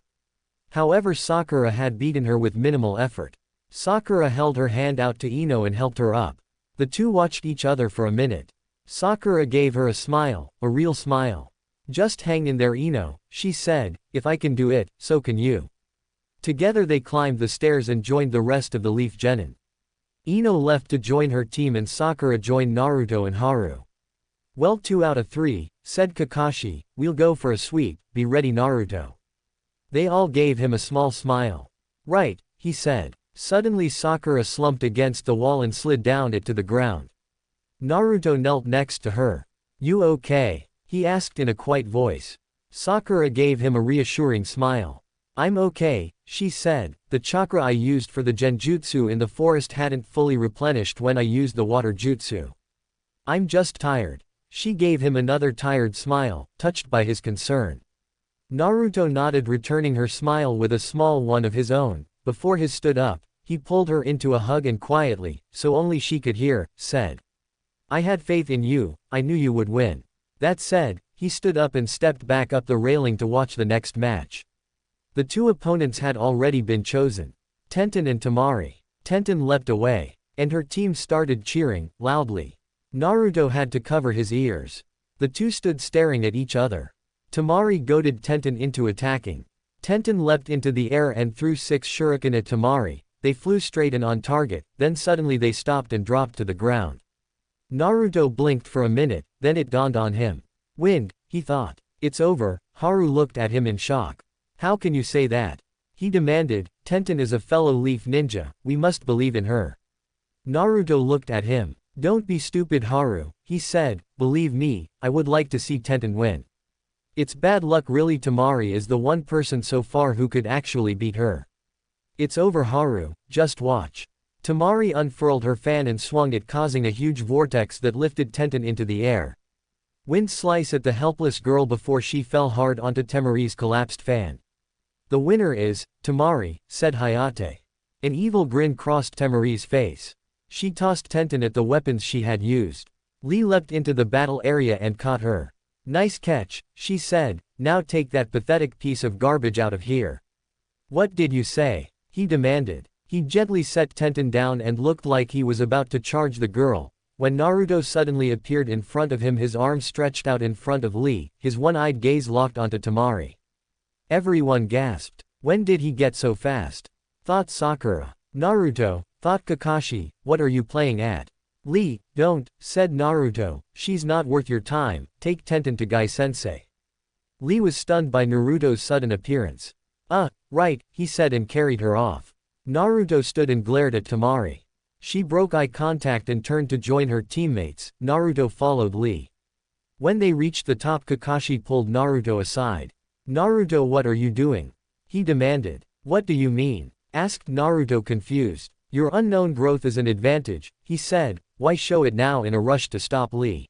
[SPEAKER 1] However, Sakura had beaten her with minimal effort. Sakura held her hand out to Ino and helped her up. The two watched each other for a minute. Sakura gave her a smile, a real smile. Just hang in there, Ino, she said, if I can do it, so can you. Together they climbed the stairs and joined the rest of the Leaf Genin. Ino left to join her team and Sakura joined Naruto and Haru. Well, 2 out of 3, said Kakashi, we'll go for a sweep, be ready Naruto. They all gave him a small smile. Right, he said. Suddenly Sakura slumped against the wall and slid down it to the ground. Naruto knelt next to her. You okay? He asked in a quiet voice. Sakura gave him a reassuring smile. I'm okay, she said, the chakra I used for the genjutsu in the forest hadn't fully replenished when I used the water jutsu. I'm just tired. She gave him another tired smile, touched by his concern. Naruto nodded, returning her smile with a small one of his own. Before he stood up, he pulled her into a hug and quietly, so only she could hear, said, I had faith in you, I knew you would win. That said, he stood up and stepped back up the railing to watch the next match. The two opponents had already been chosen. Tenten and Temari. Tenten leapt away, and her team started cheering, loudly. Naruto had to cover his ears. The two stood staring at each other. Temari goaded Tenten into attacking. Tenten leapt into the air and threw 6 shuriken at Temari. They flew straight and on target, then suddenly they stopped and dropped to the ground. Naruto blinked for a minute, then it dawned on him. Wind, he thought. It's over. Haru looked at him in shock. How can you say that? He demanded. Tenten is a fellow leaf ninja, we must believe in her. Naruto looked at him. Don't be stupid Haru, he said, believe me, I would like to see Tenten win. It's bad luck really, Temari is the one person so far who could actually beat her. It's over Haru, just watch. Temari unfurled her fan and swung it, causing a huge vortex that lifted Tenten into the air. Wind slice at the helpless girl before she fell hard onto Temari's collapsed fan. The winner is, Temari, said Hayate. An evil grin crossed Temari's face. She tossed Tenten at the weapons she had used. Lee leapt into the battle area and caught her. Nice catch, she said, now take that pathetic piece of garbage out of here. What did you say? He demanded. He gently set Tenten down and looked like he was about to charge the girl, when Naruto suddenly appeared in front of him, his arms stretched out in front of Lee, his one-eyed gaze locked onto Temari. Everyone gasped. When did he get so fast? Thought Sakura. Naruto, thought Kakashi, what are you playing at? Lee, don't, said Naruto, she's not worth your time, take Tenten to Gai-sensei. Lee was stunned by Naruto's sudden appearance. Right, he said and carried her off. Naruto stood and glared at Temari. She broke eye contact and turned to join her teammates. Naruto followed Lee. When they reached the top, Kakashi pulled Naruto aside. Naruto, what are you doing? He demanded. What do you mean? Asked Naruto, confused. Your unknown growth is an advantage, he said, why show it now in a rush to stop Lee?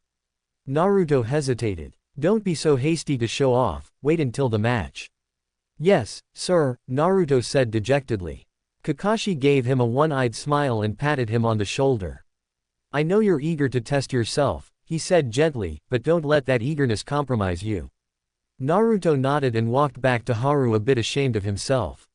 [SPEAKER 1] Naruto hesitated. Don't be so hasty to show off, wait until the match. Yes, sir, Naruto said dejectedly. Kakashi gave him a one-eyed smile and patted him on the shoulder. I know you're eager to test yourself, he said gently, but don't let that eagerness compromise you. Naruto nodded and walked back to Haru, a bit ashamed of himself.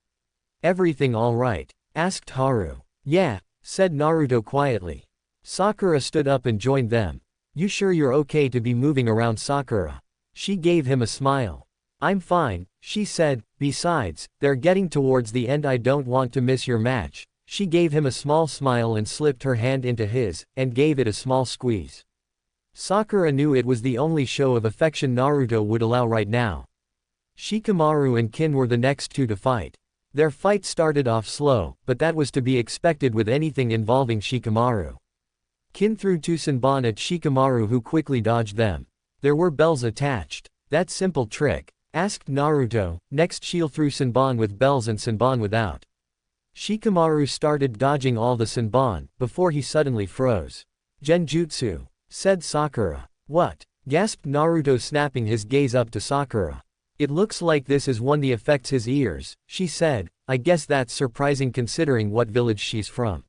[SPEAKER 1] Everything all right? Asked Haru. Yeah, said Naruto quietly. Sakura stood up and joined them. You sure you're okay to be moving around, Sakura? She gave him a smile. I'm fine, she said, besides, they're getting towards the end, I don't want to miss your match. She gave him a small smile and slipped her hand into his, and gave it a small squeeze. Sakura knew it was the only show of affection Naruto would allow right now. Shikamaru and Kin were the next two to fight. Their fight started off slow, but that was to be expected with anything involving Shikamaru. Kin threw 2 Senbon at Shikamaru, who quickly dodged them. There were bells attached. That simple trick? Asked Naruto. Next she'll threw Senbon with bells and Senbon without. Shikamaru started dodging all the Senbon, before he suddenly froze. Genjutsu, said Sakura. What? Gasped Naruto, snapping his gaze up to Sakura. It looks like this is one that affects his ears, she said. I guess that's surprising considering what village she's from.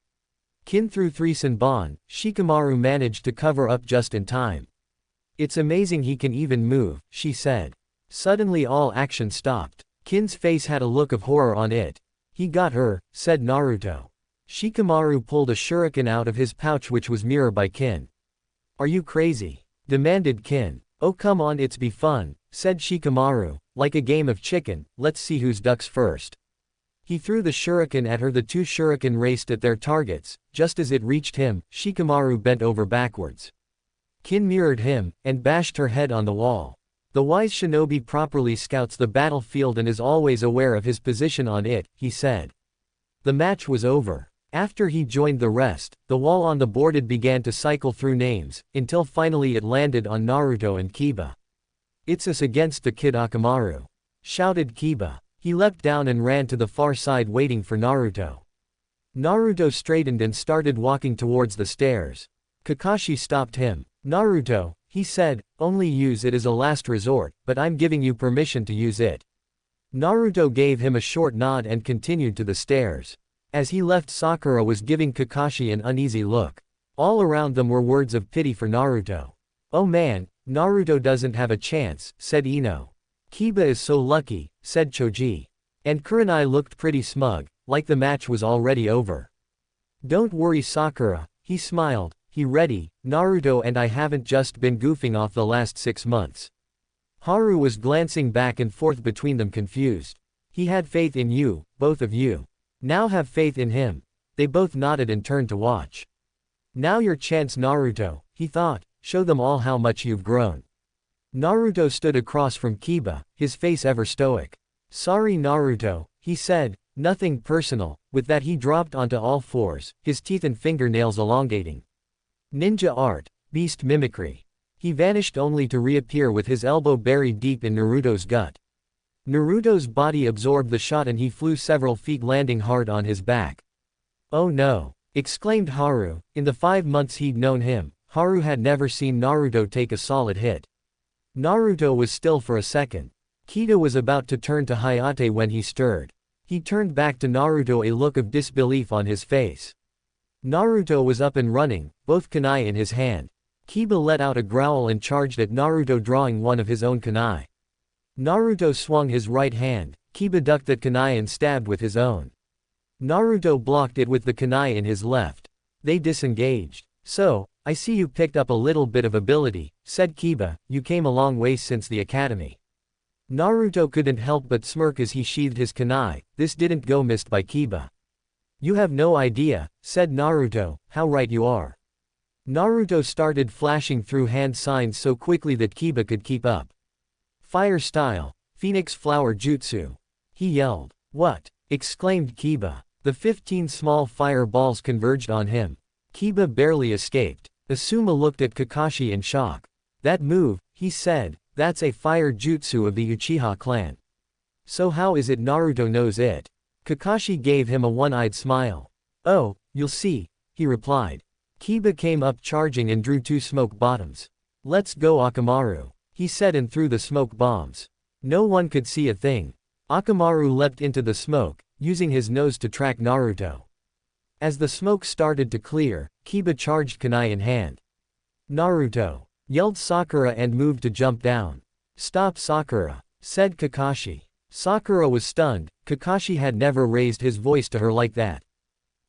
[SPEAKER 1] Kin threw 3 Senbon, Shikamaru managed to cover up just in time. It's amazing he can even move, she said. Suddenly all action stopped. Kin's face had a look of horror on it. He got her, said Naruto. Shikamaru pulled a shuriken out of his pouch, which was mirrored by Kin. Are you crazy? Demanded Kin. Oh come on, it's be fun, said Shikamaru, like a game of chicken, let's see whose ducks first. He threw the shuriken at her. The 2 shuriken raced at their targets. Just as it reached him, Shikamaru bent over backwards. Kin mirrored him, and bashed her head on the wall. The wise shinobi properly scouts the battlefield and is always aware of his position on it, he said. The match was over. After he joined the rest, the wall on the boarded began to cycle through names, until finally it landed on Naruto and Kiba. "It's us against the Kid Akamaru," shouted Kiba. He leapt down and ran to the far side waiting for Naruto. Naruto straightened and started walking towards the stairs. Kakashi stopped him. "Naruto," he said, "only use it as a last resort, but I'm giving you permission to use it." Naruto gave him a short nod and continued to the stairs. As he left, Sakura was giving Kakashi an uneasy look. All around them were words of pity for Naruto. "Oh man, Naruto doesn't have a chance," said Ino. "Kiba is so lucky," said Choji. And Kurenai looked pretty smug, like the match was already over. "Don't worry Sakura," he smiled, "he ready, Naruto and I haven't just been goofing off the last 6 months." Haru was glancing back and forth between them confused. "He had faith in you, both of you. Now have faith in him." They both nodded and turned to watch. "Now your chance Naruto," he thought, "show them all how much you've grown." Naruto stood across from Kiba, his face ever stoic. "Sorry Naruto," he said, "nothing personal." With that he dropped onto all fours, his teeth and fingernails elongating. Ninja art, beast mimicry. He vanished only to reappear with his elbow buried deep in Naruto's gut. Naruto's body absorbed the shot and he flew several feet, landing hard on his back. "Oh no!" exclaimed Haru. In the 5 months he'd known him, Haru had never seen Naruto take a solid hit. Naruto was still for a second. Kita was about to turn to Hayate when he stirred. He turned back to Naruto, a look of disbelief on his face. Naruto was up and running, both kunai in his hand. Kiba let out a growl and charged at Naruto, drawing one of his own kunai. Naruto swung his right hand, Kiba ducked that kunai and stabbed with his own. Naruto blocked it with the kunai in his left. They disengaged. "So, I see you picked up a little bit of ability," said Kiba, "you came a long way since the academy." Naruto couldn't help but smirk as he sheathed his kunai. This didn't go missed by Kiba. "You have no idea," said Naruto, "how right you are." Naruto started flashing through hand signs so quickly that Kiba could keep up. "Fire style, Phoenix Flower Jutsu," he yelled. "What?" exclaimed Kiba. The 15 small fire balls converged on him. Kiba barely escaped. Asuma looked at Kakashi in shock. "That move," he said, "that's a fire jutsu of the Uchiha clan." "So how is it Naruto knows it?" Kakashi gave him a one-eyed smile. "Oh, you'll see," he replied. Kiba came up charging and drew 2 smoke bottoms. "Let's go Akamaru," he said and threw the smoke bombs. No one could see a thing. Akamaru leapt into the smoke, using his nose to track Naruto. As the smoke started to clear, Kiba charged kunai in hand. "Naruto!" yelled Sakura and moved to jump down. "Stop Sakura!" said Kakashi. Sakura was stunned. Kakashi had never raised his voice to her like that.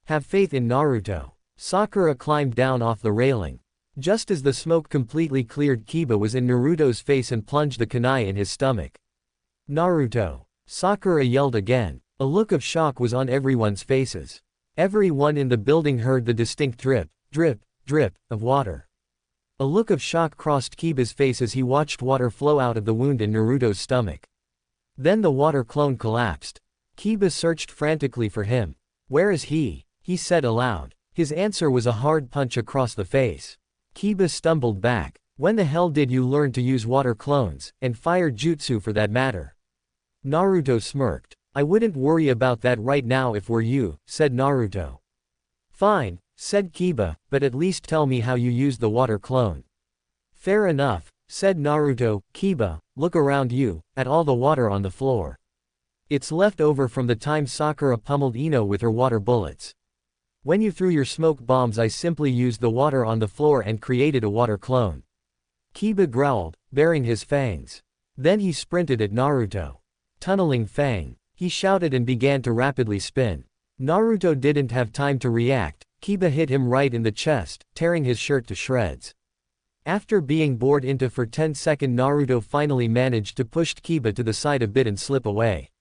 [SPEAKER 1] "Have faith in Naruto." Sakura climbed down off the railing. Just as the smoke completely cleared, Kiba was in Naruto's face and plunged the kunai in his stomach. "Naruto!" Sakura yelled again. A look of shock was on everyone's faces. Everyone in the building heard the distinct drip, drip, drip, of water. A look of shock crossed Kiba's face as he watched water flow out of the wound in Naruto's stomach. Then the water clone collapsed. Kiba searched frantically for him. "Where is he?" he said aloud. His answer was a hard punch across the face. Kiba stumbled back. "When the hell did you learn to use water clones, and fire jutsu for that matter?" Naruto smirked. "I wouldn't worry about that right now if were you," said Naruto. "Fine," said Kiba, "but at least tell me how you used the water clone." "Fair enough," said Naruto. "Kiba, look around you, at all the water on the floor. It's left over from the time Sakura pummeled Ino with her water bullets. When you threw your smoke bombs, I simply used the water on the floor and created a water clone." Kiba growled, baring his fangs. Then he sprinted at Naruto. "Tunneling Fang!" he shouted and began to rapidly spin. Naruto didn't have time to react. Kiba hit him right in the chest, tearing his shirt to shreds. After being bored into for 10 seconds, Naruto finally managed to push Kiba to the side a bit and slip away.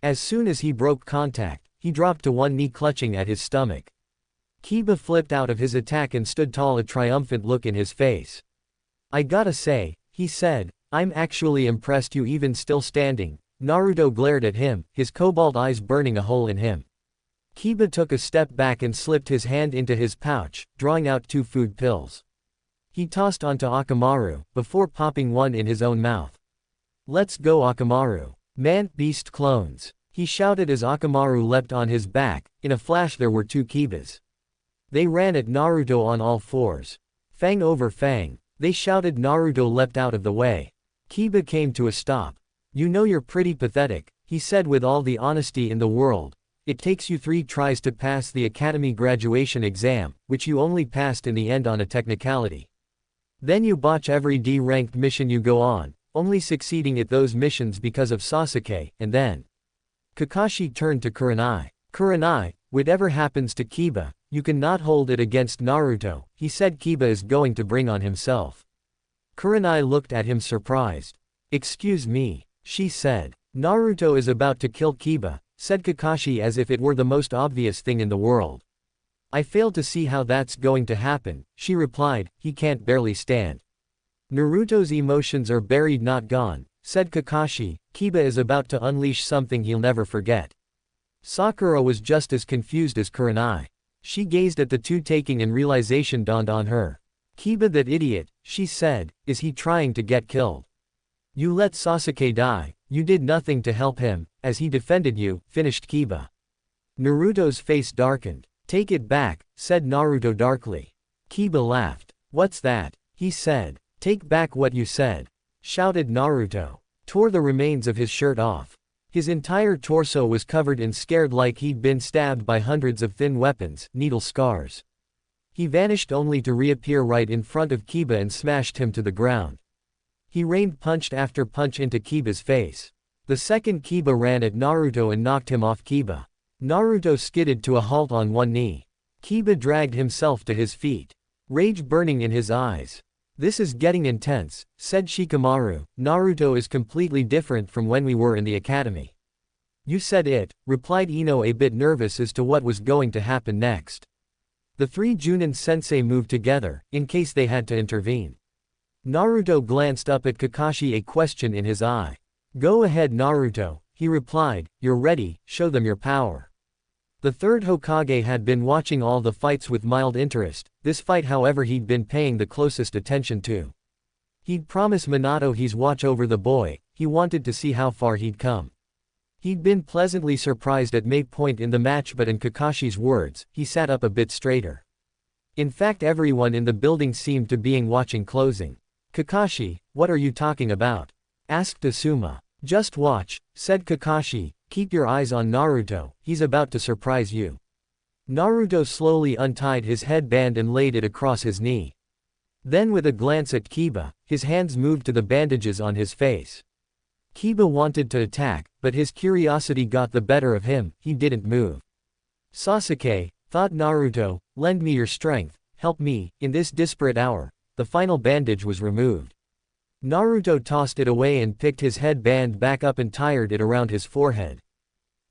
[SPEAKER 1] As soon as he broke contact, he dropped to one knee, clutching at his stomach. Kiba flipped out of his attack and stood tall, a triumphant look in his face. I gotta say, he said, I'm actually impressed you even still standing. Naruto glared at him, his cobalt eyes burning a hole in him. Kiba took a step back and slipped his hand into his pouch, drawing out 2 food pills. He tossed onto Akamaru, before popping one in his own mouth. Let's go Akamaru. Man-beast clones. He shouted as Akamaru leapt on his back. In a flash there were 2 Kibas. They ran at Naruto on all fours. Fang over fang. They shouted. Naruto leapt out of the way. Kiba came to a stop. You know you're pretty pathetic, he said with all the honesty in the world. It takes you 3 tries to pass the academy graduation exam, which you only passed in the end on a technicality. Then you botch every D-ranked mission you go on, only succeeding at those missions because of Sasuke, and then. Kakashi turned to Kurenai. Kurenai, whatever happens to Kiba, you cannot hold it against Naruto, he said. Kiba is going to bring on himself. Kurenai looked at him surprised. Excuse me, she said. Naruto is about to kill Kiba, said Kakashi as if it were the most obvious thing in the world. I fail to see how that's going to happen, she replied. He can't barely stand. Naruto's emotions are buried not gone, said Kakashi. Kiba is about to unleash something he'll never forget. Sakura was just as confused as Kurenai. She gazed at the 2 taking and realization dawned on her. Kiba, that idiot, she said, is he trying to get killed? You let Sasuke die, you did nothing to help him, as he defended you, finished Kiba. Naruto's face darkened. Take it back, said Naruto darkly. Kiba laughed. What's that? He said. Take back what you said, shouted Naruto. Tore the remains of his shirt off. His entire torso was covered in scared like he'd been stabbed by hundreds of thin weapons, needle scars. He vanished only to reappear right in front of Kiba and smashed him to the ground. He rained punch after punch into Kiba's face. The second Kiba ran at Naruto and knocked him off Kiba. Naruto skidded to a halt on one knee. Kiba dragged himself to his feet. Rage burning in his eyes. This is getting intense, said Shikamaru. Naruto is completely different from when we were in the academy. You said it, replied Ino, a bit nervous as to what was going to happen next. The 3 Junin sensei moved together, in case they had to intervene. Naruto glanced up at Kakashi, a question in his eye. Go ahead Naruto, he replied, you're ready, show them your power. The 3rd Hokage had been watching all the fights with mild interest, this fight however he'd been paying the closest attention to. He'd promised Minato he'd watch over the boy, he wanted to see how far he'd come. He'd been pleasantly surprised at May point in the match, but in Kakashi's words, he sat up a bit straighter. In fact everyone in the building seemed to being watching closing. Kakashi, what are you talking about? Asked Asuma. Just watch, said Kakashi, keep your eyes on Naruto, he's about to surprise you. Naruto slowly untied his headband and laid it across his knee. Then with a glance at Kiba, his hands moved to the bandages on his face. Kiba wanted to attack, but his curiosity got the better of him, he didn't move. Sasuke, thought Naruto, lend me your strength, help me, in this desperate hour. The final bandage was removed. Naruto tossed it away and picked his headband back up and tied it around his forehead.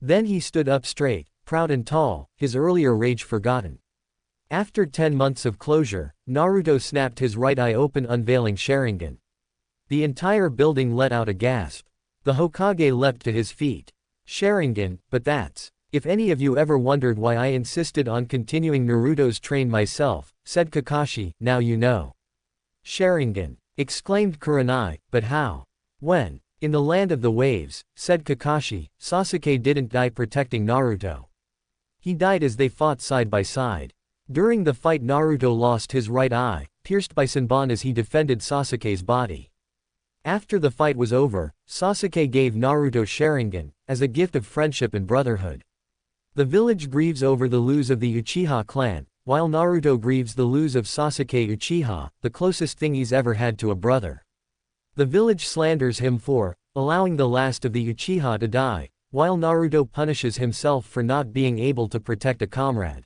[SPEAKER 1] Then he stood up straight, proud and tall, his earlier rage forgotten. After 10 months of closure, Naruto snapped his right eye open, unveiling Sharingan. The entire building let out a gasp. The Hokage leapt to his feet. Sharingan, but that's. If any of you ever wondered why I insisted on continuing Naruto's train myself, said Kakashi, now you know. Sharingan, exclaimed Kurenai, but how? When? In the land of the waves, said Kakashi. Sasuke didn't die protecting Naruto. He died as they fought side by side. During the fight Naruto lost his right eye, pierced by Senbon as he defended Sasuke's body. After the fight was over, Sasuke gave Naruto Sharingan, as a gift of friendship and brotherhood. The village grieves over the lose of the Uchiha clan, while Naruto grieves the lose of Sasuke Uchiha, the closest thing he's ever had to a brother. The village slanders him for allowing the last of the Uchiha to die, while Naruto punishes himself for not being able to protect a comrade.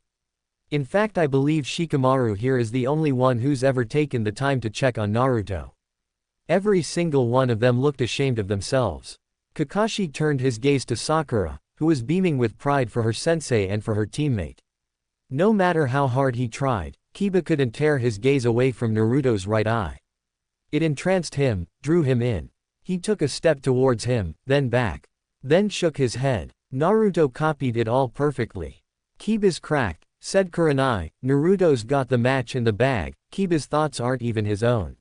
[SPEAKER 1] In fact, I believe Shikamaru here is the only one who's ever taken the time to check on Naruto. Every single one of them looked ashamed of themselves. Kakashi turned his gaze to Sakura, who was beaming with pride for her sensei and for her teammate. No matter how hard he tried, Kiba couldn't tear his gaze away from Naruto's right eye. It entranced him, drew him in. He took a step towards him, then back. Then shook his head. Naruto copied it all perfectly. Kiba's cracked, said Kurenai. Naruto's got the match in the bag. Kiba's thoughts aren't even his own.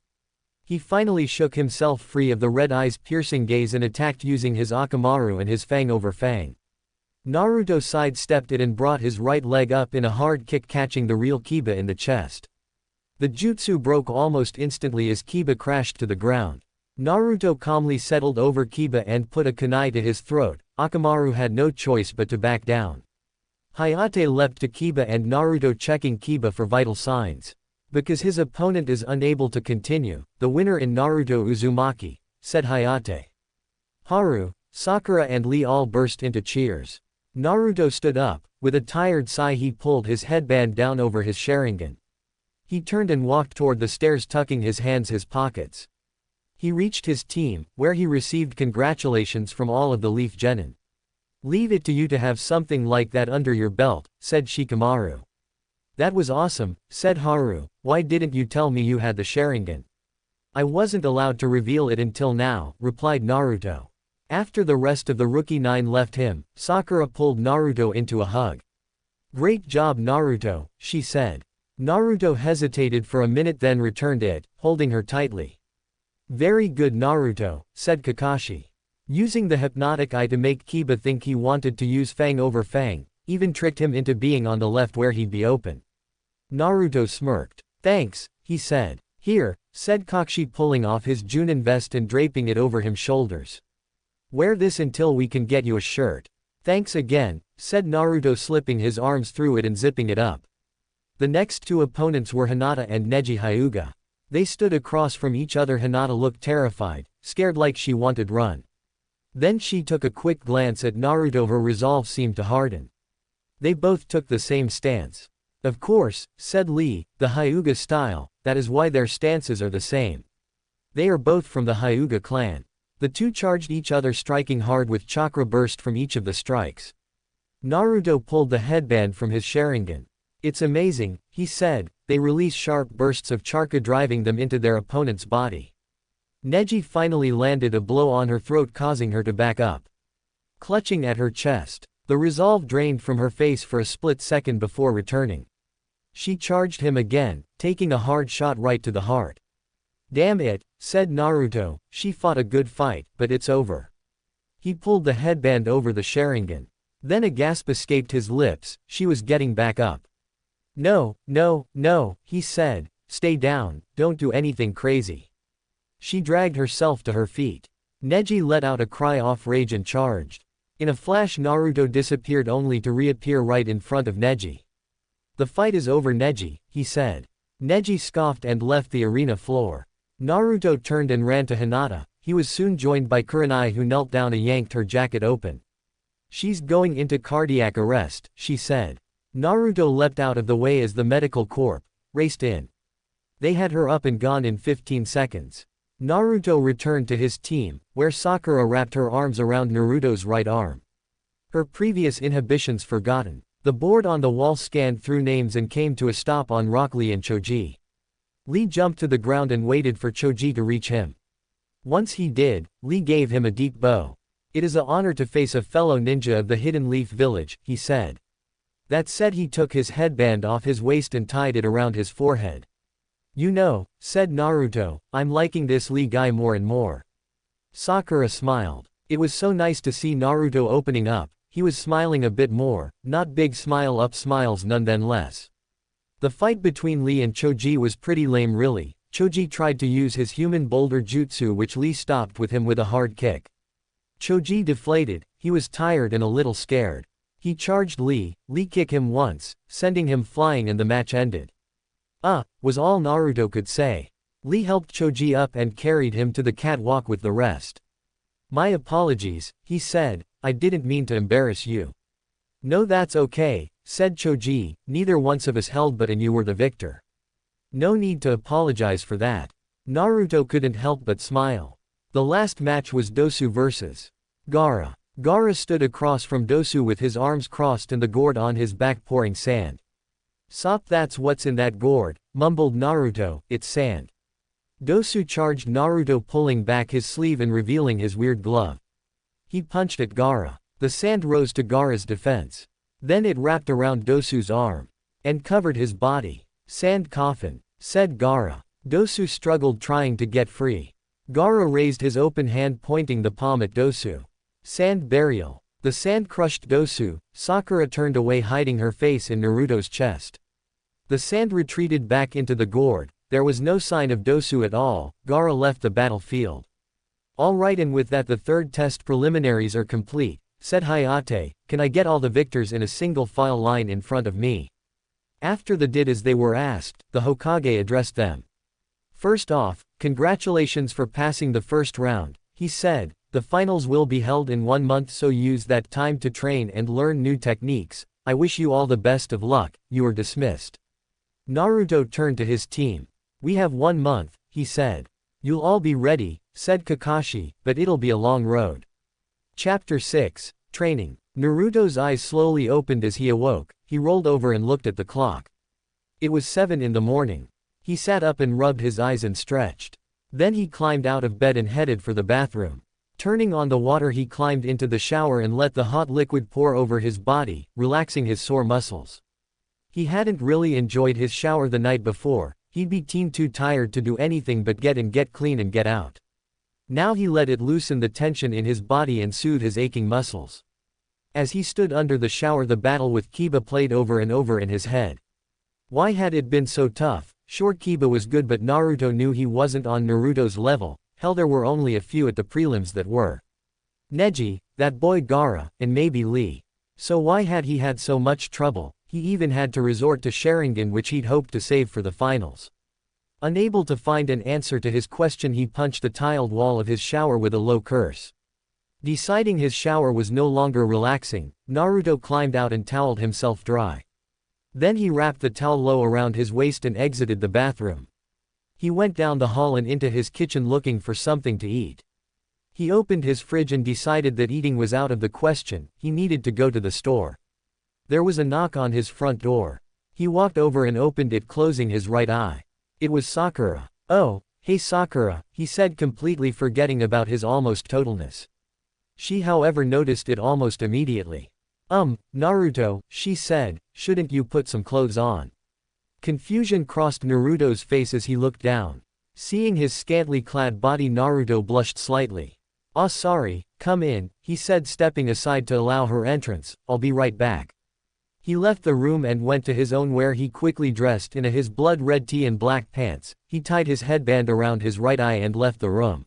[SPEAKER 1] He finally shook himself free of the red eye's piercing gaze and attacked using his Akamaru and his fang over fang. Naruto sidestepped it and brought his right leg up in a hard kick, catching the real Kiba in the chest. The jutsu broke almost instantly as Kiba crashed to the ground. Naruto calmly settled over Kiba and put a kunai to his throat. Akamaru had no choice but to back down. Hayate leapt to Kiba and Naruto, checking Kiba for vital signs. Because his opponent is unable to continue, the winner in Naruto Uzumaki, said Hayate. Haru, Sakura and Lee all burst into cheers. Naruto stood up. With a tired sigh he pulled his headband down over his Sharingan. He turned and walked toward the stairs, tucking his hands in his pockets. He reached his team, where he received congratulations from all of the Leaf Genin. Leave it to you to have something like that under your belt, said Shikamaru. That was awesome, said Haru. Why didn't you tell me you had the Sharingan? I wasn't allowed to reveal it until now, replied Naruto. After the rest of the Rookie 9 left him, Sakura pulled Naruto into a hug. Great job, Naruto, she said. Naruto hesitated for a minute, then returned it, holding her tightly. Very good, Naruto, said Kakashi. Using the hypnotic eye to make Kiba think he wanted to use fang over fang, even tricked him into being on the left where he'd be open. Naruto smirked. Thanks, he said. Here, said Kakashi, pulling off his Junin vest and draping it over his shoulders. Wear this until we can get you a shirt. Thanks again, said Naruto, slipping his arms through it and zipping it up. The next two opponents were Hinata and Neji Hyuga. They stood across from each other. Hinata looked terrified, scared like she wanted run. Then she took a quick glance at Naruto. Her resolve seemed to harden. They both took the same stance. Of course, said Lee, the Hyuga style, that is why their stances are the same. They are both from the Hyuga clan. The two charged each other, striking hard with chakra burst from each of the strikes. Naruto pulled the headband from his Sharingan. It's amazing, he said. They release sharp bursts of chakra, driving them into their opponent's body. Neji finally landed a blow on her throat, causing her to back up. Clutching at her chest, the resolve drained from her face for a split second before returning. She charged him again, taking a hard shot right to the heart. Damn it, said Naruto, she fought a good fight, but it's over. He pulled the headband over the Sharingan. Then a gasp escaped his lips. She was getting back up. No, no, no, he said. Stay down, don't do anything crazy. She dragged herself to her feet. Neji let out a cry of rage and charged. In a flash Naruto disappeared, only to reappear right in front of Neji. The fight is over, Neji, he said. Neji scoffed and left the arena floor. Naruto turned and ran to Hinata. He was soon joined by Kurenai, who knelt down and yanked her jacket open. She's going into cardiac arrest, she said. Naruto leapt out of the way as the medical corps raced in. They had her up and gone in 15 seconds. Naruto returned to his team, where Sakura wrapped her arms around Naruto's right arm. Her previous inhibitions forgotten. The board on the wall scanned through names and came to a stop on Rock Lee and Choji. Lee jumped to the ground and waited for Choji to reach him. Once he did, Lee gave him a deep bow. It is an honor to face a fellow ninja of the Hidden Leaf Village, he said. That said, he took his headband off his waist and tied it around his forehead. You know, said Naruto, I'm liking this Lee guy more and more. Sakura smiled. It was so nice to see Naruto opening up. He was smiling a bit more, not big smile up smiles, nonetheless. The fight between Lee and Choji was pretty lame, really. Choji tried to use his human boulder jutsu, which Lee stopped with him with a hard kick. Choji deflated. He was tired and a little scared. He charged Lee. Lee kicked him once, sending him flying, and the match ended. Was all Naruto could say. Lee helped Choji up and carried him to the catwalk with the rest. My apologies, he said. I didn't mean to embarrass you. No, that's okay, said Choji. Neither once of us held but and you were the victor. No need to apologize for that. Naruto couldn't help but smile. The last match was Dosu vs. Gaara. Gaara stood across from Dosu with his arms crossed and the gourd on his back pouring sand. Sop, that's what's in that gourd, mumbled Naruto. It's sand. Dosu charged Naruto, pulling back his sleeve and revealing his weird glove. He punched at Gaara. The sand rose to Gaara's defense. Then it wrapped around Dosu's arm and covered his body. Sand coffin, said Gaara. Dosu struggled, trying to get free. Gaara raised his open hand, pointing the palm at Dosu. Sand burial. The sand crushed Dosu. Sakura turned away, hiding her face in Naruto's chest. The sand retreated back into the gourd. There was no sign of Dosu at all. Gaara left the battlefield. Alright, and with that the third test preliminaries are complete, said Hayate. Can I get all the victors in a single file line in front of me? After they did as they were asked, the Hokage addressed them. First off, congratulations for passing the first round, he said. The finals will be held in 1 month, so use that time to train and learn new techniques. I wish you all the best of luck. You are dismissed. Naruto turned to his team. We have 1 month, he said. You'll all be ready, said Kakashi, but it'll be a long road. Chapter 6, Training. Naruto's eyes slowly opened as he awoke. He rolled over and looked at the clock. It was 7 in the morning. He sat up and rubbed his eyes and stretched. Then he climbed out of bed and headed for the bathroom. Turning on the water, he climbed into the shower and let the hot liquid pour over his body, relaxing his sore muscles. He hadn't really enjoyed his shower the night before. He'd be too tired to do anything but get clean and get out. Now he let it loosen the tension in his body and soothe his aching muscles. As he stood under the shower, the battle with Kiba played over and over in his head. Why had it been so tough? Sure, Kiba was good, but Naruto knew he wasn't on Naruto's level. Hell, there were only a few at the prelims that were. Neji, that boy Gaara, and maybe Lee. So why had he had so much trouble? He even had to resort to Sharingan, which he'd hoped to save for the finals. Unable to find an answer to his question, he punched the tiled wall of his shower with a low curse. Deciding his shower was no longer relaxing, Naruto climbed out and toweled himself dry. Then he wrapped the towel low around his waist and exited the bathroom. He went down the hall and into his kitchen looking for something to eat. He opened his fridge and decided that eating was out of the question. He needed to go to the store. There was a knock on his front door. He walked over and opened it, closing his right eye. It was Sakura. Oh, hey Sakura, he said, completely forgetting about his almost totalness. She, however, noticed it almost immediately. Naruto, she said, shouldn't you put some clothes on? Confusion crossed Naruto's face as he looked down. Seeing his scantily clad body, Naruto blushed slightly. "Ah, sorry, come in," he said, stepping aside to allow her entrance. "I'll be right back." He left the room and went to his own, where he quickly dressed in his blood-red tee and black pants. He tied his headband around his right eye and left the room.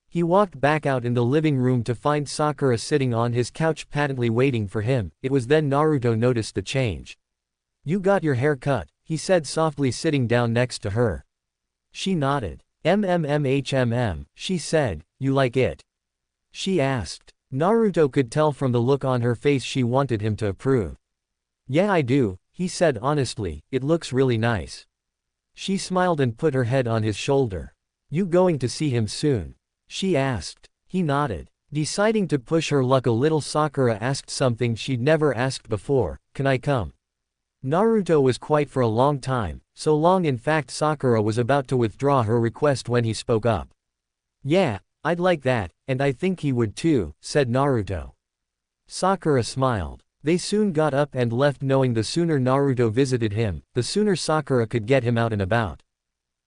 [SPEAKER 1] He walked back out in the living room to find Sakura sitting on his couch, patently waiting for him. It was then Naruto noticed the change. "You got your hair cut," he said softly, sitting down next to her. She nodded. She said. "You like it?" she asked. Naruto could tell from the look on her face she wanted him to approve. "Yeah, I do," he said honestly, "it looks really nice." She smiled and put her head on his shoulder. "You going to see him soon?" she asked. He nodded. Deciding to push her luck a little, Sakura asked something she'd never asked before. "Can I come?" Naruto was quiet for a long time, so long in fact Sakura was about to withdraw her request when he spoke up. "Yeah, I'd like that, and I think he would too," said Naruto. Sakura smiled. They soon got up and left, knowing the sooner Naruto visited him, the sooner Sakura could get him out and about.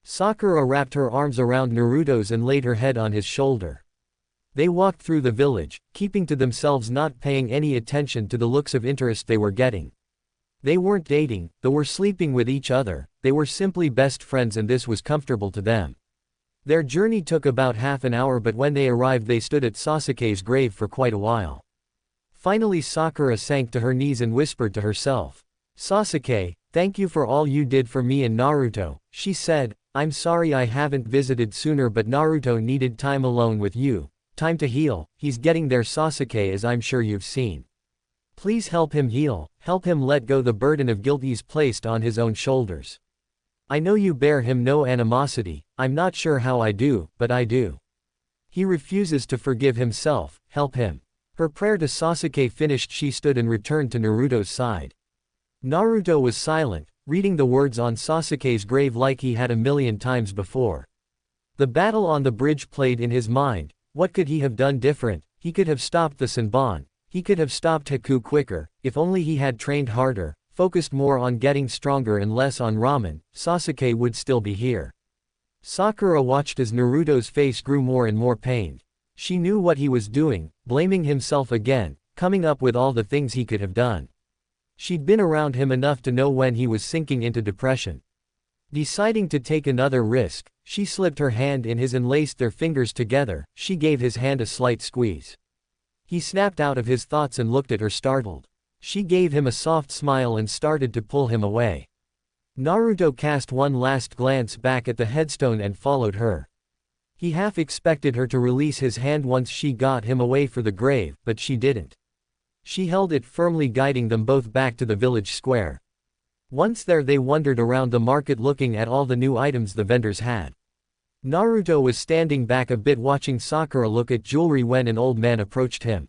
[SPEAKER 1] Sakura wrapped her arms around Naruto's and laid her head on his shoulder. They walked through the village, keeping to themselves, not paying any attention to the looks of interest they were getting. They weren't dating, they were sleeping with each other, they were simply best friends, and this was comfortable to them. Their journey took about half an hour, but when they arrived they stood at Sasuke's grave for quite a while. Finally Sakura sank to her knees and whispered to herself. "Sasuke, thank you for all you did for me and Naruto," she said. "I'm sorry I haven't visited sooner, but Naruto needed time alone with you. Time to heal. He's getting there, Sasuke, as I'm sure you've seen. Please help him heal, help him let go the burden of guilt he's placed on his own shoulders. I know you bear him no animosity, I'm not sure how I do, but I do. He refuses to forgive himself, help him." Her prayer to Sasuke finished, she stood and returned to Naruto's side. Naruto was silent, reading the words on Sasuke's grave like he had a million times before. The battle on the bridge played in his mind. What could he have done different? He could have stopped the Senbon. He could have stopped Haku quicker, if only he had trained harder, focused more on getting stronger and less on ramen. Sasuke would still be here. Sakura watched as Naruto's face grew more and more pained. She knew what he was doing, blaming himself again, coming up with all the things he could have done. She'd been around him enough to know when he was sinking into depression. Deciding to take another risk, she slipped her hand in his and laced their fingers together. She gave his hand a slight squeeze. He snapped out of his thoughts and looked at her startled. She gave him a soft smile and started to pull him away. Naruto cast one last glance back at the headstone and followed her. He half expected her to release his hand once she got him away for the grave, but she didn't. She held it firmly, guiding them both back to the village square. Once there, they wandered around the market looking at all the new items the vendors had. Naruto was standing back a bit watching Sakura look at jewelry when an old man approached him.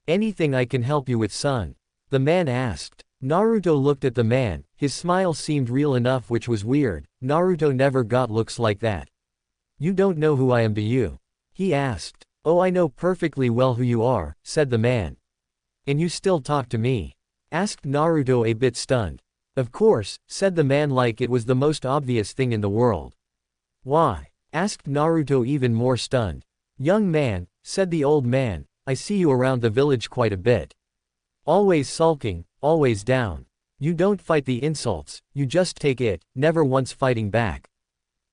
[SPEAKER 1] "Anything I can help you with, son?" the man asked. Naruto looked at the man. His smile seemed real enough, which was weird. Naruto never got looks like that. "You don't know who I am, do you?" he asked. "Oh, I know perfectly well who you are," said the man. "And you still talk to me?" asked Naruto, a bit stunned. "Of course," said the man like it was the most obvious thing in the world. "Why?" asked Naruto, even more stunned. "Young man," said the old man, "I see you around the village quite a bit. Always sulking, always down. You don't fight the insults, you just take it, never once fighting back.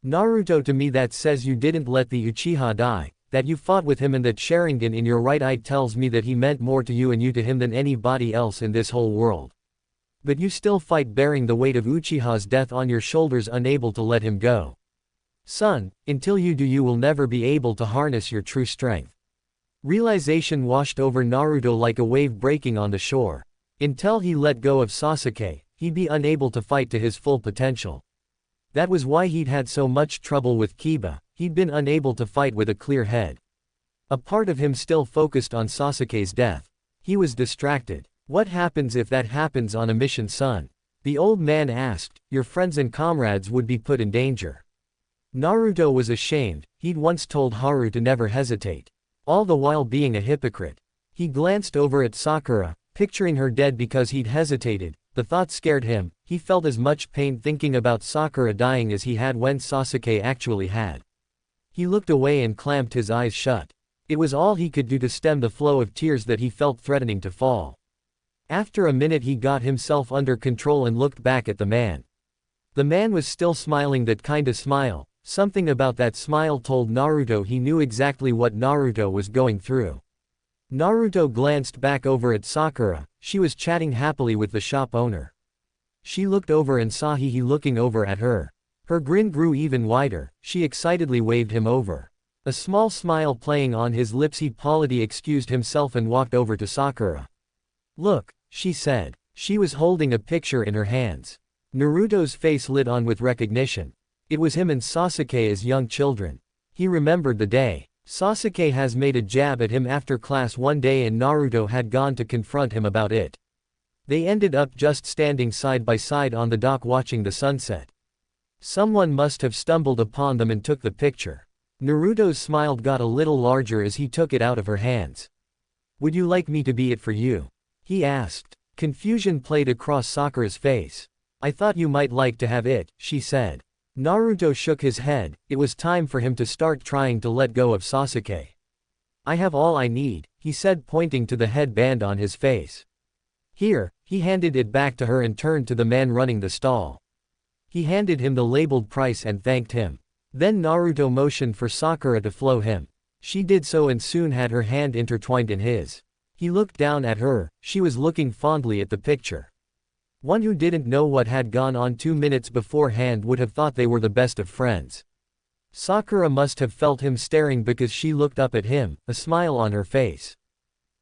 [SPEAKER 1] Naruto, to me that says you didn't let the Uchiha die, that you fought with him, and that Sharingan in your right eye tells me that he meant more to you and you to him than anybody else in this whole world. But you still fight, bearing the weight of Uchiha's death on your shoulders, unable to let him go. Son, until you do, you will never be able to harness your true strength." Realization washed over Naruto like a wave breaking on the shore. Until he let go of Sasuke, he'd be unable to fight to his full potential. That was why he'd had so much trouble with Kiba. He'd been unable to fight with a clear head. A part of him still focused on Sasuke's death. He was distracted. "What happens if that happens on a mission, son?" the old man asked. "Your friends and comrades would be put in danger." Naruto was ashamed. He'd once told Haru to never hesitate. All the while being a hypocrite. He glanced over at Sakura, picturing her dead because he'd hesitated. The thought scared him. He felt as much pain thinking about Sakura dying as he had when Sasuke actually had. He looked away and clamped his eyes shut. It was all he could do to stem the flow of tears that he felt threatening to fall. After a minute he got himself under control and looked back at the man. The man was still smiling, that kinda smile. Something about that smile told Naruto he knew exactly what Naruto was going through. Naruto glanced back over at Sakura. She was chatting happily with the shop owner. She looked over and saw he looking over at her. Her grin grew even wider. She excitedly waved him over. A small smile playing on his lips, he politely excused himself and walked over to Sakura. "Look," she said. She was holding a picture in her hands. Naruto's face lit on with recognition. It was him and Sasuke as young children. He remembered the day. Sasuke has made a jab at him after class one day and Naruto had gone to confront him about it. They ended up just standing side by side on the dock watching the sunset. Someone must have stumbled upon them and took the picture. Naruto's smile got a little larger as he took it out of her hands. "Would you like me to be it for you?" he asked. Confusion played across Sakura's face. "I thought you might like to have it," she said. Naruto shook his head. It was time for him to start trying to let go of Sasuke. "I have all I need," he said, pointing to the headband on his face. "Here," he handed it back to her and turned to the man running the stall. He handed him the labeled price and thanked him. Then Naruto motioned for Sakura to follow him. She did so and soon had her hand intertwined in his. He looked down at her. She was looking fondly at the picture. One who didn't know what had gone on 2 minutes beforehand would have thought they were the best of friends. Sakura must have felt him staring because she looked up at him, a smile on her face.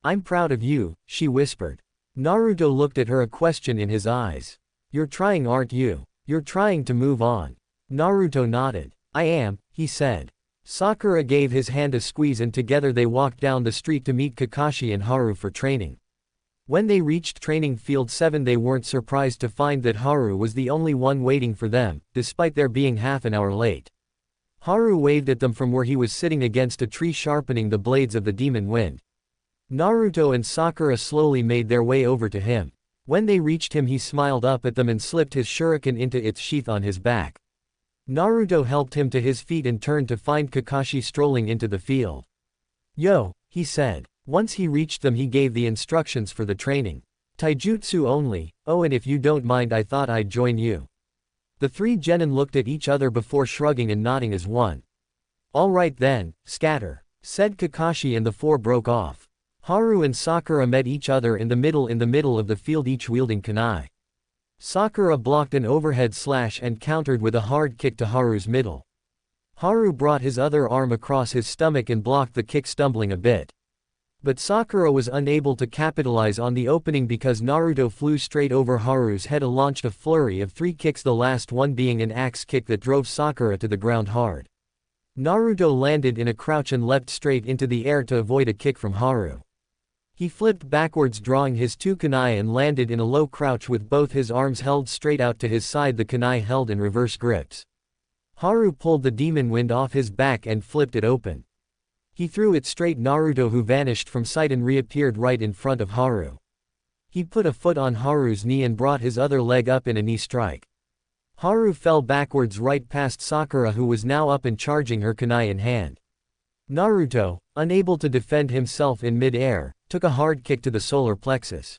[SPEAKER 1] "I'm proud of you," she whispered. Naruto looked at her, a question in his eyes. "You're trying, aren't you? You're trying to move on." Naruto nodded. "I am," he said. Sakura gave his hand a squeeze and together they walked down the street to meet Kakashi and Haru for training. When they reached Training Field 7 they weren't surprised to find that Haru was the only one waiting for them, despite their being half an hour late. Haru waved at them from where he was sitting against a tree sharpening the blades of the demon wind. Naruto and Sakura slowly made their way over to him. When they reached him he smiled up at them and slipped his shuriken into its sheath on his back. Naruto helped him to his feet and turned to find Kakashi strolling into the field. "Yo," he said. Once he reached them he gave the instructions for the training. "Taijutsu only, oh and if you don't mind I thought I'd join you." The three genin looked at each other before shrugging and nodding as one. "Alright then, scatter," said Kakashi and the four broke off. Haru and Sakura met each other in the middle of the field, each wielding kunai. Sakura blocked an overhead slash and countered with a hard kick to Haru's middle. Haru brought his other arm across his stomach and blocked the kick, stumbling a bit. But Sakura was unable to capitalize on the opening because Naruto flew straight over Haru's head and launched a flurry of 3 kicks, the last one being an axe kick that drove Sakura to the ground hard. Naruto landed in a crouch and leapt straight into the air to avoid a kick from Haru. He flipped backwards, drawing his 2 kunai, and landed in a low crouch with both his arms held straight out to his side, the kunai held in reverse grips. Haru pulled the demon wind off his back and flipped it open. He threw it straight Naruto, who vanished from sight and reappeared right in front of Haru. He put a foot on Haru's knee and brought his other leg up in a knee strike. Haru fell backwards right past Sakura, who was now up and charging, her kunai in hand. Naruto, unable to defend himself in mid-air, took a hard kick to the solar plexus.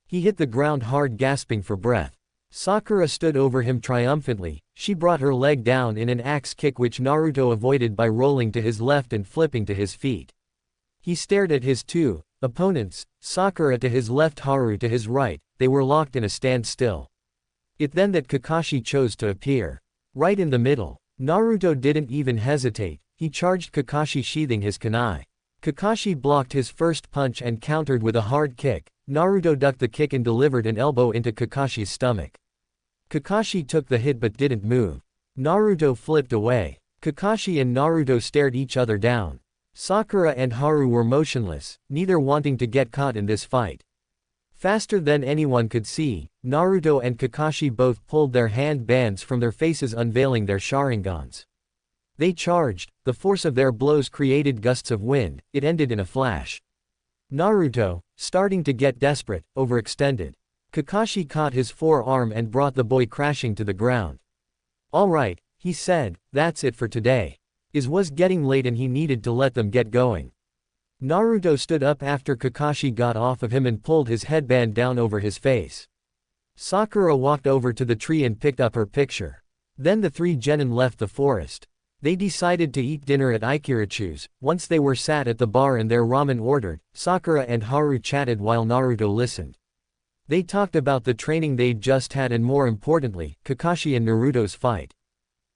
[SPEAKER 1] He hit the ground hard, gasping for breath. Sakura stood over him triumphantly. She brought her leg down in an axe kick, which Naruto avoided by rolling to his left and flipping to his feet. He stared at his 2 opponents, Sakura to his left, Haru to his right. They were locked in a standstill. It then that Kakashi chose to appear. Right in the middle. Naruto didn't even hesitate. He charged Kakashi, sheathing his kunai. Kakashi blocked his first punch and countered with a hard kick. Naruto ducked the kick and delivered an elbow into Kakashi's stomach. Kakashi took the hit but didn't move. Naruto flipped away. Kakashi and Naruto stared each other down. Sakura and Haru were motionless, neither wanting to get caught in this fight. Faster than anyone could see, Naruto and Kakashi both pulled their hand bands from their faces, unveiling their Sharingans. They charged. The force of their blows created gusts of wind. It ended in a flash. Naruto, starting to get desperate, overextended. Kakashi caught his forearm and brought the boy crashing to the ground. "Alright," he said, "that's it for today. It was getting late and he needed to let them get going." Naruto stood up after Kakashi got off of him and pulled his headband down over his face. Sakura walked over to the tree and picked up her picture. Then the 3 genin left the forest. They decided to eat dinner at Ikirachu's. Once they were sat at the bar and their ramen ordered, Sakura and Haru chatted while Naruto listened. They talked about the training they'd just had and, more importantly, Kakashi and Naruto's fight.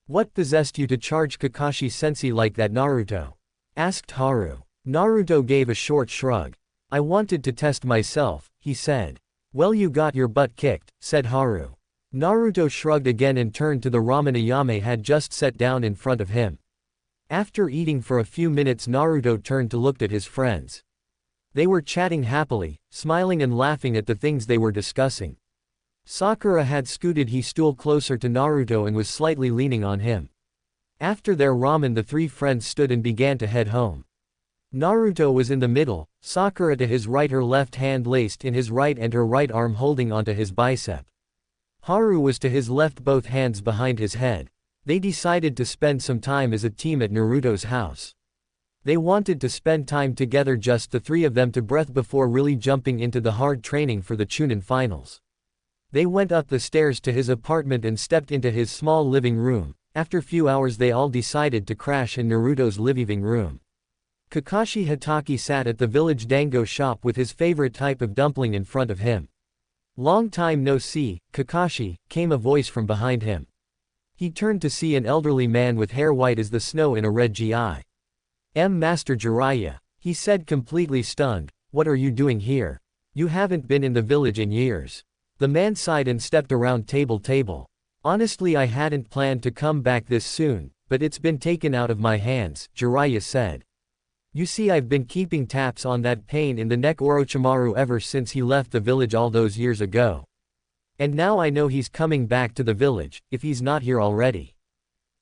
[SPEAKER 1] "What possessed you to charge Kakashi-sensei like that, Naruto?" asked Haru. Naruto gave a short shrug. "I wanted to test myself," he said. "Well, you got your butt kicked," said Haru. Naruto shrugged again and turned to the ramen Ayame had just set down in front of him. After eating for a few minutes, Naruto turned to look at his friends. They were chatting happily, smiling and laughing at the things they were discussing. Sakura had scooted his stool closer to Naruto and was slightly leaning on him. After their ramen, the 3 friends stood and began to head home. Naruto was in the middle, Sakura to his right, her left hand laced in his right and her right arm holding onto his bicep. Haru was to his left, both hands behind his head. They decided to spend some time as a team at Naruto's house. They wanted to spend time together, just the 3 of them, to breath before really jumping into the hard training for the Chunin finals. They went up the stairs to his apartment and stepped into his small living room. After few hours they all decided to crash in Naruto's living room. Kakashi Hatake sat at the village dango shop with his favorite type of dumpling in front of him. "Long time no see, Kakashi," came a voice from behind him. He turned to see an elderly man with hair white as the snow in a red gi. Master Jiraiya," he said, completely stunned. "What are you doing here? You haven't been in the village in years." The man sighed and stepped around table. "Honestly, I hadn't planned to come back this soon, but it's been taken out of my hands," Jiraiya said. "You see, I've been keeping tabs on that pain in the neck Orochimaru ever since he left the village all those years ago. And now I know he's coming back to the village, if he's not here already."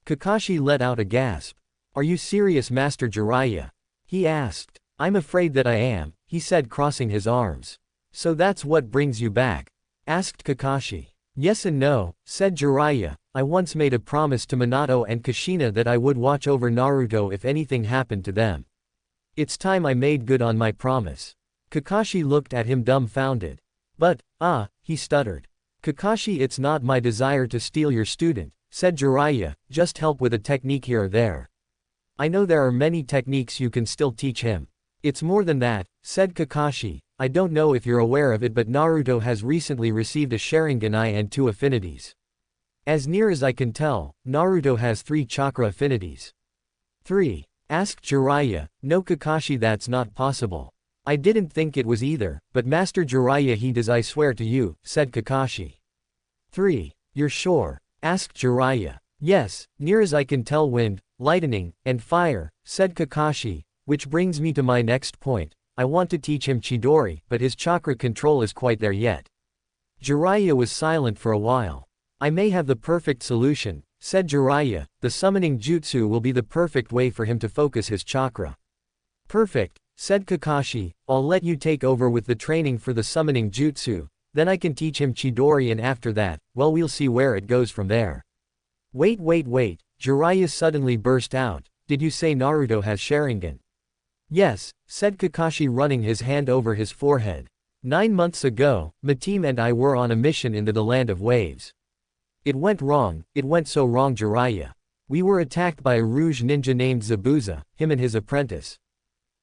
[SPEAKER 1] Kakashi let out a gasp. Are you serious, Master Jiraiya? He asked. I'm afraid that I am, he said, crossing his arms. So that's what brings you back? Asked Kakashi. Yes and no, said Jiraiya. I once made a promise to Minato and Kushina that I would watch over Naruto if anything happened to them. It's time I made good on my promise. Kakashi looked at him dumbfounded. But, he stuttered. Kakashi, it's not my desire to steal your student, said Jiraiya, just help with a technique here or there. I know there are many techniques you can still teach him. It's more than that, said Kakashi. I don't know if you're aware of it, but Naruto has recently received a Sharingan eye and 2 affinities. As near as I can tell, Naruto has 3 chakra affinities. 3? Asked Jiraiya. No Kakashi, that's not possible. I didn't think it was either, but Master Jiraiya, he does, I swear to you, said Kakashi. 3? You're sure? Asked Jiraiya. Yes, near as I can tell, wind, lightning, and fire, said Kakashi, which brings me to my next point. I want to teach him Chidori, but his chakra control is quite there yet. Jiraiya was silent for a while. I may have the perfect solution, said Jiraiya. The summoning jutsu will be the perfect way for him to focus his chakra. Perfect, said Kakashi. I'll let you take over with the training for the summoning jutsu, then I can teach him Chidori, and after that, well, we'll see where it goes from there. Wait, Jiraiya suddenly burst out. Did you say Naruto has Sharingan? Yes, said Kakashi, running his hand over his forehead. 9 months ago, my team and I were on a mission into the Land of Waves. It went wrong, it went so wrong, Jiraiya. We were attacked by a Rouge ninja named Zabuza, him and his apprentice.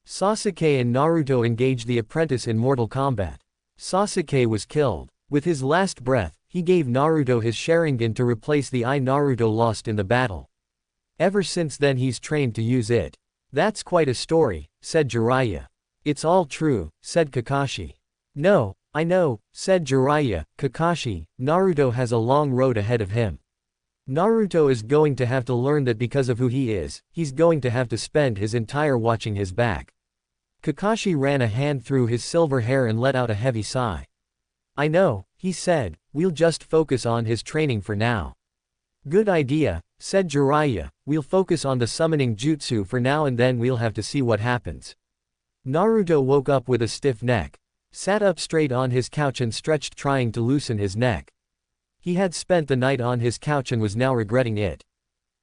[SPEAKER 1] Sasuke and Naruto engaged the apprentice in mortal combat. Sasuke was killed. With his last breath, he gave Naruto his Sharingan to replace the eye Naruto lost in the battle. Ever since then he's trained to use it. That's quite a story, said Jiraiya. It's all true, said Kakashi. No, I know, said Jiraiya. Kakashi, Naruto has a long road ahead of him. Naruto is going to have to learn that because of who he is, he's going to have to spend his entire watching his back. Kakashi ran a hand through his silver hair and let out a heavy sigh. I know, he said, we'll just focus on his training for now. Good idea, said Jiraiya, we'll focus on the summoning jutsu for now and then we'll have to see what happens. Naruto woke up with a stiff neck. Sat up straight on his couch and stretched, trying to loosen his neck. He had spent the night on his couch and was now regretting it.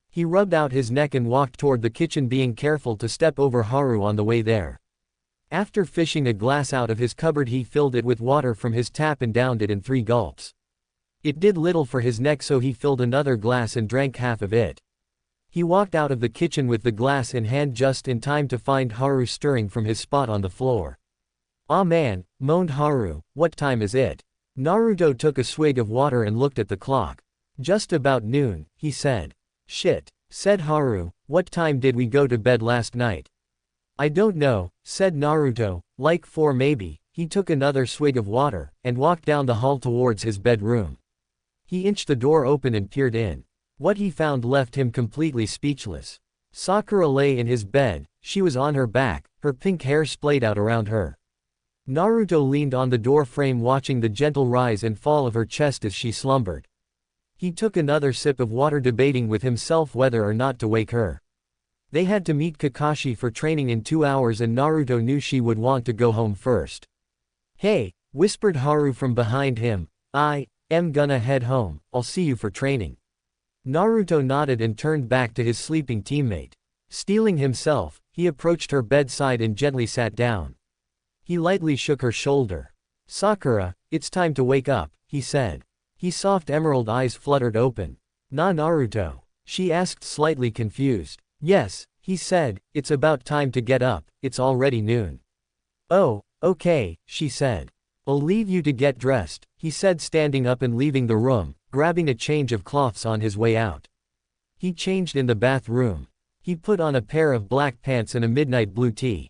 [SPEAKER 1] He rubbed out his neck and walked toward the kitchen, being careful to step over Haru on the way there. After fishing a glass out of his cupboard, he filled it with water from his tap and downed it in 3 gulps. It did little for his neck, so he filled another glass and drank half of it. He walked out of the kitchen with the glass in hand just in time to find Haru stirring from his spot on the floor. "Ah man," moaned Haru, "what time is it?" Naruto took a swig of water and looked at the clock. "Just about noon," he said. "Shit," said Haru, "what time did we go to bed last night?" "I don't know," said Naruto, "like 4 maybe." He took another swig of water, and walked down the hall towards his bedroom. He inched the door open and peered in. What he found left him completely speechless. Sakura lay in his bed, she was on her back, her pink hair splayed out around her. Naruto leaned on the door frame, watching the gentle rise and fall of her chest as she slumbered. He took another sip of water, debating with himself whether or not to wake her. They had to meet Kakashi for training in 2 hours, and Naruto knew she would want to go home first. "Hey," whispered Haru from behind him, "I am gonna head home, I'll see you for training." Naruto nodded and turned back to his sleeping teammate. Steeling himself, he approached her bedside and gently sat down. He lightly shook her shoulder. "Sakura, it's time to wake up," he said. His soft emerald eyes fluttered open. "Na Naruto?" she asked, slightly confused. "Yes," he said, "it's about time to get up, it's already noon." "Oh, okay," she said. "I'll leave you to get dressed," he said, standing up and leaving the room, grabbing a change of cloths on his way out. He changed in the bathroom. He put on a pair of black pants and a midnight blue tee.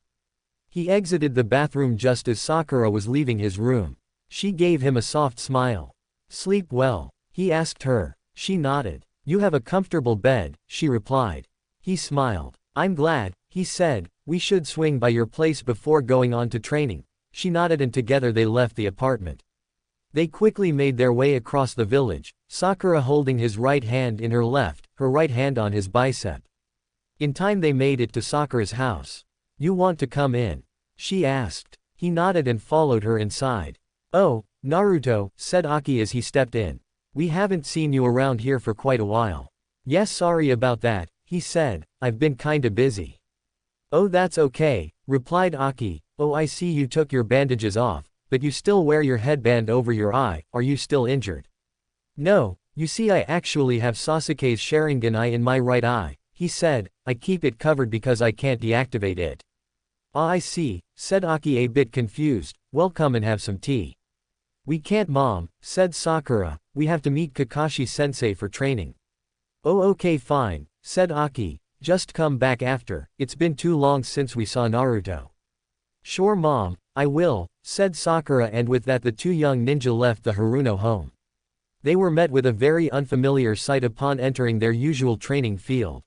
[SPEAKER 1] He exited the bathroom just as Sakura was leaving his room. She gave him a soft smile. "Sleep well?" he asked her. She nodded. "You have a comfortable bed," she replied. He smiled. "I'm glad," he said. "We should swing by your place before going on to training." She nodded, and together they left the apartment. They quickly made their way across the village, Sakura holding his right hand in her left, her right hand on his bicep. In time they made it to Sakura's house. "You want to come in?" she asked. He nodded and followed her inside. "Oh, Naruto," said Aki as he stepped in. "We haven't seen you around here for quite a while." "Yes, sorry about that," he said, "I've been kinda busy." "Oh, that's okay," replied Aki. "Oh, I see you took your bandages off, but you still wear your headband over your eye. Are you still injured?" "No, you see I actually have Sasuke's Sharingan eye in my right eye," he said. "I keep it covered because I can't deactivate it." "Ah, I see," said Aki a bit confused. "Well, come and have some tea." "We can't, Mom," said Sakura. "We have to meet Kakashi-sensei for training." "Oh, okay, fine," said Aki. "Just come back after, it's been too long since we saw Naruto." "Sure, Mom, I will," said Sakura, and with that the two young ninja left the Haruno home. They were met with a very unfamiliar sight upon entering their usual training field.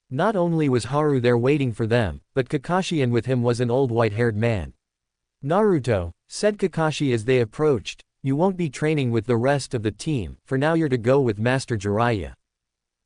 [SPEAKER 1] Not only was Haru there waiting for them, but Kakashi, and with him was an old white-haired man. "Naruto," said Kakashi as they approached, "you won't be training with the rest of the team, for now you're to go with Master Jiraiya.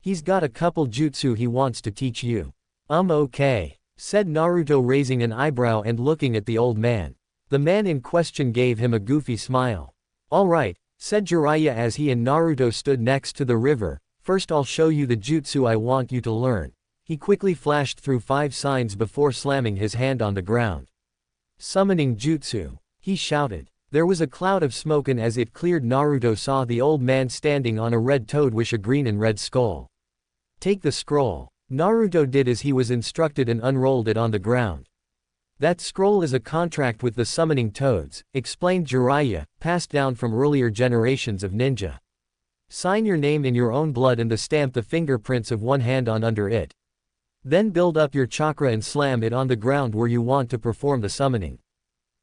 [SPEAKER 1] He's got a couple jutsu he wants to teach you." Okay," said Naruto, raising an eyebrow and looking at the old man. The man in question gave him a goofy smile. "All right," said Jiraiya as he and Naruto stood next to the river. "First I'll show you the jutsu I want you to learn." He quickly flashed through 5 signs before slamming his hand on the ground. "Summoning jutsu," he shouted. There was a cloud of smoke, and as it cleared, Naruto saw the old man standing on a red toad with a green and red skull. "Take the scroll." Naruto did as he was instructed and unrolled it on the ground. "That scroll is a contract with the summoning toads," explained Jiraiya, passed down from earlier generations of ninja. "Sign your name in your own blood and stamp the fingerprints of one hand on under it. Then build up your chakra and slam it on the ground where you want to perform the summoning.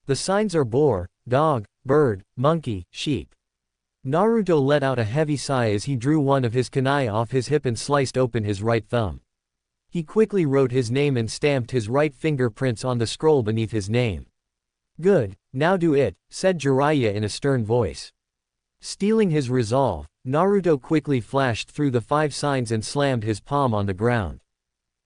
[SPEAKER 1] The signs are boar, dog, bird, monkey, sheep." Naruto let out a heavy sigh as he drew one of his kunai off his hip and sliced open his right thumb. He quickly wrote his name and stamped his right fingerprints on the scroll beneath his name. "Good, now do it," said Jiraiya in a stern voice. Stealing his resolve, Naruto quickly flashed through the 5 signs and slammed his palm on the ground.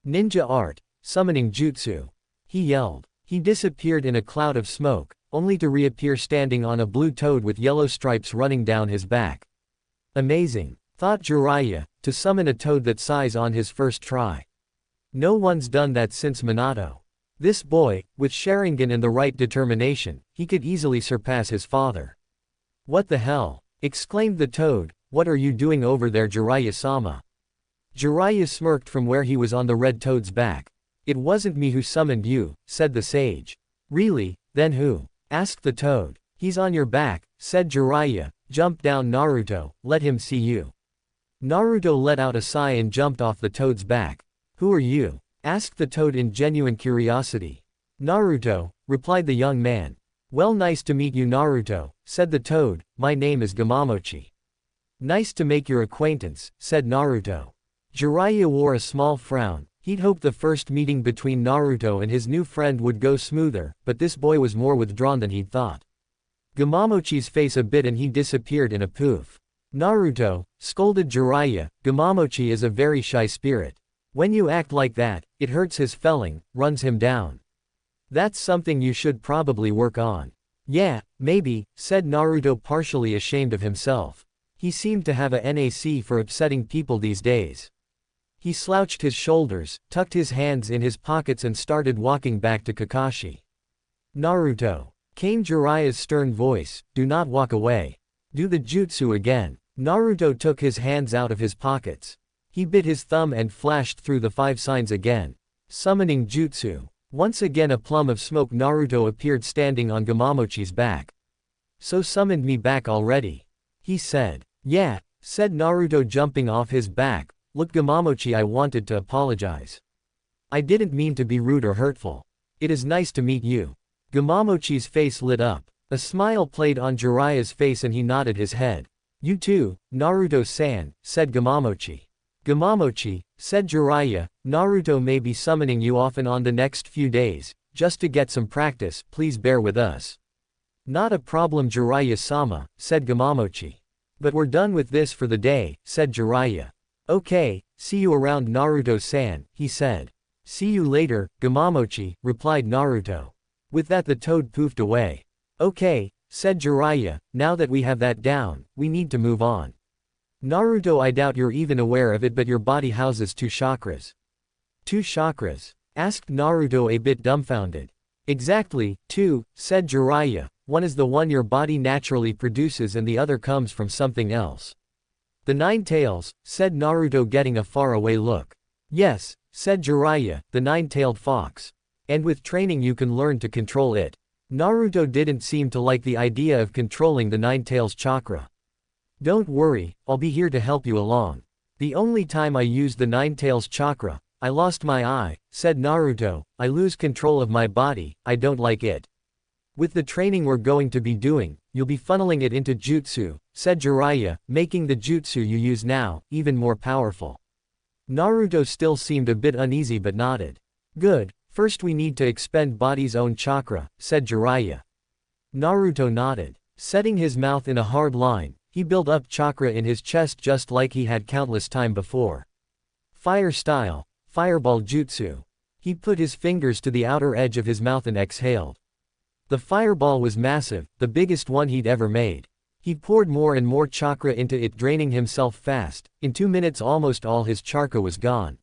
[SPEAKER 1] "Ninja art, summoning jutsu," he yelled. He disappeared in a cloud of smoke, only to reappear standing on a blue toad with yellow stripes running down his back. "Amazing," thought Jiraiya, to summon a toad that size on his first try. No one's done that since Minato. This boy, with Sharingan and the right determination, he could easily surpass his father. "What the hell?" exclaimed the toad. "What are you doing over there, Jiraiya-sama?" Jiraiya smirked from where he was on the red toad's back. "It wasn't me who summoned you," said the sage. "Really, then who?" asked the toad. "He's on your back," said Jiraiya. "Jump down, Naruto, let him see you." Naruto let out a sigh and jumped off the toad's back. "Who are you?" asked the toad in genuine curiosity. "Naruto," replied the young man. "Well, nice to meet you, Naruto," said the toad. "My name is Gamamochi." "Nice to make your acquaintance," said Naruto. Jiraiya wore a small frown. He'd hoped the first meeting between Naruto and his new friend would go smoother, but this boy was more withdrawn than he'd thought. Gamamochi's face a bit and he disappeared in a poof. "Naruto," scolded Jiraiya, "Gamamochi is a very shy spirit. When you act like that, it hurts his feeling, runs him down. That's something you should probably work on." "Yeah, maybe," said Naruto, partially ashamed of himself. He seemed to have a knack for upsetting people these days. He slouched his shoulders, tucked his hands in his pockets and started walking back to Kakashi. "Naruto," came Jiraiya's stern voice, "do not walk away. Do the jutsu again." Naruto took his hands out of his pockets. He bit his thumb and flashed through the 5 signs again. Summoning jutsu. Once again a plum of smoke. Naruto appeared standing on Gamamochi's back. "So summoned me back already," he said. "Yeah," said Naruto, jumping off his back. "Look, Gamamochi, I wanted to apologize. I didn't mean to be rude or hurtful. It is nice to meet you." Gamamochi's face lit up. A smile played on Jiraiya's face and he nodded his head. "You too, Naruto-san," said Gamamochi. "Gamamochi," said Jiraiya, "Naruto may be summoning you often on the next few days. Just to get some practice, please bear with us." "Not a problem, Jiraiya-sama," said Gamamochi. "But we're done with this for the day," said Jiraiya. "Okay," see you around Naruto-san, he said. See you later, Gamamochi, replied Naruto. With that the toad poofed away. Okay, said Jiraiya, now that we have that down, we need to move on. Naruto, I doubt you're even aware of it, but your body houses 2 chakras. 2 chakras? Asked Naruto, a bit dumbfounded. Exactly, 2, said Jiraiya. One is the one your body naturally produces and the other comes from something else. The 9 tails, said Naruto, getting a faraway look. Yes, said Jiraiya, the 9-tailed fox. And with training you can learn to control it. Naruto didn't seem to like the idea of controlling the 9 tails chakra. Don't worry, I'll be here to help you along. The only time I used the 9 tails chakra, I lost my eye, said Naruto. I lose control of my body, I don't like it. With the training we're going to be doing, you'll be funneling it into jutsu, said Jiraiya, making the jutsu you use now even more powerful. Naruto still seemed a bit uneasy but nodded. Good, first we need to expend body's own chakra, said Jiraiya. Naruto nodded. Setting his mouth in a hard line, he built up chakra in his chest just like he had countless time before. Fire style, fireball jutsu. He put his fingers to the outer edge of his mouth and exhaled. The fireball was massive, the biggest one he'd ever made. He poured more and more chakra into it, draining himself fast. In 2 minutes almost all his chakra was gone.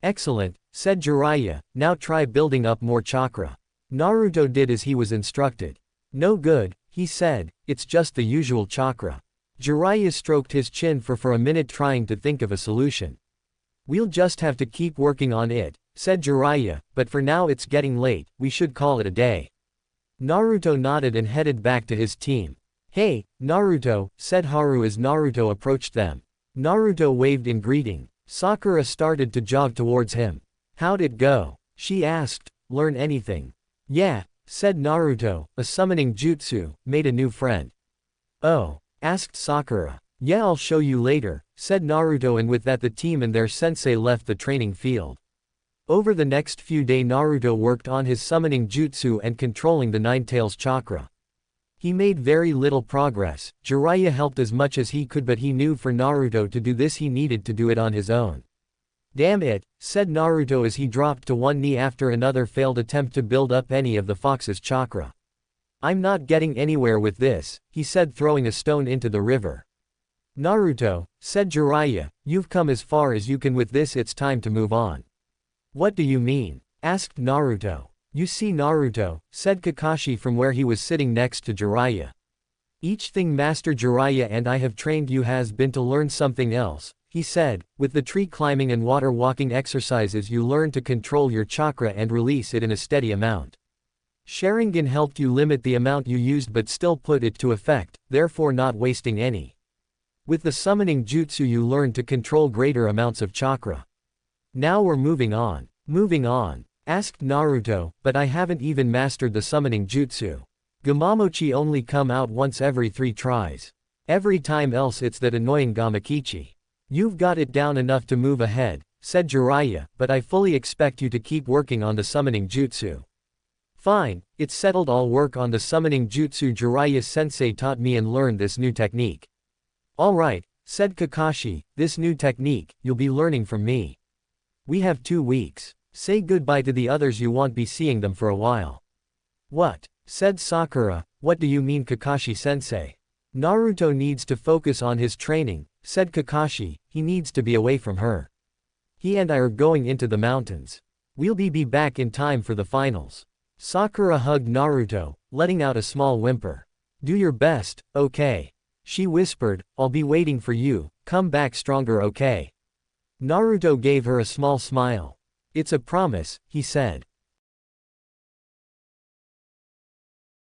[SPEAKER 1] Excellent, said Jiraiya, now try building up more chakra. Naruto did as he was instructed. No good, he said, it's just the usual chakra. Jiraiya stroked his chin for a minute trying to think of a solution. We'll just have to keep working on it, said Jiraiya, but for now it's getting late, we should call it a day. Naruto nodded and headed back to his team. Hey, Naruto, said Haru as Naruto approached them. Naruto waved in greeting. Sakura started to jog towards him. How'd it go? She asked. Learn anything? Yeah, said Naruto, a summoning jutsu, made a new friend. Oh, asked Sakura. Yeah, I'll show you later, said Naruto, and with that the team and their sensei left the training field. Over the next few days Naruto worked on his summoning jutsu and controlling the 9 tails chakra. He made very little progress. Jiraiya helped as much as he could, but he knew for Naruto to do this he needed to do it on his own. Damn it, said Naruto as he dropped to one knee after another failed attempt to build up any of the fox's chakra. I'm not getting anywhere with this, he said, throwing a stone into the river. Naruto, said Jiraiya, you've come as far as you can with this, it's time to move on. What do you mean? Asked Naruto. You see, Naruto, said Kakashi from where he was sitting next to Jiraiya. Each thing Master Jiraiya and I have trained you has been to learn something else, he said. With the tree climbing and water walking exercises you learn to control your chakra and release it in a steady amount. Sharingan helped you limit the amount you used but still put it to effect, therefore not wasting any. With the summoning jutsu you learn to control greater amounts of chakra. Now we're moving on. Moving on? Asked Naruto, but I haven't even mastered the summoning jutsu. Gamamochi only come out once every 3 tries. Every time else it's that annoying Gamakichi. You've got it down enough to move ahead, said Jiraiya, but I fully expect you to keep working on the summoning jutsu. Fine, it's settled, I'll work on the summoning jutsu. Jiraiya sensei taught me and learned this new technique. Alright, said Kakashi, this new technique, you'll be learning from me. We have 2 weeks. Say goodbye to the others, you won't be seeing them for a while. What? Said Sakura, what do you mean Kakashi-sensei? Naruto needs to focus on his training, said Kakashi, he needs to be away from her. He and I are going into the mountains. We'll be back in time for the finals. Sakura hugged Naruto, letting out a small whimper. Do your best, okay? She whispered, I'll be waiting for you, come back stronger, okay? Naruto gave her a small smile. It's a promise, he said.